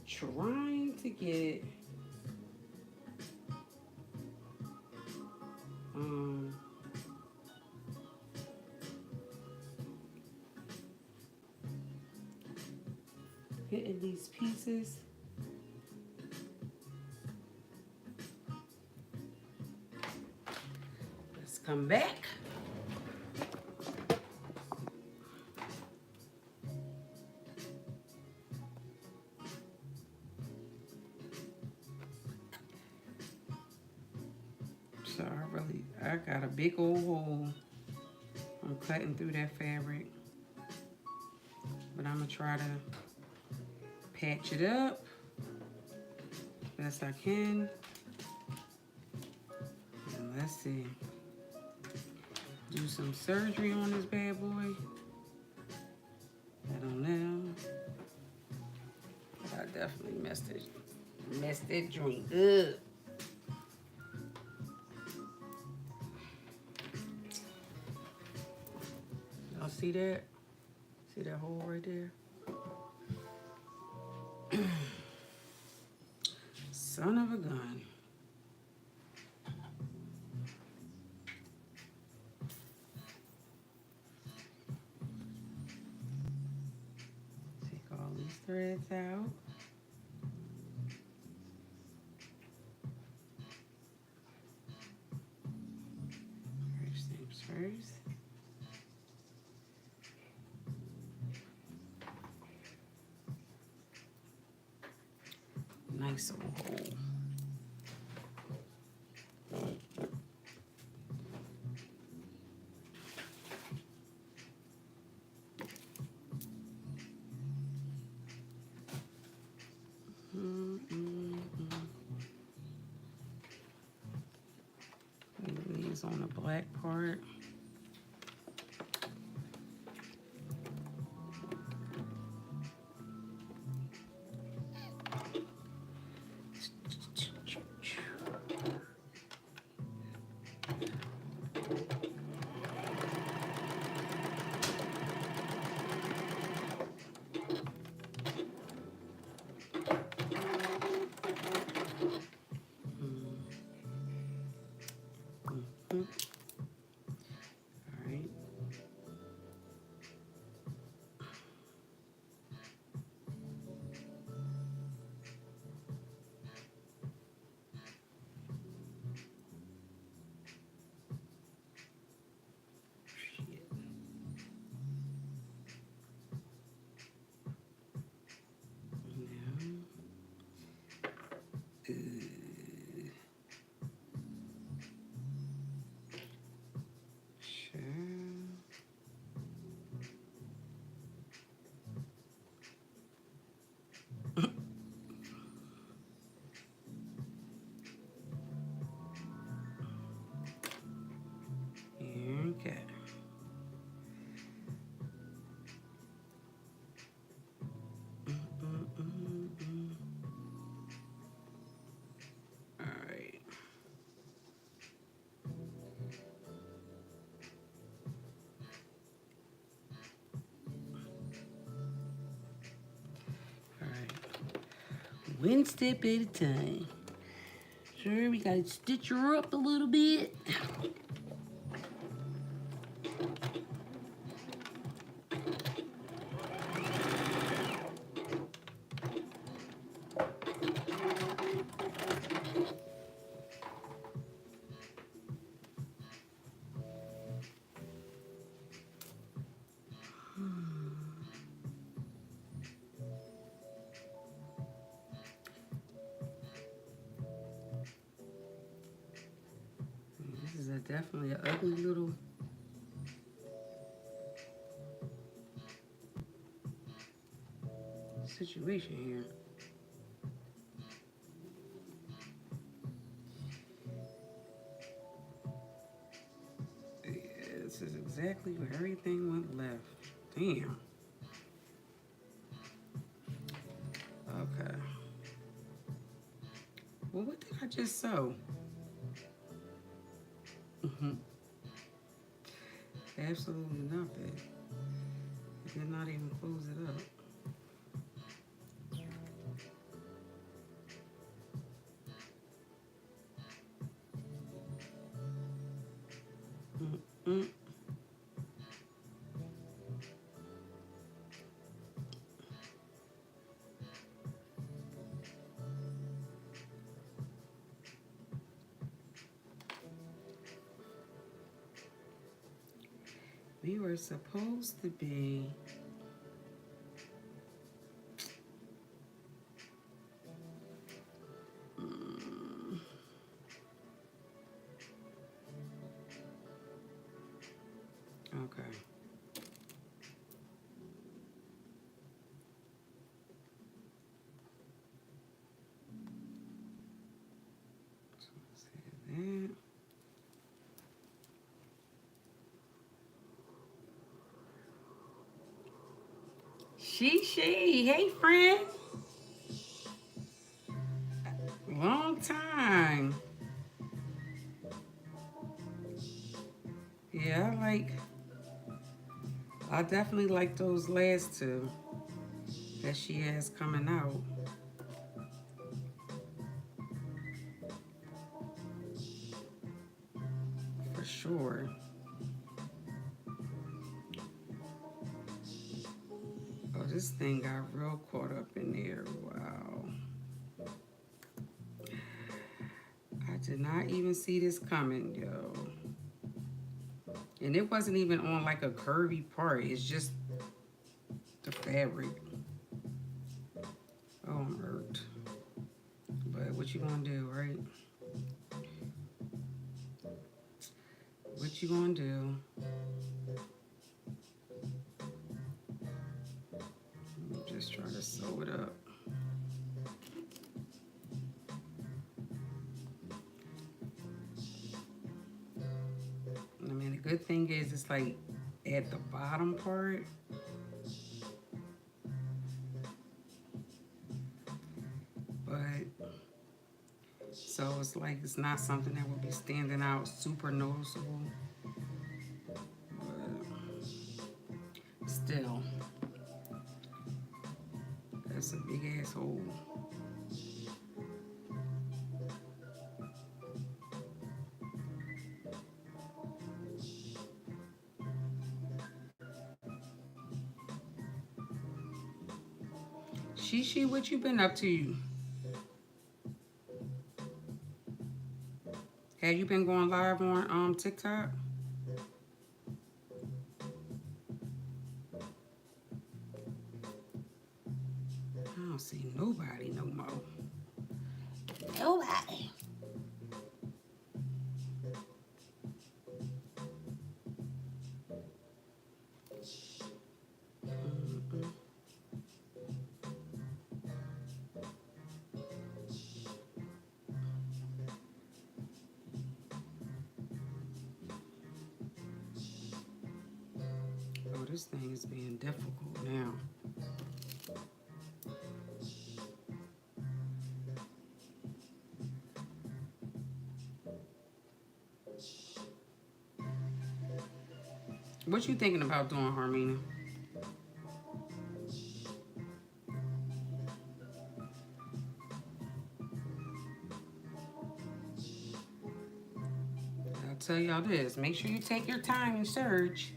Speaker 1: trying to get getting these pieces. Let's come back. So I got a big old hole. I'm cutting through that fabric, but I'm gonna try to patch it up best I can. And let's see. Do some surgery on this bad boy. I don't know. I definitely messed that joint up. Y'all see that? See that hole right there? Son of a gun. Take all these threads out. First things first. nice and whole. These on the black part. Okay. All right. All right. One step at a time. Sure, we gotta stitch her up a little bit. This is definitely an ugly little situation here. Yeah, this is exactly where everything went left. Damn. Okay. Well, what did I just sew? Absolutely nothing. I did not even close it up. We were supposed to be okay. So let's have that. She. Hey, friend. Long time. Yeah, I definitely like those last two that she has coming out. For sure. Oh, this thing got real caught up in there. Wow. I did not even see this coming, yo. And it wasn't even on like a curvy part. It's just the fabric. Oh, I'm hurt. what you gonna do, right? What you gonna do? Let me just try to sew it up. I mean, the good thing is it's like at the bottom part. But, so it's like it's not something that will be standing out super noticeable. But still, that's a big ass hole. Shishi, what you been up to? Have you been going live on TikTok? I don't see nobody no more. Nobody. Oh, this thing is being difficult now. What you thinking about doing, Harmina? I'll tell y'all this. Make sure you take your time and search.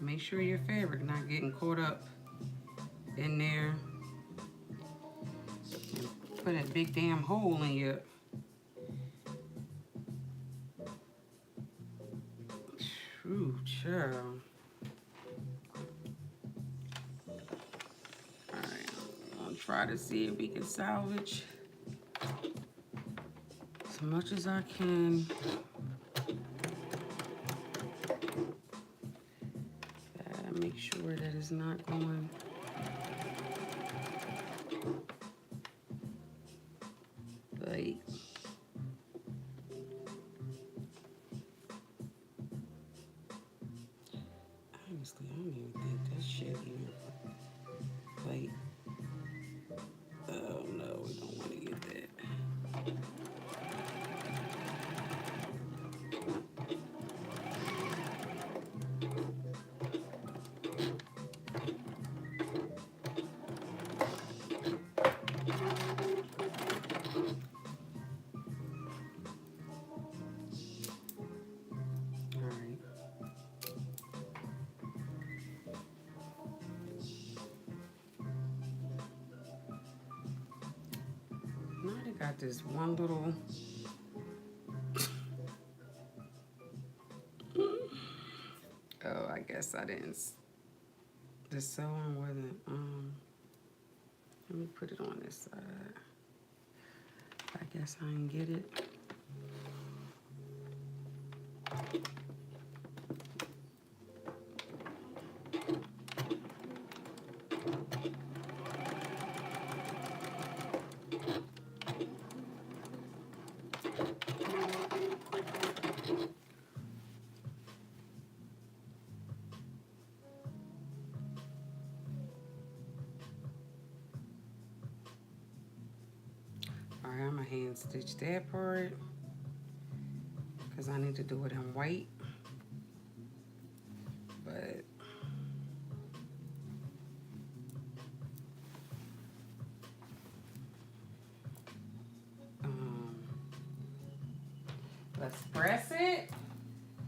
Speaker 1: Make sure your fabric not getting caught up in there. And put a big damn hole in your... Ooh, child. Alright, I'm gonna try to see if we can salvage as much as I can. Gotta make sure that it's not going. Like, honestly, I don't even think that shit even, like, oh no, we don't want to get that. Now they got this one little oh, I guess I didn't. The sewing wasn't. Let me put it on this side. I guess I didn't get it. Alright, I'm gonna hand stitch that part because I need to do it in white. But let's press it.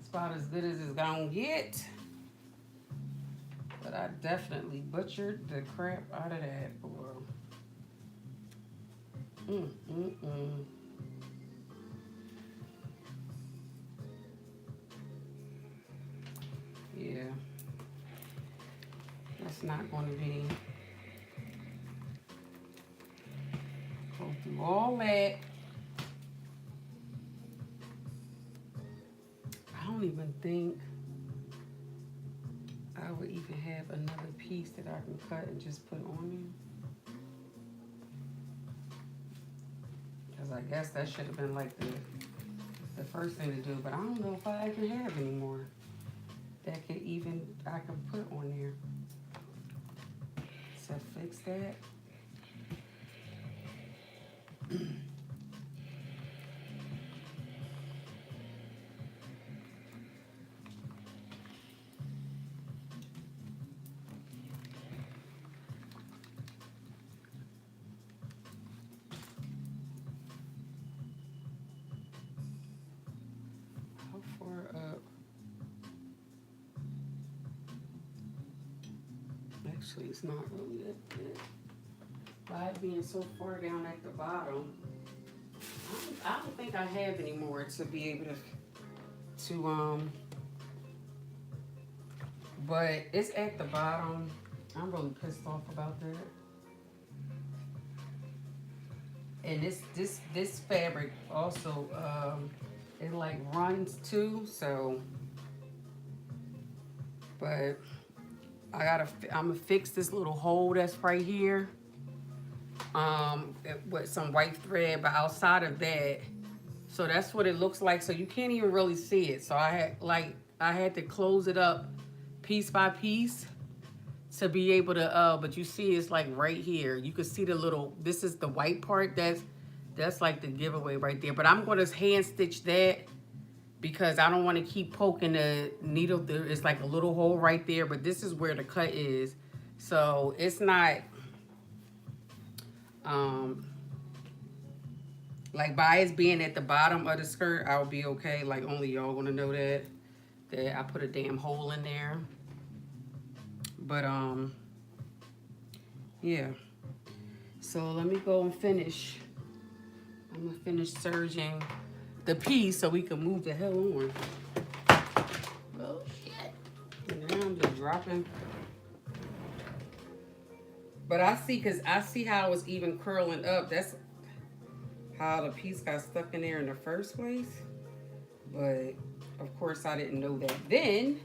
Speaker 1: It's about as good as it's gonna get. But I definitely butchered the crap out of that, boy. Yeah. That's not going to be Do all that. I don't even think I would even have another piece that I can cut and just put on there. Because I guess that should have been like the first thing to do, but I don't know if I even have any more that I can put on there. So fix that. How far up? Actually, it's not really that big. By it being so far down at the bottom, I don't think I have any more to be able to but it's at the bottom. I'm really pissed off about that. And this fabric also it like runs too, so but I'm gonna fix this little hole that's right here with some white thread, but outside of that, so that's what it looks like. So you can't even really see it. So I had to close it up piece by piece to be able to but you see it's like right here. You can see the little, this is the white part that's like the giveaway right there. But I'm going to hand stitch that because I don't want to keep poking the needle through. It's like a little hole right there, but this is where the cut is. So it's not like by it being at the bottom of the skirt, I'll be okay. Like only y'all gonna know that I put a damn hole in there. But yeah. So let me go and finish. I'm gonna finish serging the piece so we can move the hell on. Oh shit. And now I'm just dropping. But I see how it's even curling up. That's how the piece got stuck in there in the first place. But of course I didn't know that then,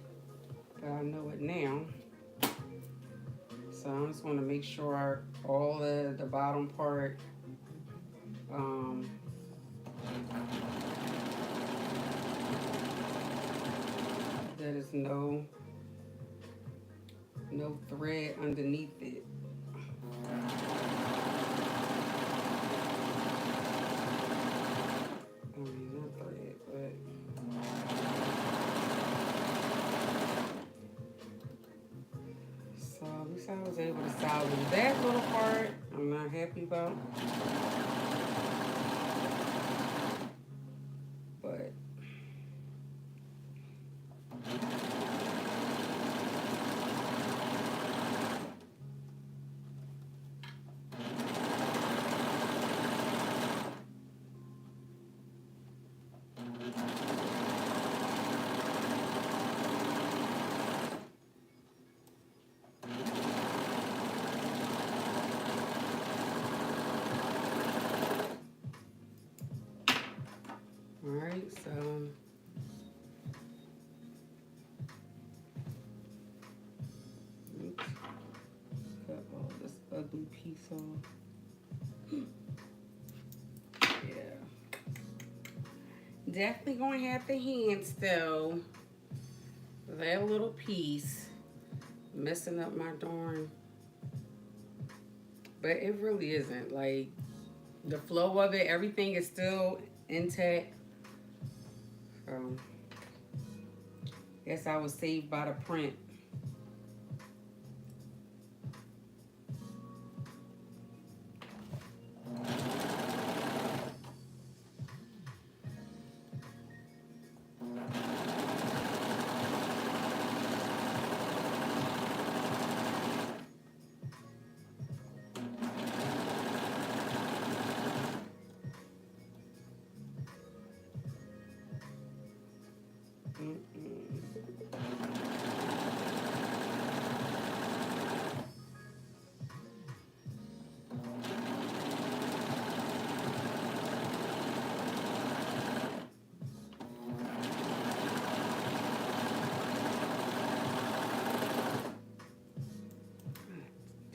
Speaker 1: but I know it now. So I just want to make sure all the bottom part there is no thread underneath it. I mean, not thread, but so at least I was able to salvage that little part. I'm not happy about, but alright, so oops, cut all this ugly piece off. Yeah. Definitely gonna have to hand still that little piece. Messing up my darn. But it really isn't. Like the flow of it, everything is still intact. Guess I was saved by the print.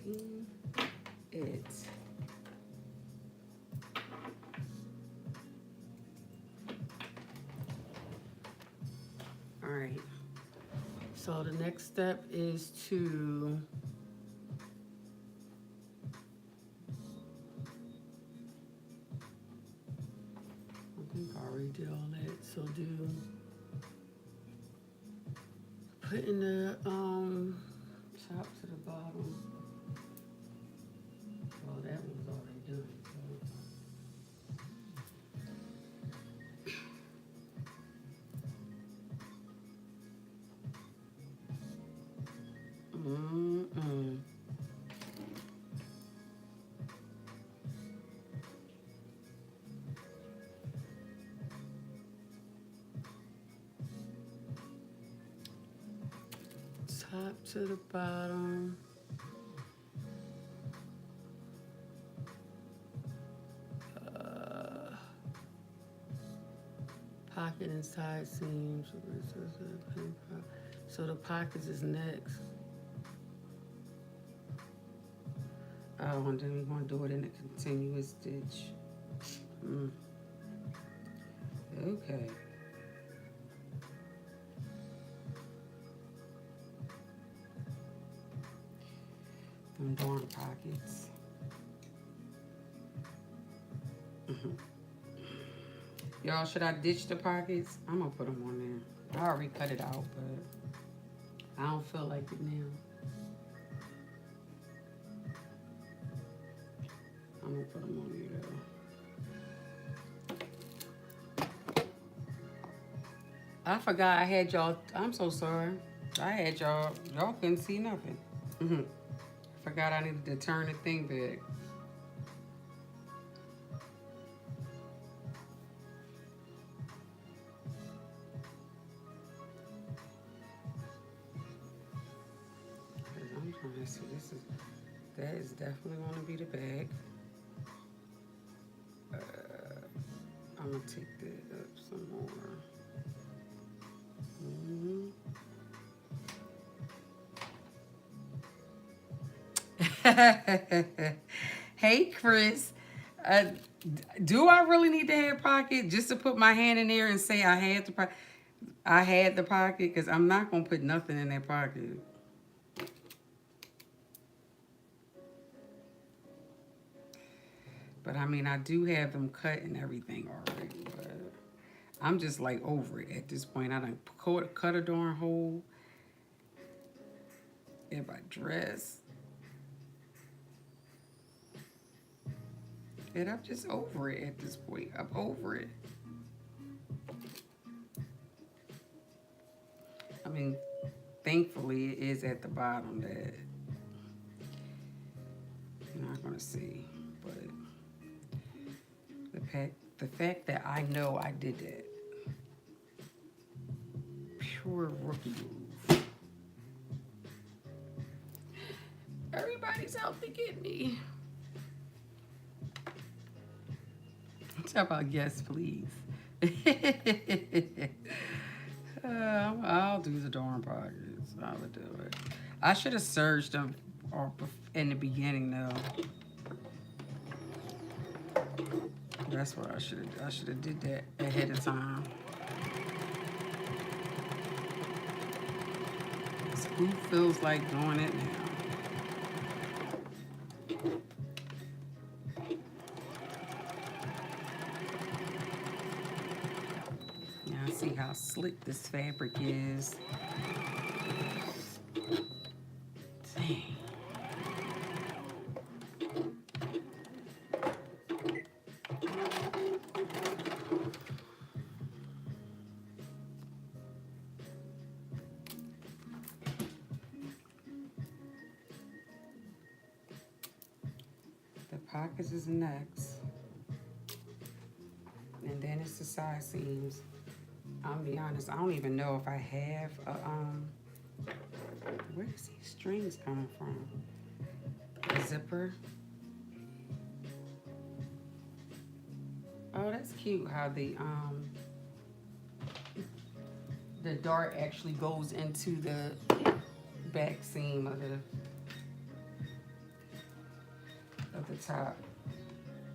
Speaker 1: seen it. All right. So the next step is to I think I already did all that. So do put in the top to the bottom. Oh, that one's already done. So. Top to the bottom. Pocket and side seams. So the pockets is next. Oh, and then we're going to do it in a continuous stitch. Okay. Them darn pockets. Y'all, should I ditch the pockets? I'm gonna put them on there. I already cut it out, but I don't feel like it now. I'm gonna put them on there though. I forgot I had y'all. I'm so sorry. I had y'all. Y'all couldn't see nothing. I forgot I needed to turn the thing back. I'm trying to see. That is definitely going to be the bag. I'm gonna take that up some more. Hey, Chris. Do I really need to have pocket just to put my hand in there and say I had the pocket? I had the pocket because I'm not gonna put nothing in that pocket. But I mean, I do have them cut and everything already, but I'm just like over it at this point. I done cut a darn hole in my dress. And I'm just over it at this point. I'm over it. I mean, thankfully it is at the bottom that you're not gonna see, but the fact that I know I did that, pure rookie move. Everybody's out to get me. Talk about yes, please. I'll do the darn pockets. I would do it. I should have surged them in the beginning, though. That's what I should have. I should have did that ahead of time. Who feels like doing it now? Now see how slick this fabric is. Dang. Pockets is next, and then it's the side seams. I'll be honest, I don't even know if I have a where is these strings coming from? A zipper. Oh, that's cute how the dart actually goes into the back seam of the of the top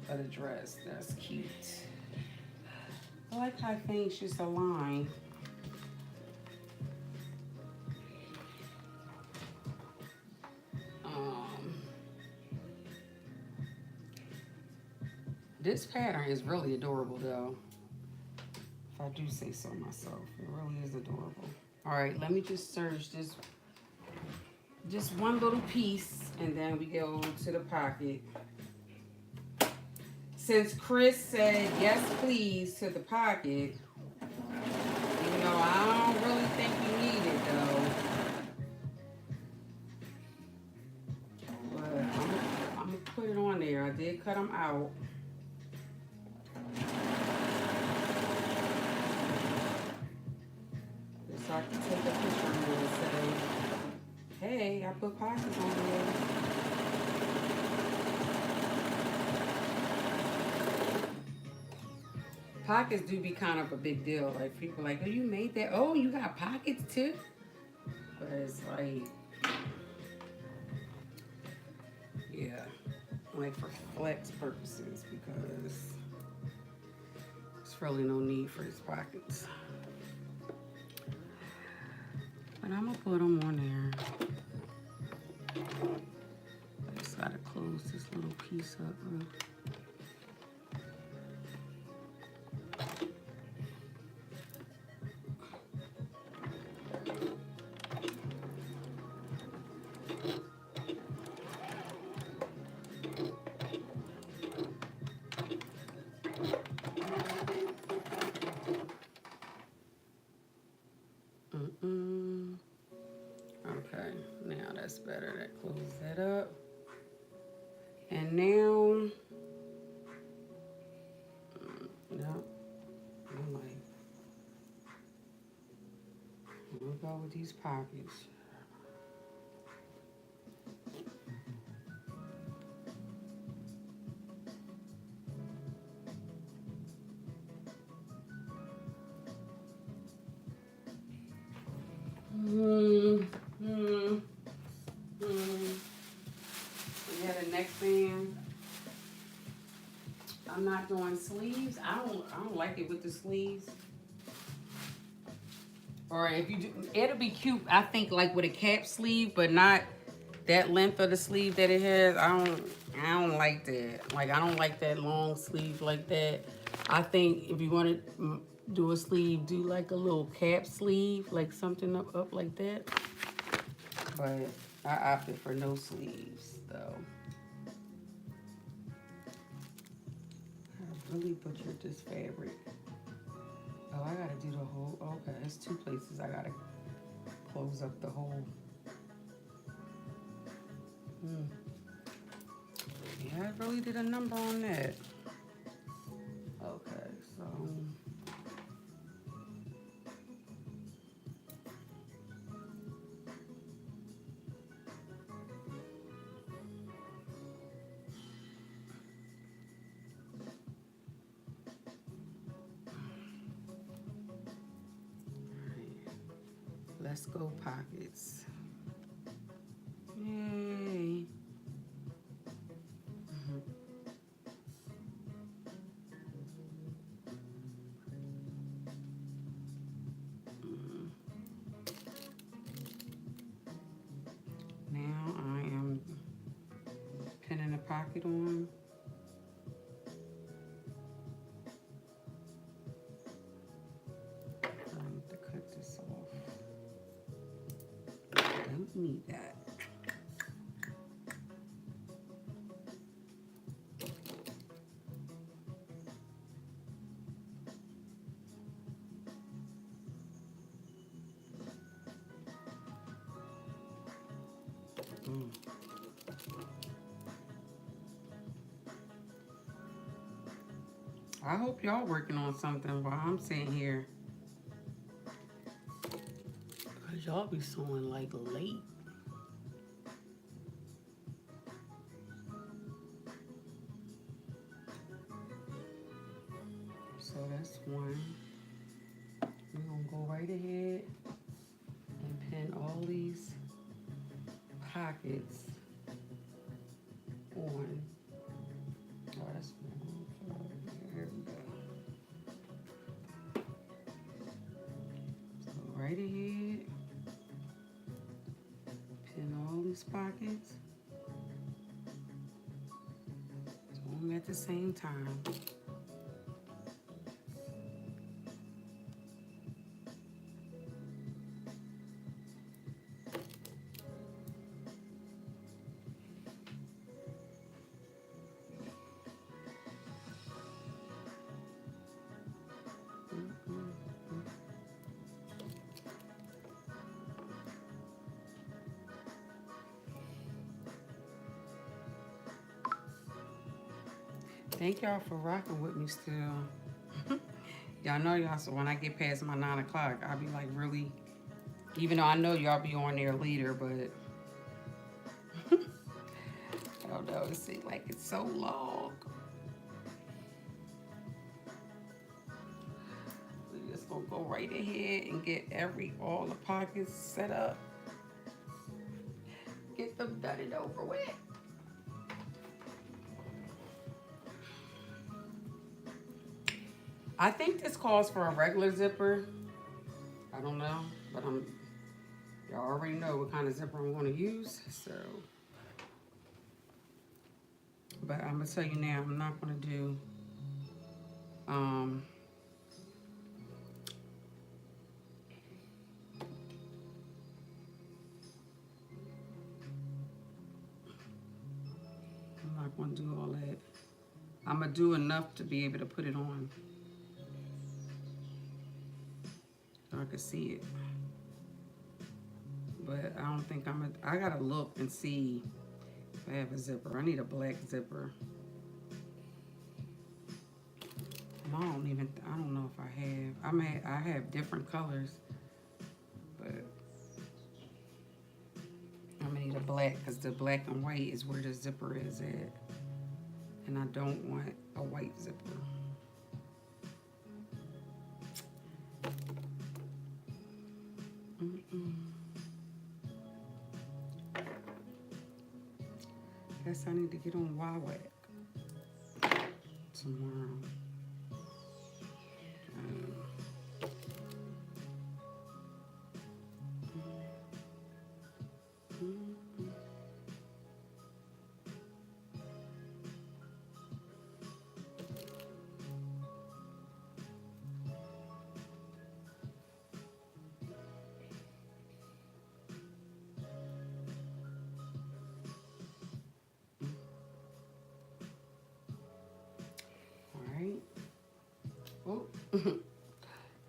Speaker 1: of the dress. That's cute. I like how things just align. This pattern is really adorable though. If I do say so myself, it really is adorable. All right, let me just serge this, just one little piece, and then we go to the pocket. Since Chris said yes please to the pocket, even though I don't really think you need it though, but I'm gonna put it on there. I did cut them out. So I can take a picture of it and say, hey, I put pockets on there. Pockets do be kind of a big deal. Like people are like, oh, you made that? Oh, you got pockets too? But it's like, yeah, like for flex purposes, because there's really no need for his pockets. But I'm gonna put them on there. I just gotta close this little piece up real. Okay, now that's better. That closes that up. And now, no, I'm like, we'll go with these pockets. Yeah, the neckband. I'm not doing sleeves. I don't like it with the sleeves. Or if you do, it'll be cute. I think like with a cap sleeve, but not that length of the sleeve that it has. I don't like that. Like I don't like that long sleeve like that. I think if you want to do a sleeve, do like a little cap sleeve, like something up like that. But I opted for no sleeves though. I really butchered this fabric. Oh, I gotta do the whole, okay, there's two places I gotta close up the hole. Yeah, I really did a number on that. Okay, so. Let's go pockets. Yay. Now I am pinning a pocket on. I need to cut this off. Don't need that. I hope y'all working on something while I'm sitting here. Cause y'all be sewing like late. So that's one. We're gonna go right ahead and pin all these pockets on right ahead. Pin all these pockets. Do them at the same time. Thank y'all for rocking with me still. Y'all know y'all, so when I get past my 9 o'clock, I'll be like really, even though I know y'all be on there later, but I don't know, it seems like it's so long. We're just gonna go right ahead and get all the pockets set up. Get them done and over with. I think this calls for a regular zipper. I don't know, but y'all already know what kind of zipper I'm gonna use, so. But I'm gonna tell you now, I'm not gonna do, I'm not gonna do all that. I'm gonna do enough to be able to put it on. So I can see it. But I don't think I gotta look and see if I have a zipper. I need a black zipper. And I don't know if I have. I have different colors, but I'm gonna need a black because the black and white is where the zipper is at. And I don't want a white zipper. Guess I need to get on Wawak tomorrow. Oh,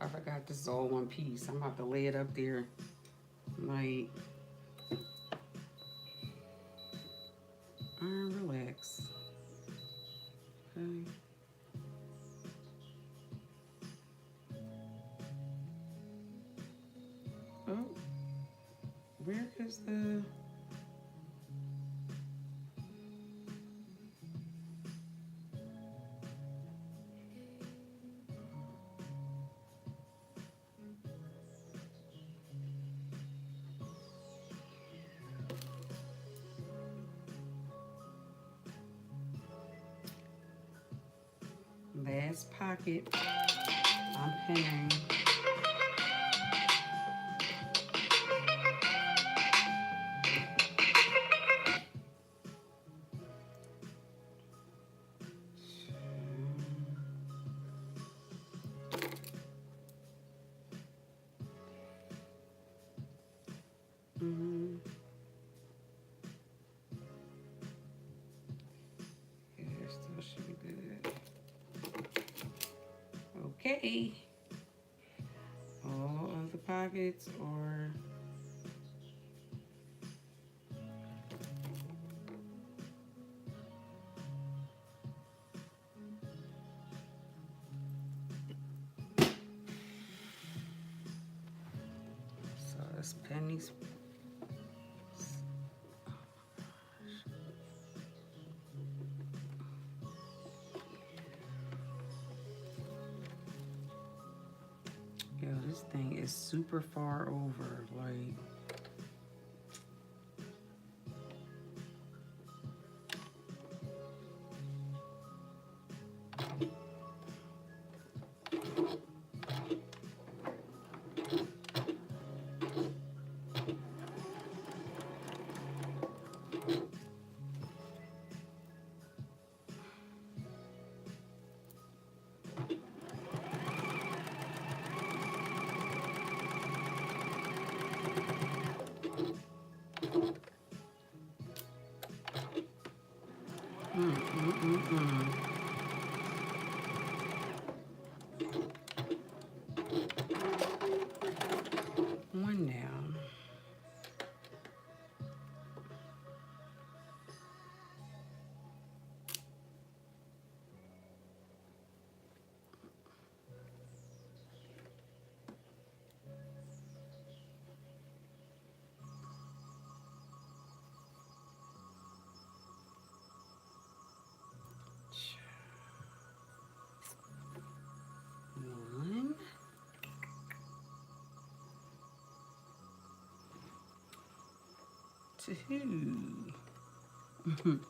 Speaker 1: I forgot this is all one piece. I'm about to lay it up there like, relax. Okay. Oh, where is the... Last pocket, I'm pinning. Yeah, still should be good. Okay. All of the pockets are so let's pin these. Yo, this thing is super far over, like. Mm, mm, mm, mm. One down. One, two. Two.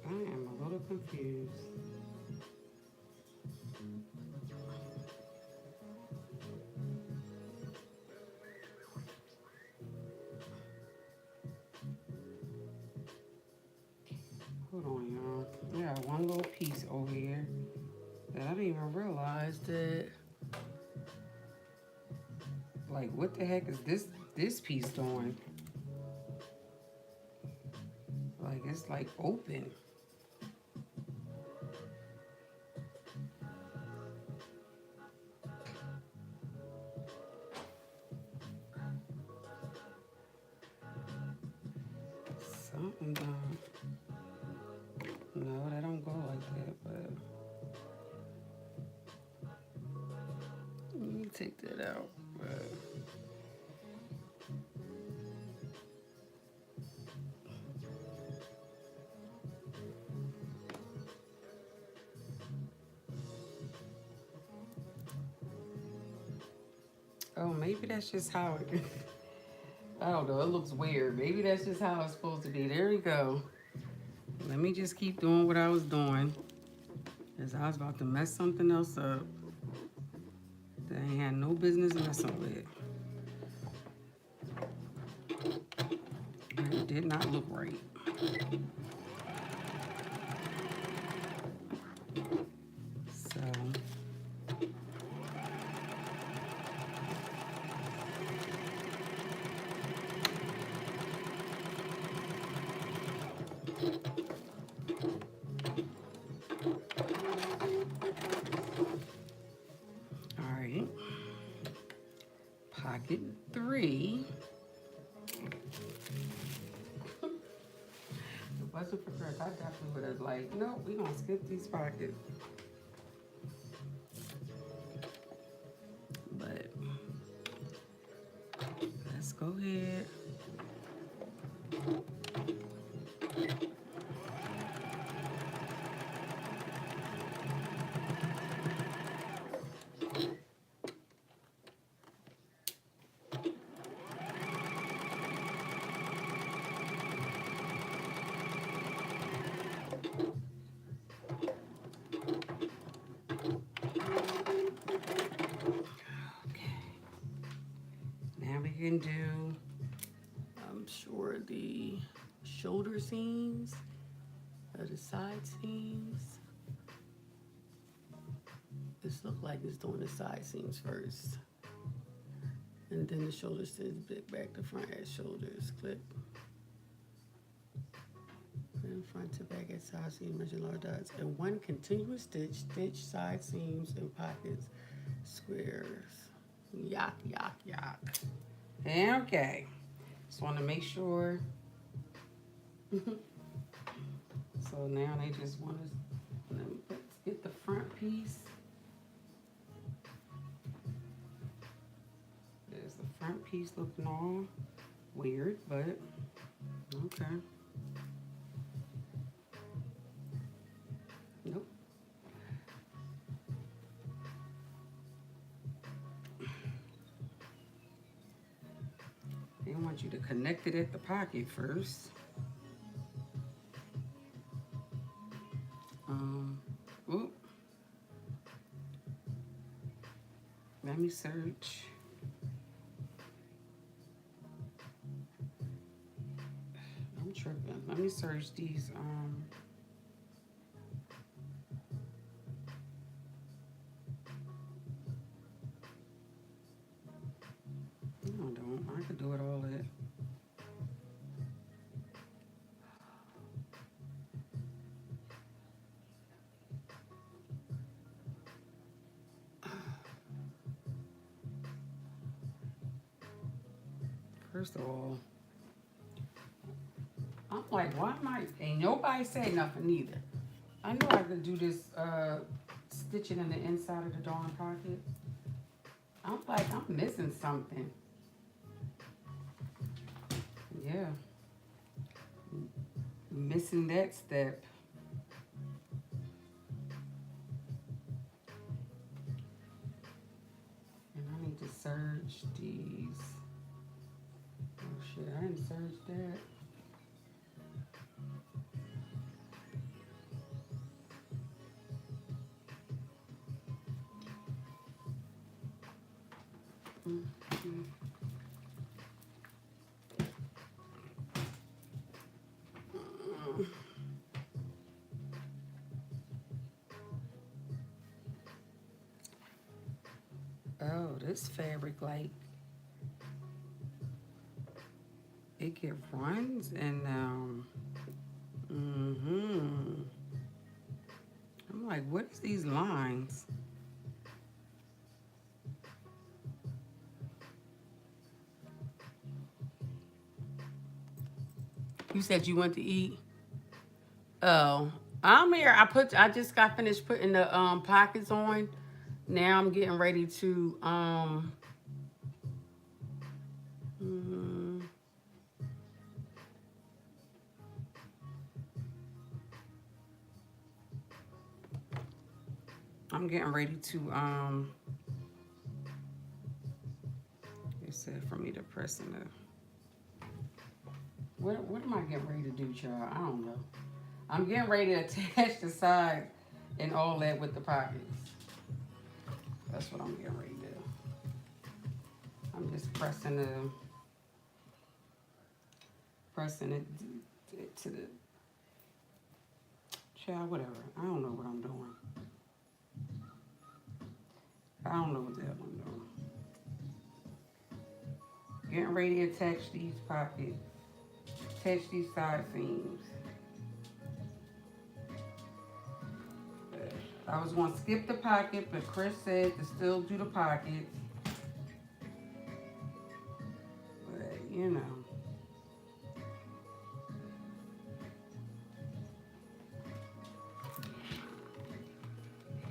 Speaker 1: I am a little confused. Hold on, y'all. We got one little piece over here that I didn't even realize that. Like, what the heck is this piece doing? Like, it's like open. Something don't. No, that don't go like that, but let me take that out. But oh, maybe that's just how it. I don't know. It looks weird. Maybe that's just how it's supposed to be. There we go. Let me just keep doing what I was doing, because I was about to mess something else up that I ain't had no business messing with. And it did not look right. So all right. Pocket 3. If it wasn't for Chris, I definitely would have like, no, we're gonna skip these pockets. But let's go ahead. Now we can do, I'm sure, the shoulder seams or the side seams. This looks like it's doing the side seams first. And then the shoulder seams back to front as shoulders. Clip and front to back at side seam, measure lower dots, and one continuous stitch, stitch side seams and pockets, squares. Yuck, yuck, yuck. Okay. Just want to make sure. So now they just want to, let's get the front piece. There's the front piece looking all weird, but okay. Nope. They want you to connect it at the pocket first. Oop. Let me search. I'm tripping. Let me search these. No, I don't. I could do it all that. First of all, I'm like, why am I? Ain't nobody say nothing either. I know I could do this stitching in the inside of the darn pocket. I'm like, I'm missing something. Yeah. Missing that step. And I need to search these. Oh shit, I didn't search that. Oh, this fabric, like, it get runs and I'm like, what is these lines? You said you went to eat? Oh, I'm here. I just got finished putting the pockets on. Now I'm getting ready to I'm getting ready to it said for me to press in the what am I getting ready to do, child? I don't know. I'm getting ready to attach the side and all that with the pockets. That's what I'm getting ready to do. I'm just pressing it to the child, whatever. I don't know what I'm doing. I don't know what the hell I'm doing. Getting ready to attach these pockets. Attach these side seams. I was going to skip the pocket, but Chris said to still do the pockets. But, you know.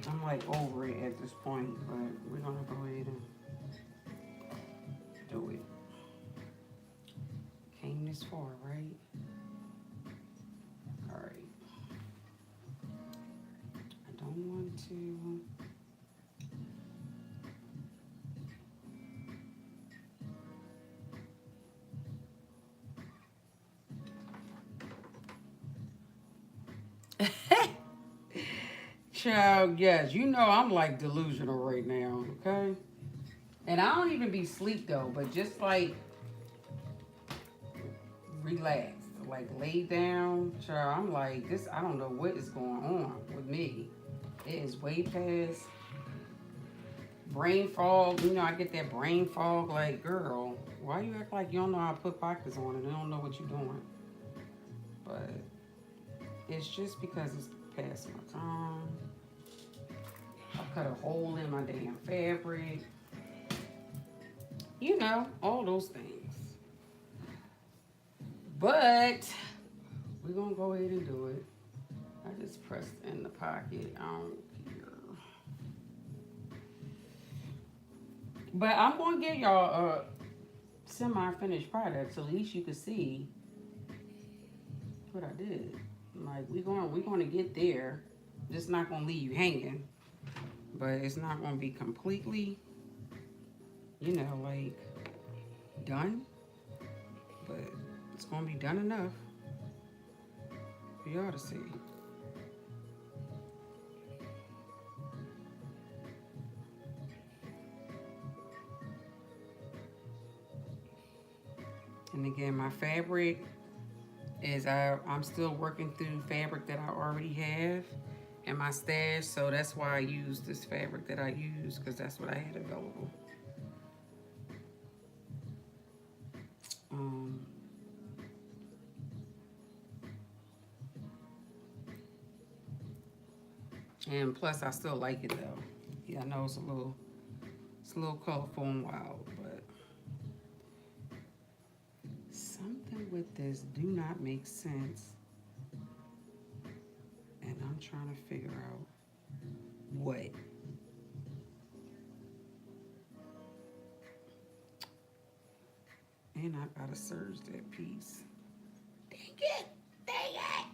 Speaker 1: I'm like over it at this point, but we're going to go ahead and do it. Came this far, right? All right. I don't want to. Child, yes, you know I'm like delusional right now, okay? And I don't even be sleep though, but just like relax, like lay down, child. I'm like this. I don't know what is going on with me. It is way past brain fog. You know, I get that brain fog. Like, girl, why you act like you don't know how to put pockets on and you don't know what you're doing? But It's just because it's past my time. I cut a hole in my damn fabric. You know, all those things. But we're gonna go ahead and do it. I just pressed in the pocket. I don't care. But I'm gonna give y'all a semi-finished product so at least you can see what I did. Like we're gonna get there. Just not gonna leave you hanging. But it's not gonna be completely, you know, like done. But it's gonna be done enough for y'all to see. And again, my fabric is I'm still working through fabric that I already have in my stash, so that's why I use this fabric that I use, because that's what I had available. And plus I still like it though. Yeah, I know it's a little colorful and wild, but something with this do not make sense. And I'm trying to figure out what. And I gotta serge that piece. Dang it! Dang it!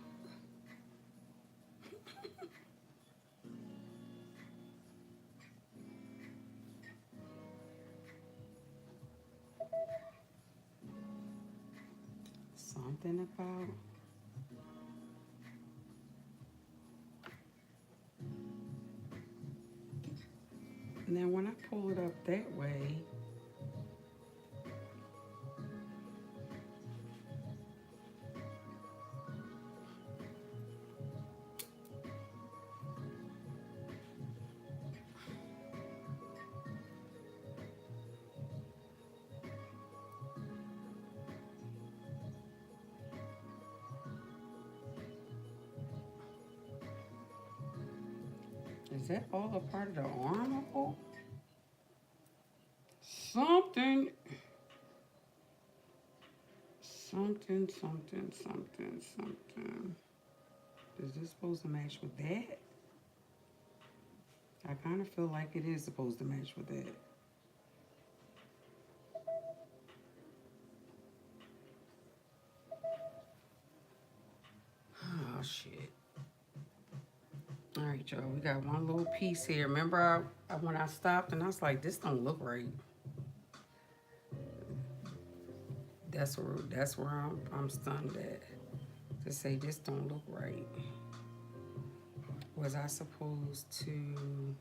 Speaker 1: Something about and then when I pull it up that way, is that all a part of the armhole? Something. Is this supposed to match with that? I kind of feel like it is supposed to match with that. Oh, shit. All right, y'all. We got one little piece here. Remember when I stopped and I was like, this don't look right. That's where I'm stunned at. To say this don't look right. Was I supposed to...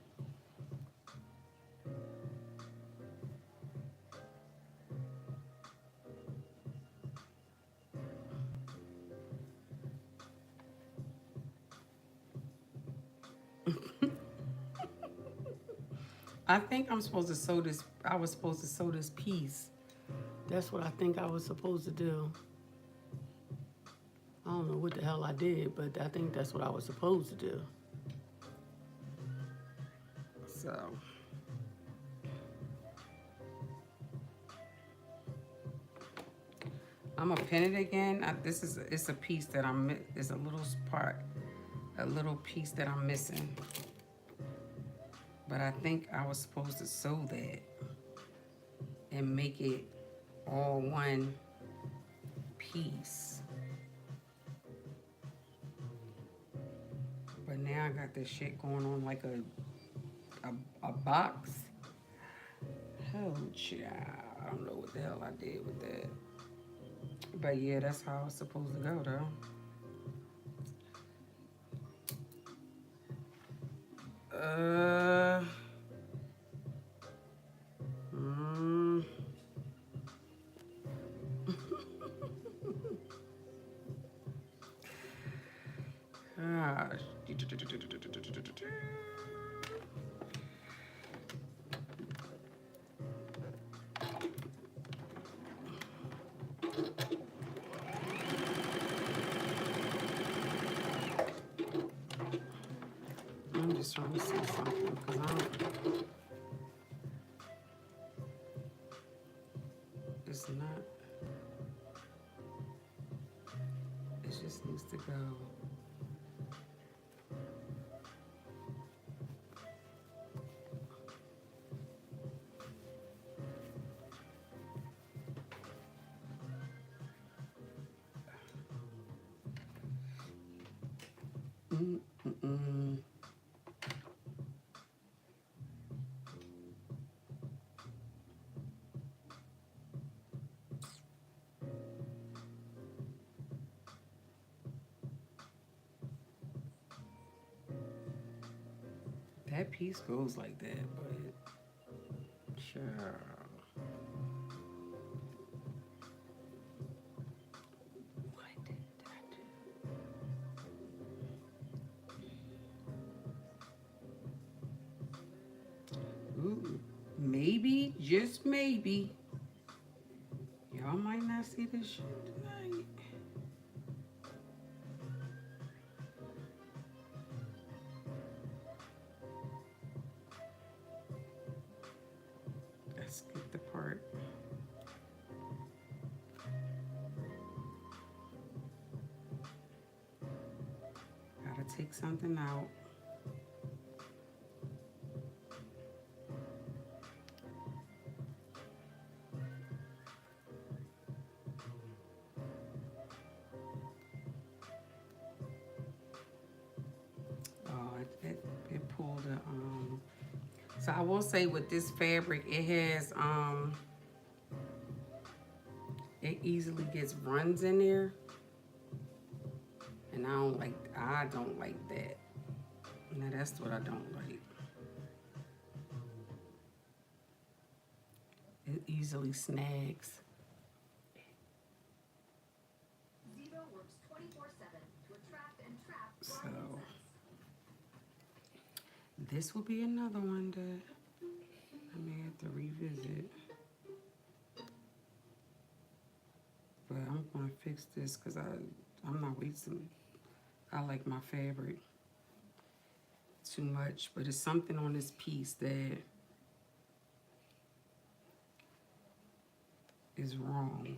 Speaker 1: I think I'm supposed to sew this. I was supposed to sew this piece. That's what I think I was supposed to do. I don't know what the hell I did, but I think that's what I was supposed to do. So. I'm gonna pin it again. It's a piece that it's a little piece that I'm missing. But I think I was supposed to sew that and make it all one piece. But now I got this shit going on like a box. Oh, child. I don't know what the hell I did with that. But yeah, that's how I was supposed to go, though. just trying to see something because I don't. It's not. It just needs to go. Mm-mm-mm. That piece goes like that, but sure. What did I do? Ooh, maybe, just maybe, y'all might not see this shit tonight. Let's get the part. Gotta take something out. Oh, it pulled a so I will say with this fabric, it has it easily gets runs in there. And I don't like that. Now that's what I don't like. It easily snags.
Speaker 2: Zero works 24/7 to attract and trap
Speaker 1: So
Speaker 2: flying
Speaker 1: this will be another one that I may have to revisit. But I'm gonna fix this because I'm not wasting. I like my fabric too much, but it's something on this piece that is wrong.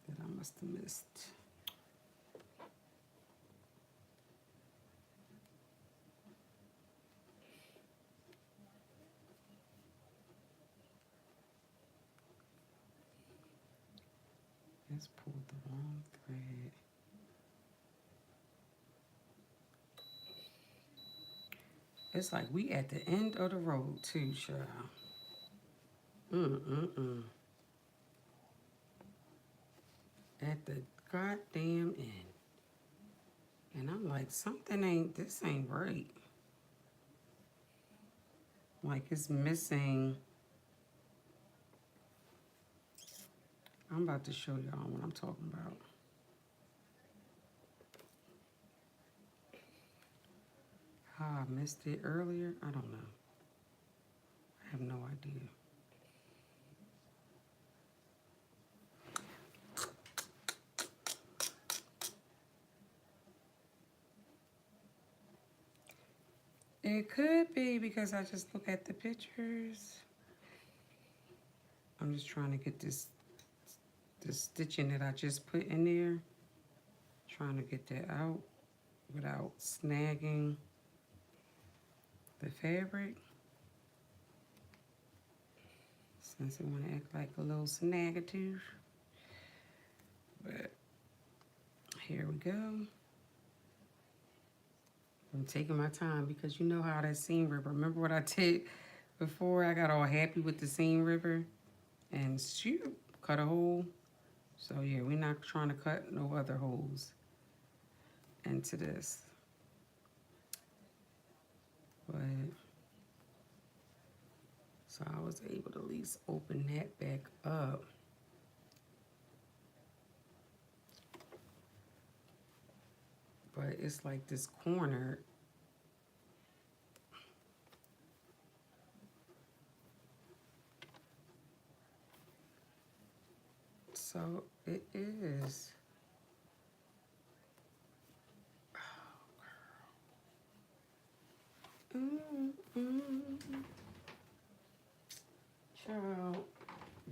Speaker 1: That I must have missed. Let's pull the wrong thread. It's like we at the end of the road too, child. At the goddamn end. And I'm like, this ain't right. Like it's missing. I'm about to show y'all what I'm talking about. How I missed it earlier, I don't know. I have no idea. It could be because I just look at the pictures. I'm just trying to get this stitching that I just put in there. Trying to get that out without snagging the fabric. Since it want to act like a little snagative. But here we go. I'm taking my time because you know how that seam ripper. Remember what I did before? I got all happy with the seam ripper and shoot, cut a hole. So yeah, we're not trying to cut no other holes into this. But so I was able to at least open that back up. But it's like this corner. So It is. Child,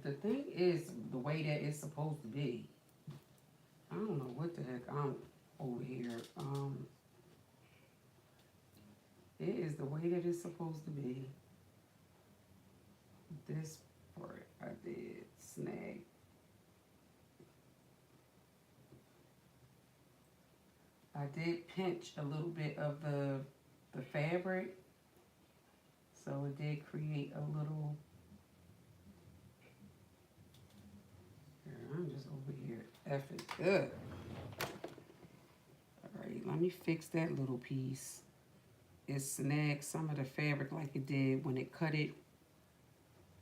Speaker 1: the thing is the way that it's supposed to be. I don't know what the heck I'm over here. It is the way that it's supposed to be. This part I did snag. I did pinch a little bit of the fabric, so it did create a little. Here, I'm just over here effing up. All right, let me fix that little piece. It snagged some of the fabric like it did when it cut it.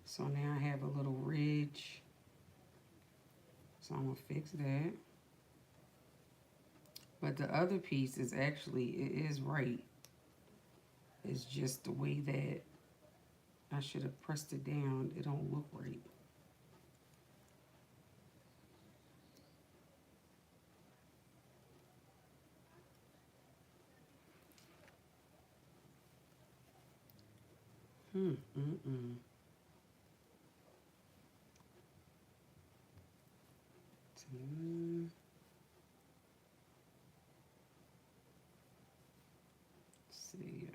Speaker 1: So now I have a little ridge. So I'm gonna fix that. But the other piece is actually, it is right. It's just the way that I should have pressed it down. It don't look right. Mm. See.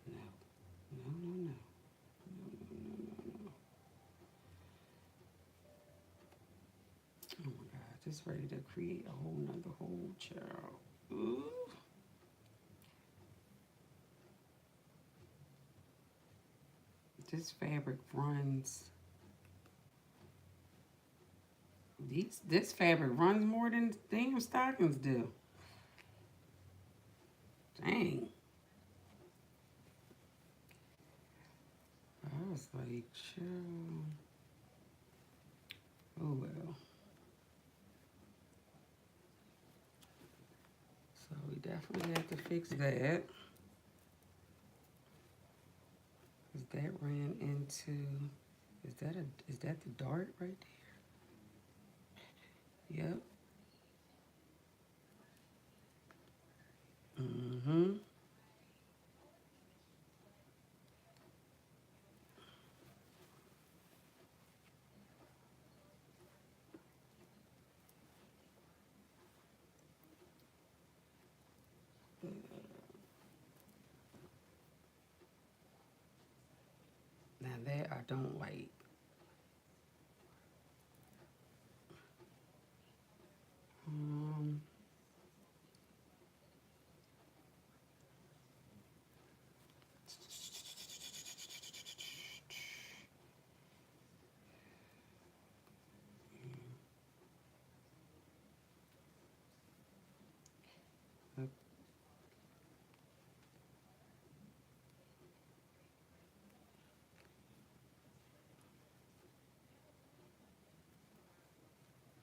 Speaker 1: No. Oh my God, just ready to create a whole nother hole, child. Ooh. This fabric runs. This fabric runs more than damn stockings do. Dang. I was like, chill. Oh well. So we definitely have to fix that. Cause that ran into, is that the dart right there? Yep. Mm-hmm. Now that I don't like. Um,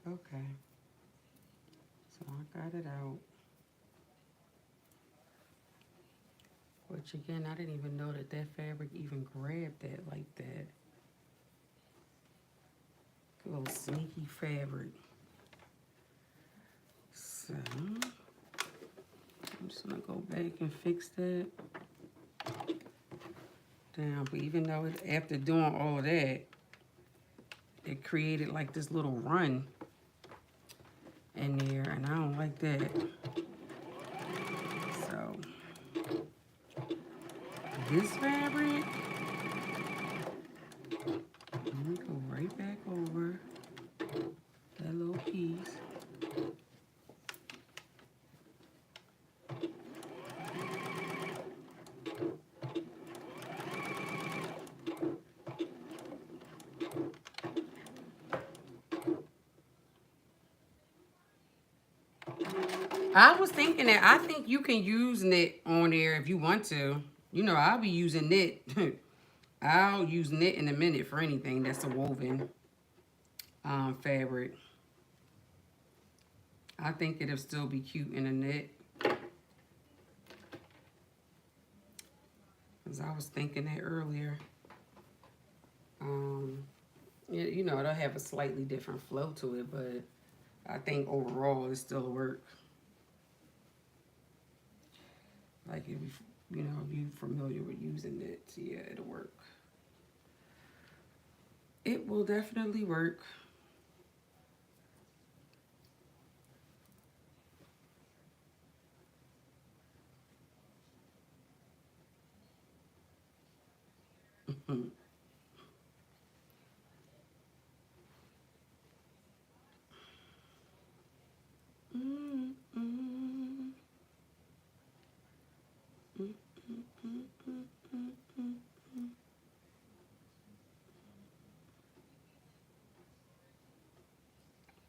Speaker 1: okay. So I got it out. Which again, I didn't even know that that fabric even grabbed that like that. Good little sneaky fabric. So I'm just gonna go back and fix that down. But even though after doing all that, it created like this little run in there, and I don't like that. So this fabric, let me go right back over that little piece. I was thinking that I think you can use knit on there if you want to. You know, I'll be using knit. I'll use knit in a minute for anything that's a woven fabric. I think it'll still be cute in a knit. Because I was thinking that earlier. You know, it'll have a slightly different flow to it, but I think overall it still work. Like if you know, if you're familiar with using it, yeah, it'll work. It will definitely work.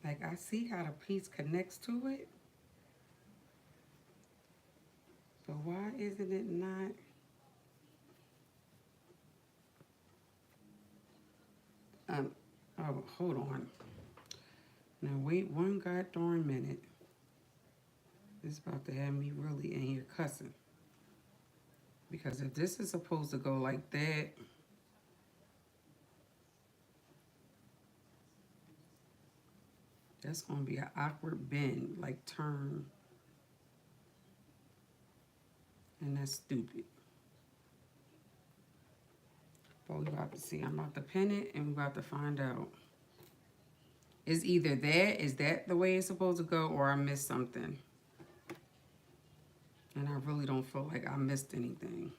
Speaker 1: Like I see how the piece connects to it, but why isn't it not? Oh, hold on. Now wait one goddamn minute. It's about to have me really in here cussing. Because if this is supposed to go like that, that's going to be an awkward bend, like turn. And that's stupid. But we about to see. I'm about to pin it and we're about to find out. It's either that, is that the way it's supposed to go, or I missed something. And I really don't feel like I missed anything.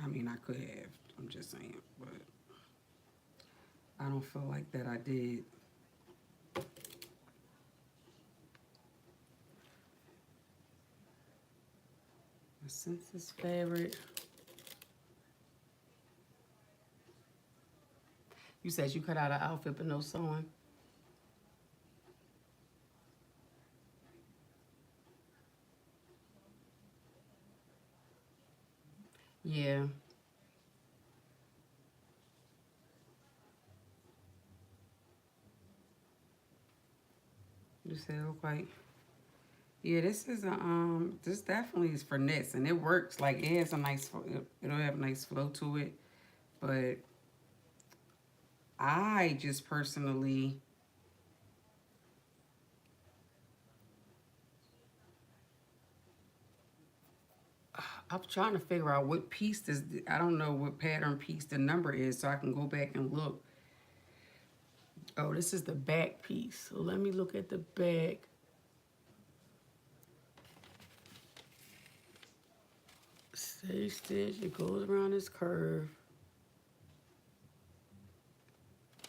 Speaker 1: I mean, I could have. I'm just saying. But I don't feel like that I did. The Census fabric. You said you cut out an outfit but no sewing. Yeah. You said it look like. Yeah, this is a this definitely is for knits and it works. Like it has a nice, it'll have a nice flow to it. But I just personally, I'm trying to figure out what piece this, I don't know what pattern piece the number is, so I can go back and look. Oh, this is the back piece. So let me look at the back. Stay stitch, it goes around this curve.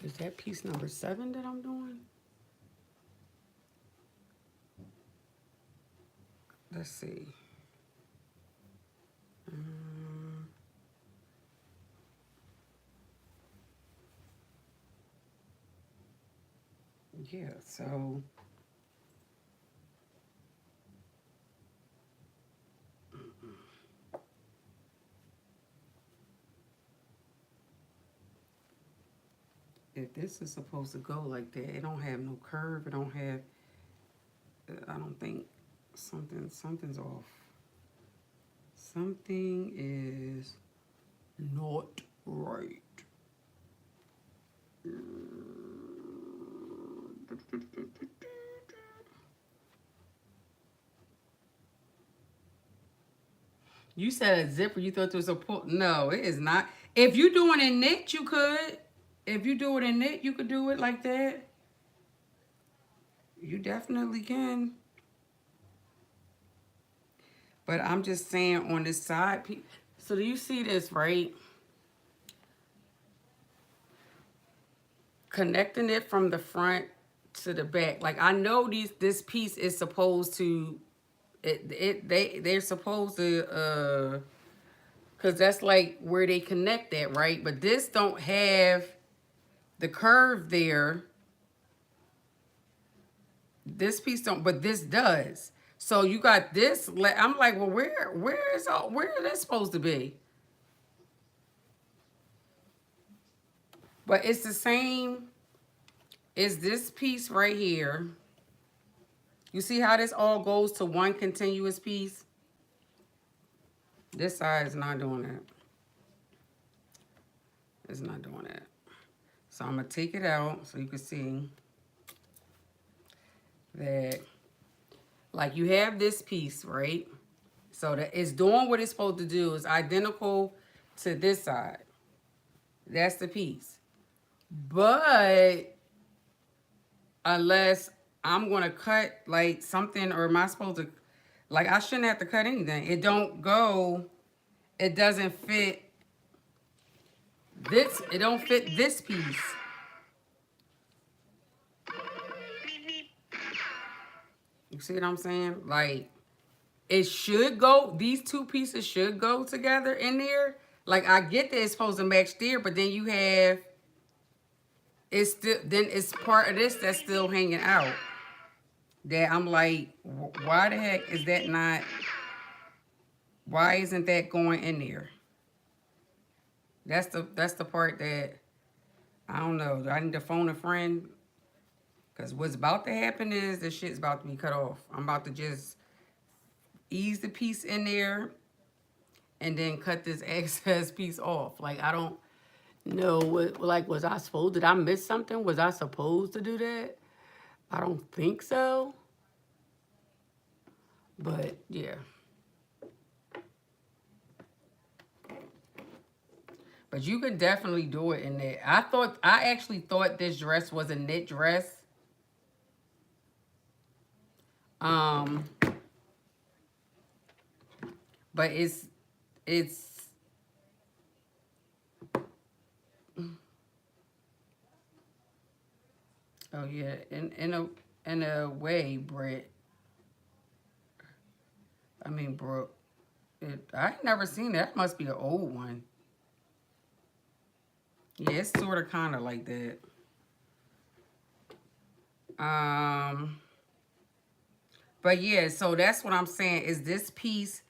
Speaker 1: Is that piece number 7 that I'm doing? Let's see. Yeah, so if this is supposed to go like that, it don't have no curve, it don't have, I don't think something's off. Something is not right. You said a zipper, you thought it was a pull. No, it is not. If you doing a knit, you could. If you do it in knit, you could do it like that. You definitely can. But I'm just saying on this side piece. So do you see this, right? Connecting it from the front to the back. Like I know this piece is supposed to, they're supposed to, cause that's like where they connect that, right? But this don't have the curve there. This piece don't, but this does. So you got this. I'm like, well, where is this supposed to be? But it's the same as this piece right here. You see how this all goes to one continuous piece? This side is not doing that. It's not doing that. So I'm going to take it out so you can see that, like, you have this piece, right? So that it's doing what it's supposed to do. It's identical to this side. That's the piece. But unless I'm going to cut like something, or am I supposed to, like, I shouldn't have to cut anything. It don't go, it doesn't fit this, it don't fit this piece. You see what I'm saying? Like, it should go, these two pieces should go together in there. Like, I get that it's supposed to match there, but then you have, it's still, then it's part of this that's still hanging out. That I'm like, why the heck is that not, why isn't that going in there? That's the part that, I don't know. I need to phone a friend. Because what's about to happen is this shit's about to be cut off. I'm about to just ease the piece in there and then cut this excess piece off. Like, I don't know what, like, was I supposed, did I miss something? Was I supposed to do that? I don't think so. But yeah. But you could definitely do it in there. I actually thought this dress was a knit dress. But it's oh yeah, in a way, Brett. I mean, bro, I ain't never seen that. That must be an old one. Yeah, it's sort of kind of like that. But yeah, so that's what I'm saying. Is this piece,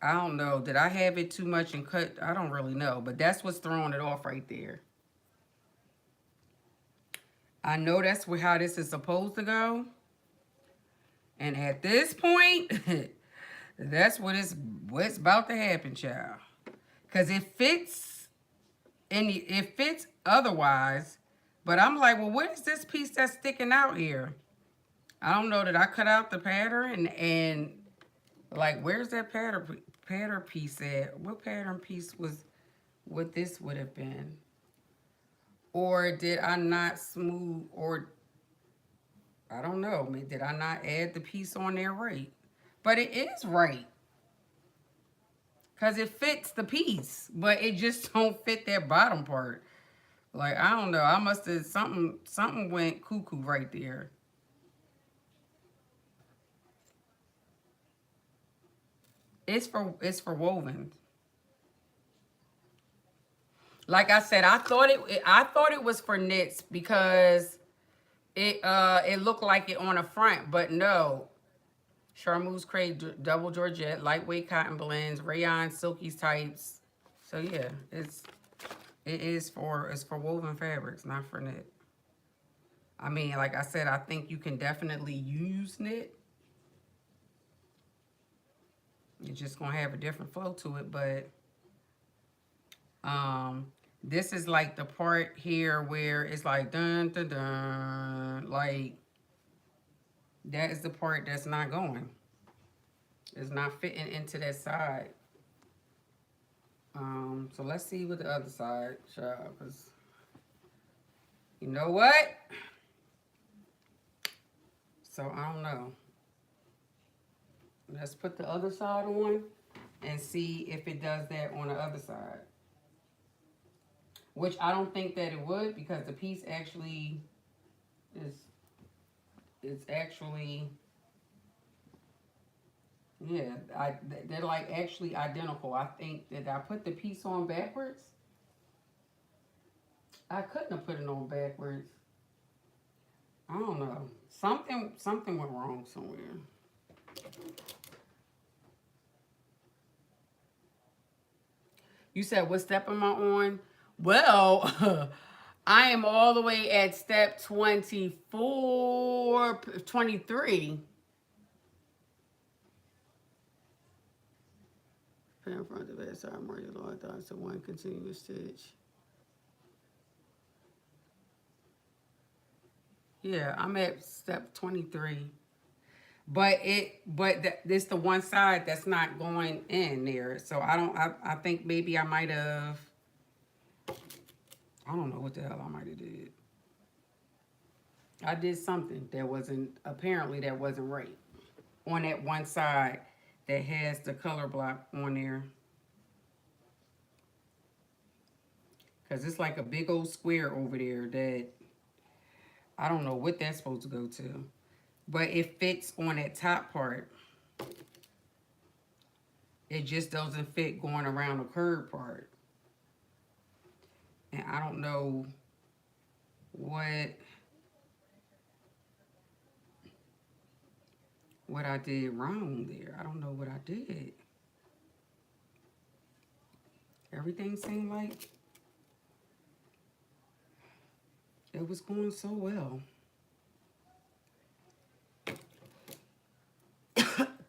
Speaker 1: I don't know. Did I have it too much and cut? I don't really know. But that's what's throwing it off right there. I know that's how this is supposed to go. And at this point, that's what's about to happen, child. Because it fits, and it fits otherwise. But I'm like, well, what is this piece that's sticking out here? I don't know that I cut out the pattern and like, where's that pattern piece at? What pattern piece was what this would have been? Or did I not smooth, or I don't know. I mean, did I not add the piece on there right? But it is right. Because it fits the piece. But it just don't fit that bottom part. Like, I don't know. I must have, something went cuckoo right there. It's for woven. Like I said, I thought it was for knits because it looked like it on the front, but no. Charmeuse Crepe Double Georgette, lightweight cotton blends, rayon, silky types. So yeah, it's for woven fabrics, not for knit. I mean, like I said, I think you can definitely use knit. It's just gonna have a different flow to it, but this is like the part here where it's like dun dun dun, like that is the part that's not going. It's not fitting into that side. So let's see what the other side, child, because you know what? So I don't know. Let's put the other side on and see if it does that on the other side. Which I don't think that it would, because the piece actually it's actually, yeah, they're like actually identical. I think that I put the piece on backwards. I couldn't have put it on backwards. I don't know. Something went wrong somewhere. You said, what step am I on? Well, I am all the way at step 24, 23. Pin front to back side, mark your lower thigh to one continuous stitch. Yeah, I'm at step 23. But this the one side that's not going in there. So I think maybe I might have, I don't know what the hell I might have did. I did something that wasn't, apparently that wasn't right. On that one side that has the color block on there. Because it's like a big old square over there that I don't know what that's supposed to go to. But it fits on that top part. It just doesn't fit going around the curved part. And I don't know what I did wrong there. I don't know what I did. Everything seemed like it was going so well.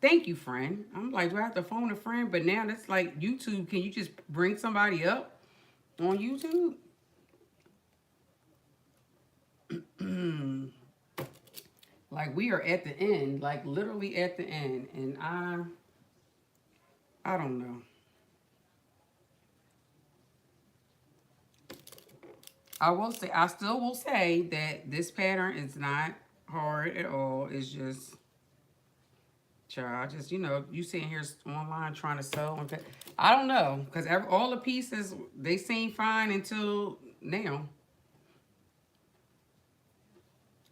Speaker 1: Thank you, friend. I'm like, do I have to phone a friend? But now that's like YouTube. Can you just bring somebody up on YouTube? Like we are at the end, like literally at the end. And I don't know. I still will say that this pattern is not hard at all. It's just, child, just, you know, you sitting here online trying to sew. Okay. I don't know, because all the pieces, they seem fine until now.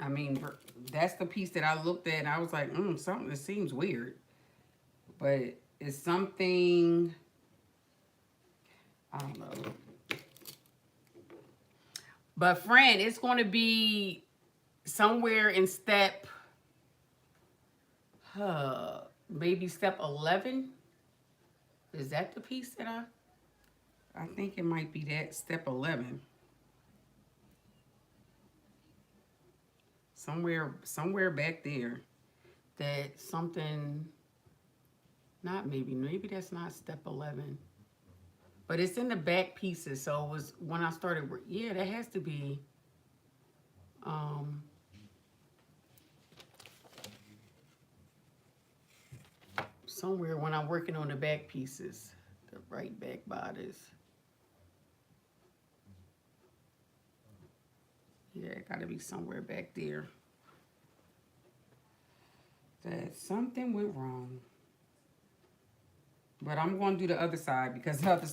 Speaker 1: I mean, that's the piece that I looked at and I was like, something that seems weird. But it's something, I don't know. But friend, it's going to be somewhere in step, maybe step 11. Is that the piece that I think it might be that, step 11. Somewhere back there that something, not maybe that's not step 11. But it's in the back pieces, so it was when I started, yeah, that has to be, somewhere when I'm working on the back pieces, the right back bodice. Yeah, it gotta be somewhere back there. That something went wrong. But I'm gonna do the other side because the other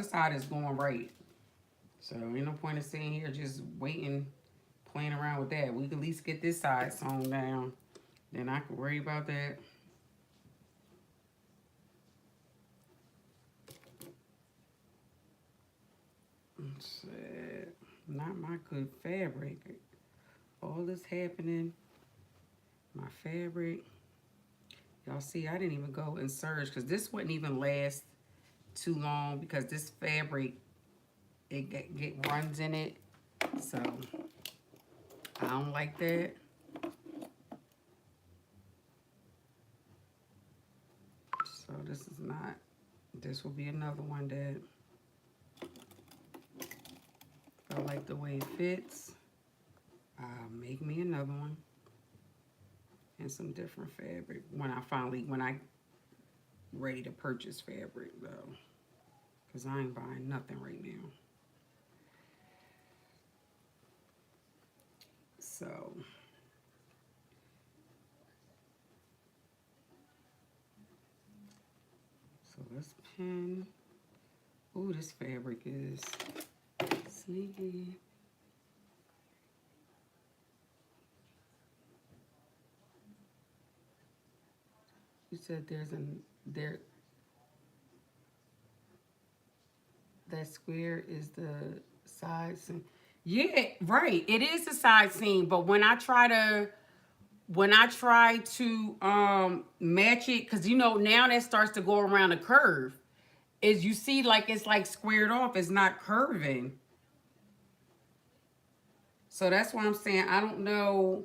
Speaker 1: side is going right. So ain't no point in sitting here just waiting, playing around with that. We can at least get this side sewn down. Then I can worry about that. Not my good fabric. All this happening. My fabric. Y'all see, I didn't even go and search because this wouldn't even last too long because this fabric, it get runs in it. So I don't like that. So this is not, this will be another one that I like the way it fits. Make me another one. And some different fabric when I ready to purchase fabric though. Because I ain't buying nothing right now. So let's pin. Ooh, this fabric is sneaky. You said that square is the side seam. Yeah, right. It is the side seam, but when I try to match it, because you know now that starts to go around a curve, is you see like it's like squared off, it's not curving. So that's why I'm saying I don't know.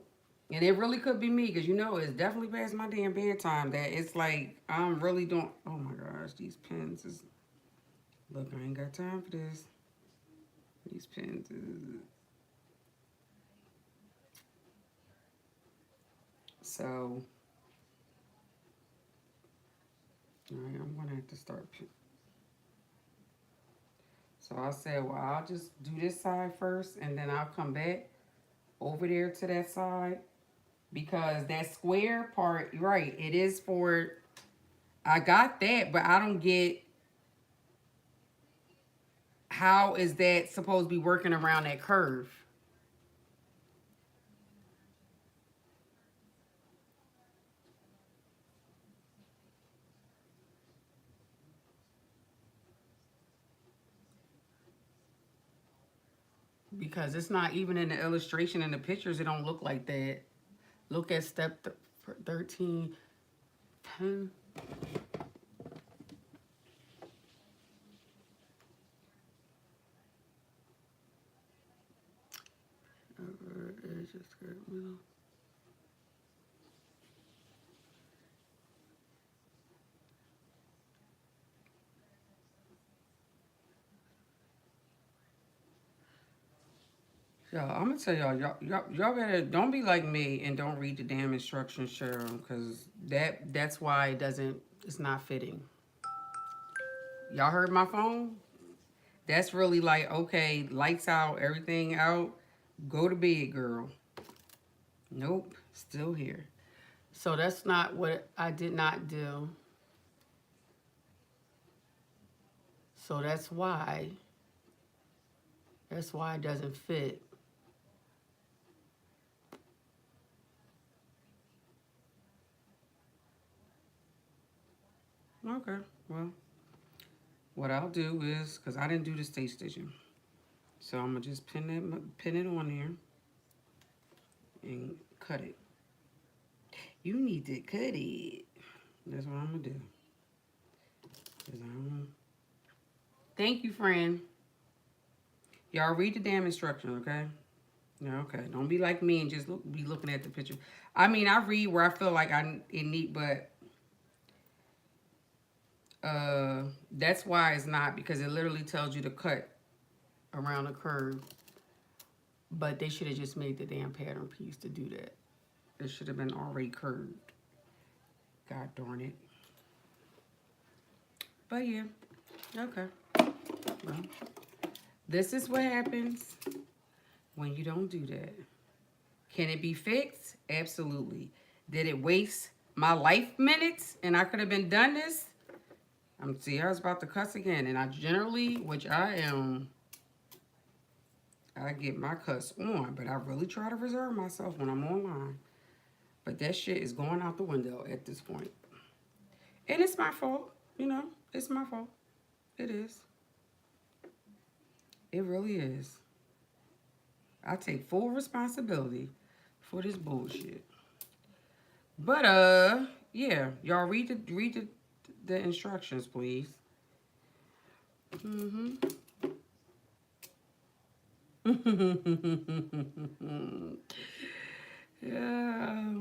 Speaker 1: And it really could be me because you know it's definitely past my damn bedtime that it's like I'm really doing. Oh my gosh, these pens is. Look, I ain't got time for this. These pens is. So, all right, I'm gonna have to start. So I said, well, I'll just do this side first and then I'll come back over there to that side because that square part, right, it is for, I got that, but I don't get how is that supposed to be working around that curve? Because it's not even in the illustration and the pictures, it don't look like that. Look at step 13, 10. Edge of skirt middle. Y'all, I'm gonna tell y'all better don't be like me and don't read the damn instructions, Cheryl, because that's why it's not fitting. Y'all heard my phone? That's really like, okay, lights out, everything out, go to bed, girl. Nope, still here. So that's not what I did not do. So that's why it doesn't fit. Okay, well, what I'll do is, because I didn't do the stay stitching, so I'm gonna just pin it on there and cut it. You need to cut it. That's what I'm gonna do. Thank you, friend. Y'all read the damn instructions, okay? Yeah, okay. Don't be like me and just be looking at the picture. I mean, I read where I feel like it need, but that's why it's not, because it literally tells you to cut around the curve. But they should have just made the damn pattern piece to do that. It should have been already curved. God darn it. But yeah, okay. Well, this is what happens when you don't do that. Can it be fixed? Absolutely. Did it waste my life minutes and I could have been done this? See, I was about to cuss again, and I generally, which I am, I get my cuss on, but I really try to reserve myself when I'm online. But that shit is going out the window at this point. And it's my fault, you know, it's my fault. It is. It really is. I take full responsibility for this bullshit. But yeah, y'all read the instructions, please. Yeah.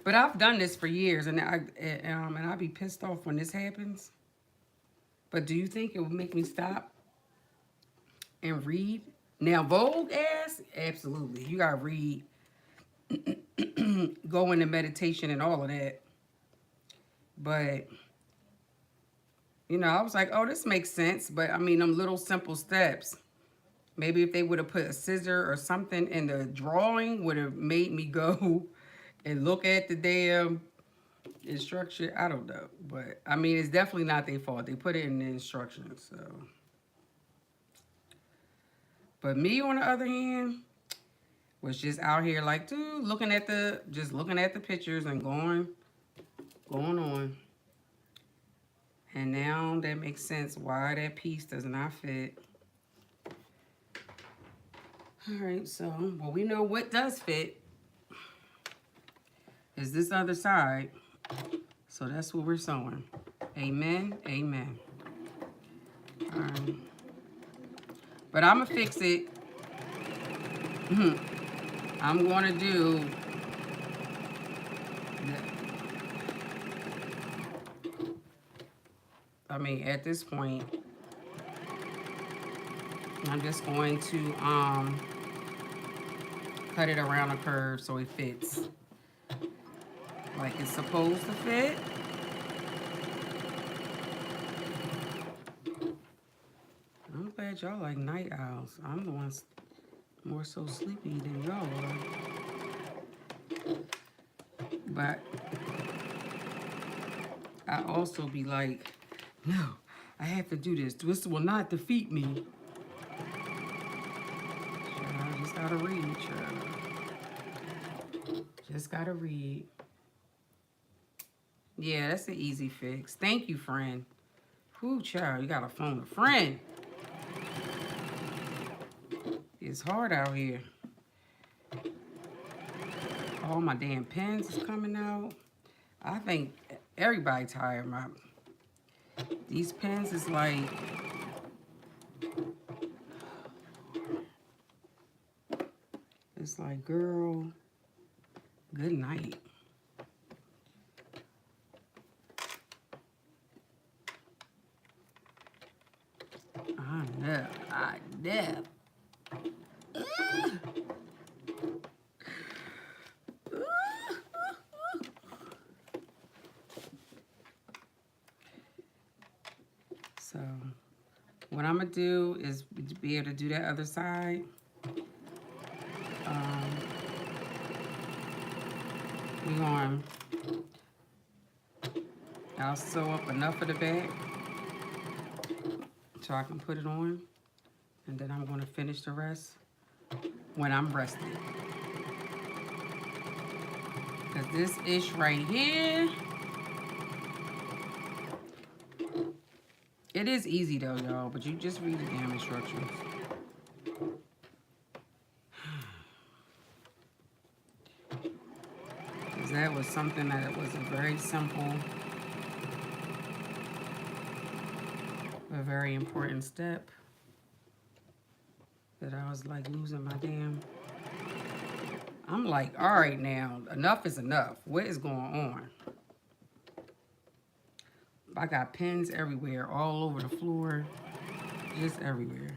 Speaker 1: But I've done this for years, and I be pissed off when this happens. But do you think it would make me stop and read? Now, Bold Azz, absolutely. You gotta read, go into meditation and all of that. But you know, I was like, oh, this makes sense. But I mean, them little simple steps. Maybe if they would have put a scissor or something in the drawing, would have made me go and look at the damn instruction. I don't know. But I mean, it's definitely not their fault. They put it in the instructions. So, but me, on the other hand, was just out here like, dude, looking at the pictures and going on. And now that makes sense why that piece does not fit. All right, so, well, we know what does fit is this other side. So that's what we're sewing. Amen, amen. All right. But I'm going to fix it I'm going to do, I mean, at this point, I'm just going to cut it around a curve so it fits like it's supposed to fit. I'm glad y'all like night owls. I'm the one's more so sleepy than y'all are. But I also be like, no, I have to do this. This will not defeat me. Child, just gotta read, child. Just gotta read. Yeah, that's an easy fix. Thank you, friend. Whew, child, you gotta phone a friend. It's hard out here. All my damn pens is coming out. I think everybody tired. These pens is like, it's like, girl, good night. I know. So, what I'm gonna do is be able to do that other side. We're going, I'll sew up enough of the back so I can put it on. And then I'm gonna finish the rest when I'm rested. Cause this ish right here, it is easy though, y'all, but you just read the damn instructions. Cause that was something that was a very simple, a very important step that I was like losing my damn. I'm like, all right now, enough is enough. What is going on? I got pins everywhere, all over the floor, just everywhere.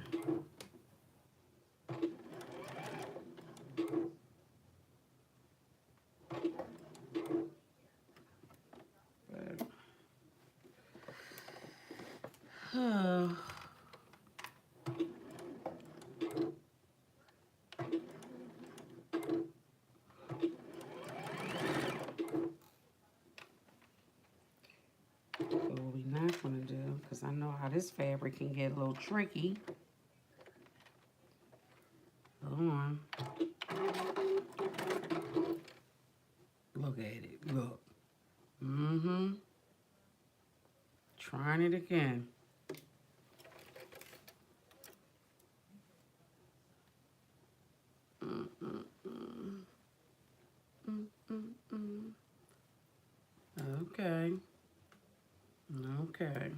Speaker 1: But, what we're not gonna do, because I know how this fabric can get a little tricky. Hold on. Look at it, look. Trying it again. Okay. Okay.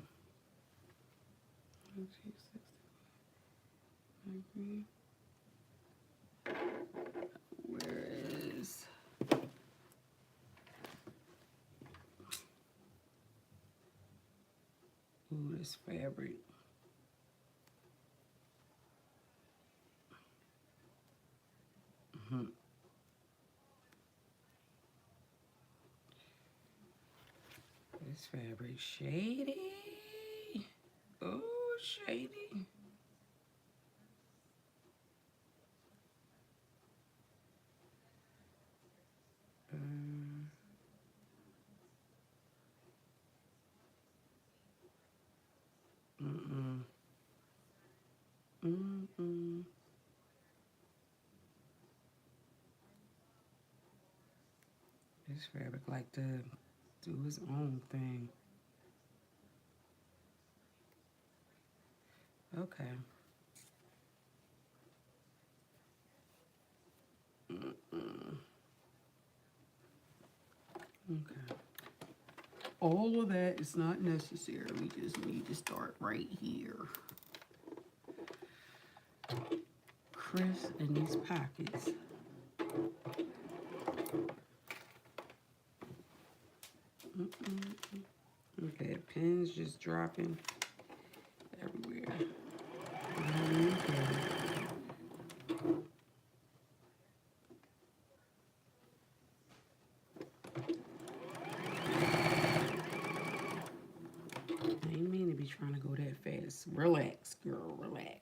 Speaker 1: Where is... Ooh, this fabric. This fabric shady. Oh, shady. This fabric like to do his own thing. Okay. Okay. All of that is not necessary. We just need to start right here. crisp in these pockets. Okay, pins just dropping everywhere. I ain't mean to be trying to go that fast. Relax, girl, relax.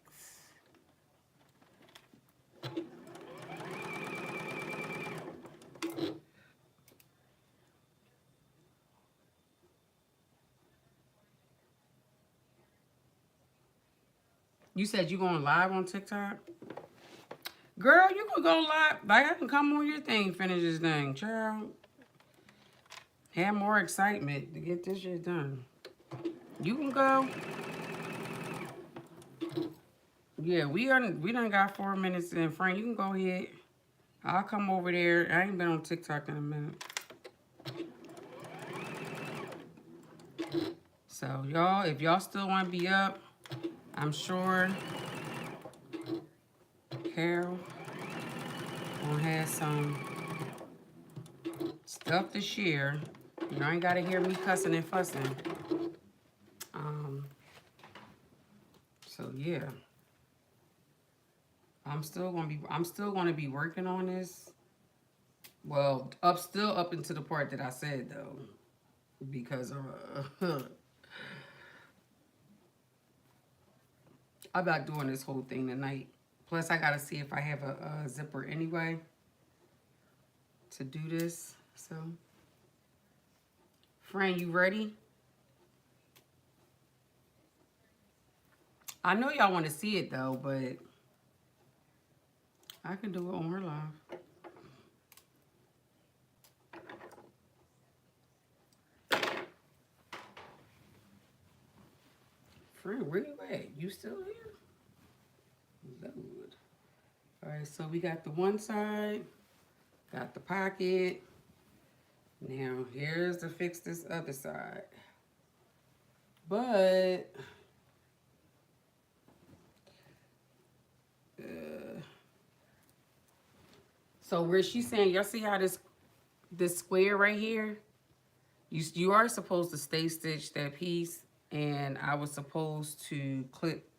Speaker 1: You said you going live on TikTok? Girl, you can go live. Like, I can come on your thing, finish this thing, child. Have more excitement to get this shit done. You can go. Yeah, we done got 4 minutes in. Frank, you can go ahead. I'll come over there. I ain't been on TikTok in a minute. So, y'all, if y'all still want to be up, I'm sure Carol gonna have some stuff to share. You ain't gotta hear me cussing and fussing. So yeah. I'm still gonna be working on this. Well, still up into the part that I said though. Because I'm not doing this whole thing tonight. Plus, I gotta see if I have a zipper anyway to do this. So, Fran, you ready? I know y'all want to see it though, but I can do it on her live. Fran, where you at? You still here? Lord. All right, so we got the one side, got the pocket. Now, here's to fix this other side. But, so where she's saying, y'all see how this square right here, you are supposed to stay stitch that piece, and I was supposed to clip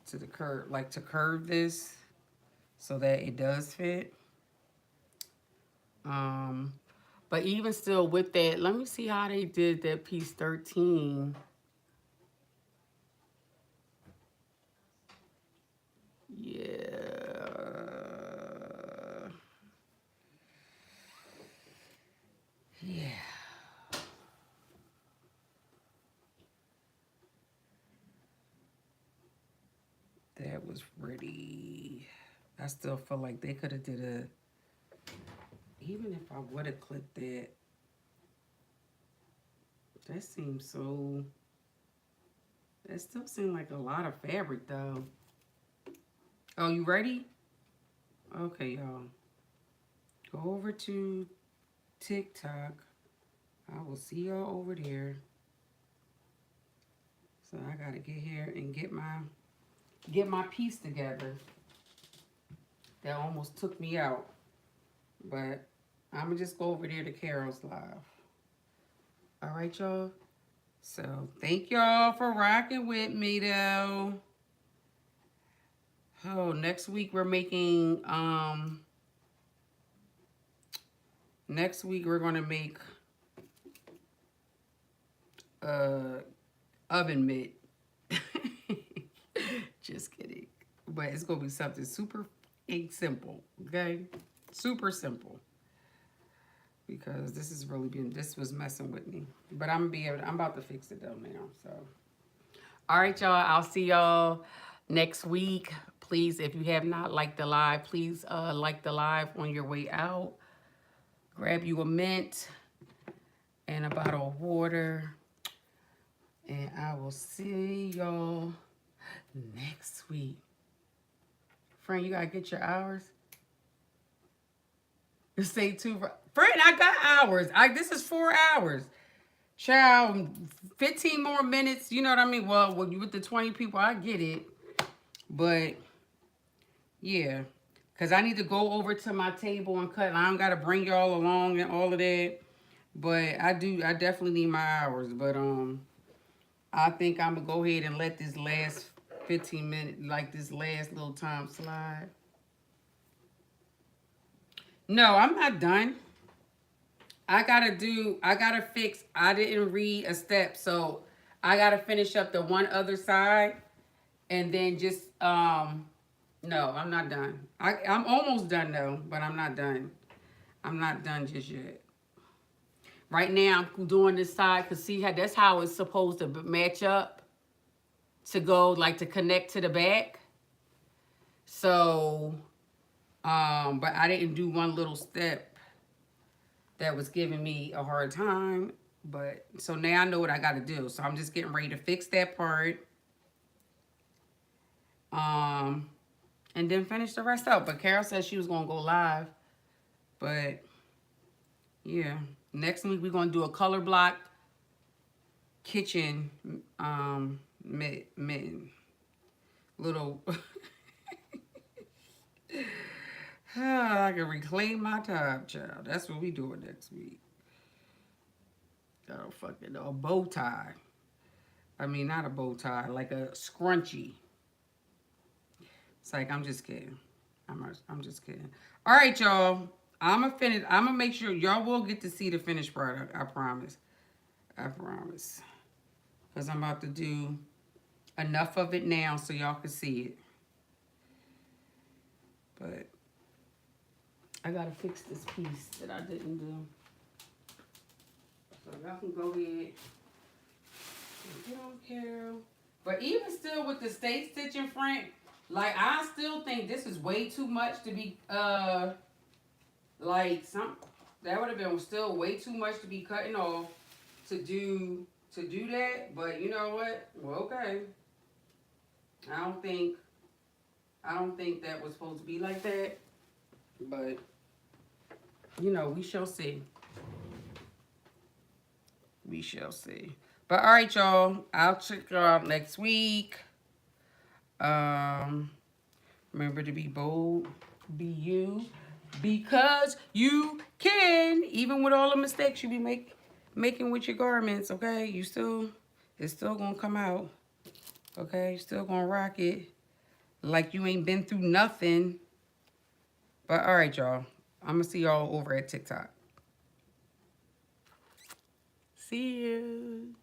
Speaker 1: to the curve, like to curve this so that it does fit. But even still with that, let me see how they did that piece 13. Yeah. Yeah. That was pretty. I still feel like they could have did even if I would have clipped that seems so, that still seemed like a lot of fabric though. Oh, you ready? Okay, y'all. Go over to TikTok. I will see y'all over there. So I gotta get here and get my piece together. That almost took me out. But I'm gonna just go over there to Carol's live. All right, y'all. So thank y'all for rocking with me though. Oh, next week we're making next week we're gonna make oven mitt. Just kidding. But it's gonna be something super simple, okay? Super simple. Because this was messing with me. But I'm about to fix it though now. So all right, y'all. I'll see y'all next week. Please, if you have not liked the live, please like the live on your way out. Grab you a mint and a bottle of water. And I will see y'all next week. Friend, you gotta get your hours. Stay tuned. Friend, I got hours. This is 4 hours. Child, 15 more minutes. You know what I mean? Well, with the 20 people, I get it. But Yeah. Because I need to go over to my table and cut. And I don't got to bring y'all along and all of that. But I definitely need my hours. But I think I'm going to go ahead and let this last 15 minutes, like this last little time slide. No, I'm not done. I gotta fix, I didn't read a step. So I got to finish up the one other side. And then just, no, I'm not done. I'm almost done though, but I'm not done. I'm not done just yet. Right now, I'm doing this side because see how that's how it's supposed to match up to go like to connect to the back. So, but I didn't do one little step that was giving me a hard time. But so now I know what I got to do. So I'm just getting ready to fix that part. Um, and then finish the rest out. But Carol said she was gonna go live. But yeah, next week we're gonna do a color block kitchen mitten. Little I can reclaim my time, child. That's what we doing next week. I don't fucking know. A bow tie. I mean, not a bow tie, like a scrunchie. It's like, I'm just kidding. I'm just kidding. All right, y'all. I'm gonna finish. I'm gonna make sure y'all will get to see the finished product. I promise. I promise. Because I'm about to do enough of it now so y'all can see it. But I gotta fix this piece that I didn't do. So y'all can go ahead and get on Carol. But even still with the stay stitch in front, like I still think this is way too much to be like that would have been still way too much to be cutting off to do that. But you know what? Well, okay. I don't think that was supposed to be like that. But you know, we shall see. We shall see. But all right, y'all. I'll check y'all out next week. Remember to be bold, be you, because you can, even with all the mistakes you be making with your garments. Okay, it's still gonna come out. Okay, still gonna rock it like you ain't been through nothing. But all right, y'all. I'm gonna see y'all over at TikTok. See you.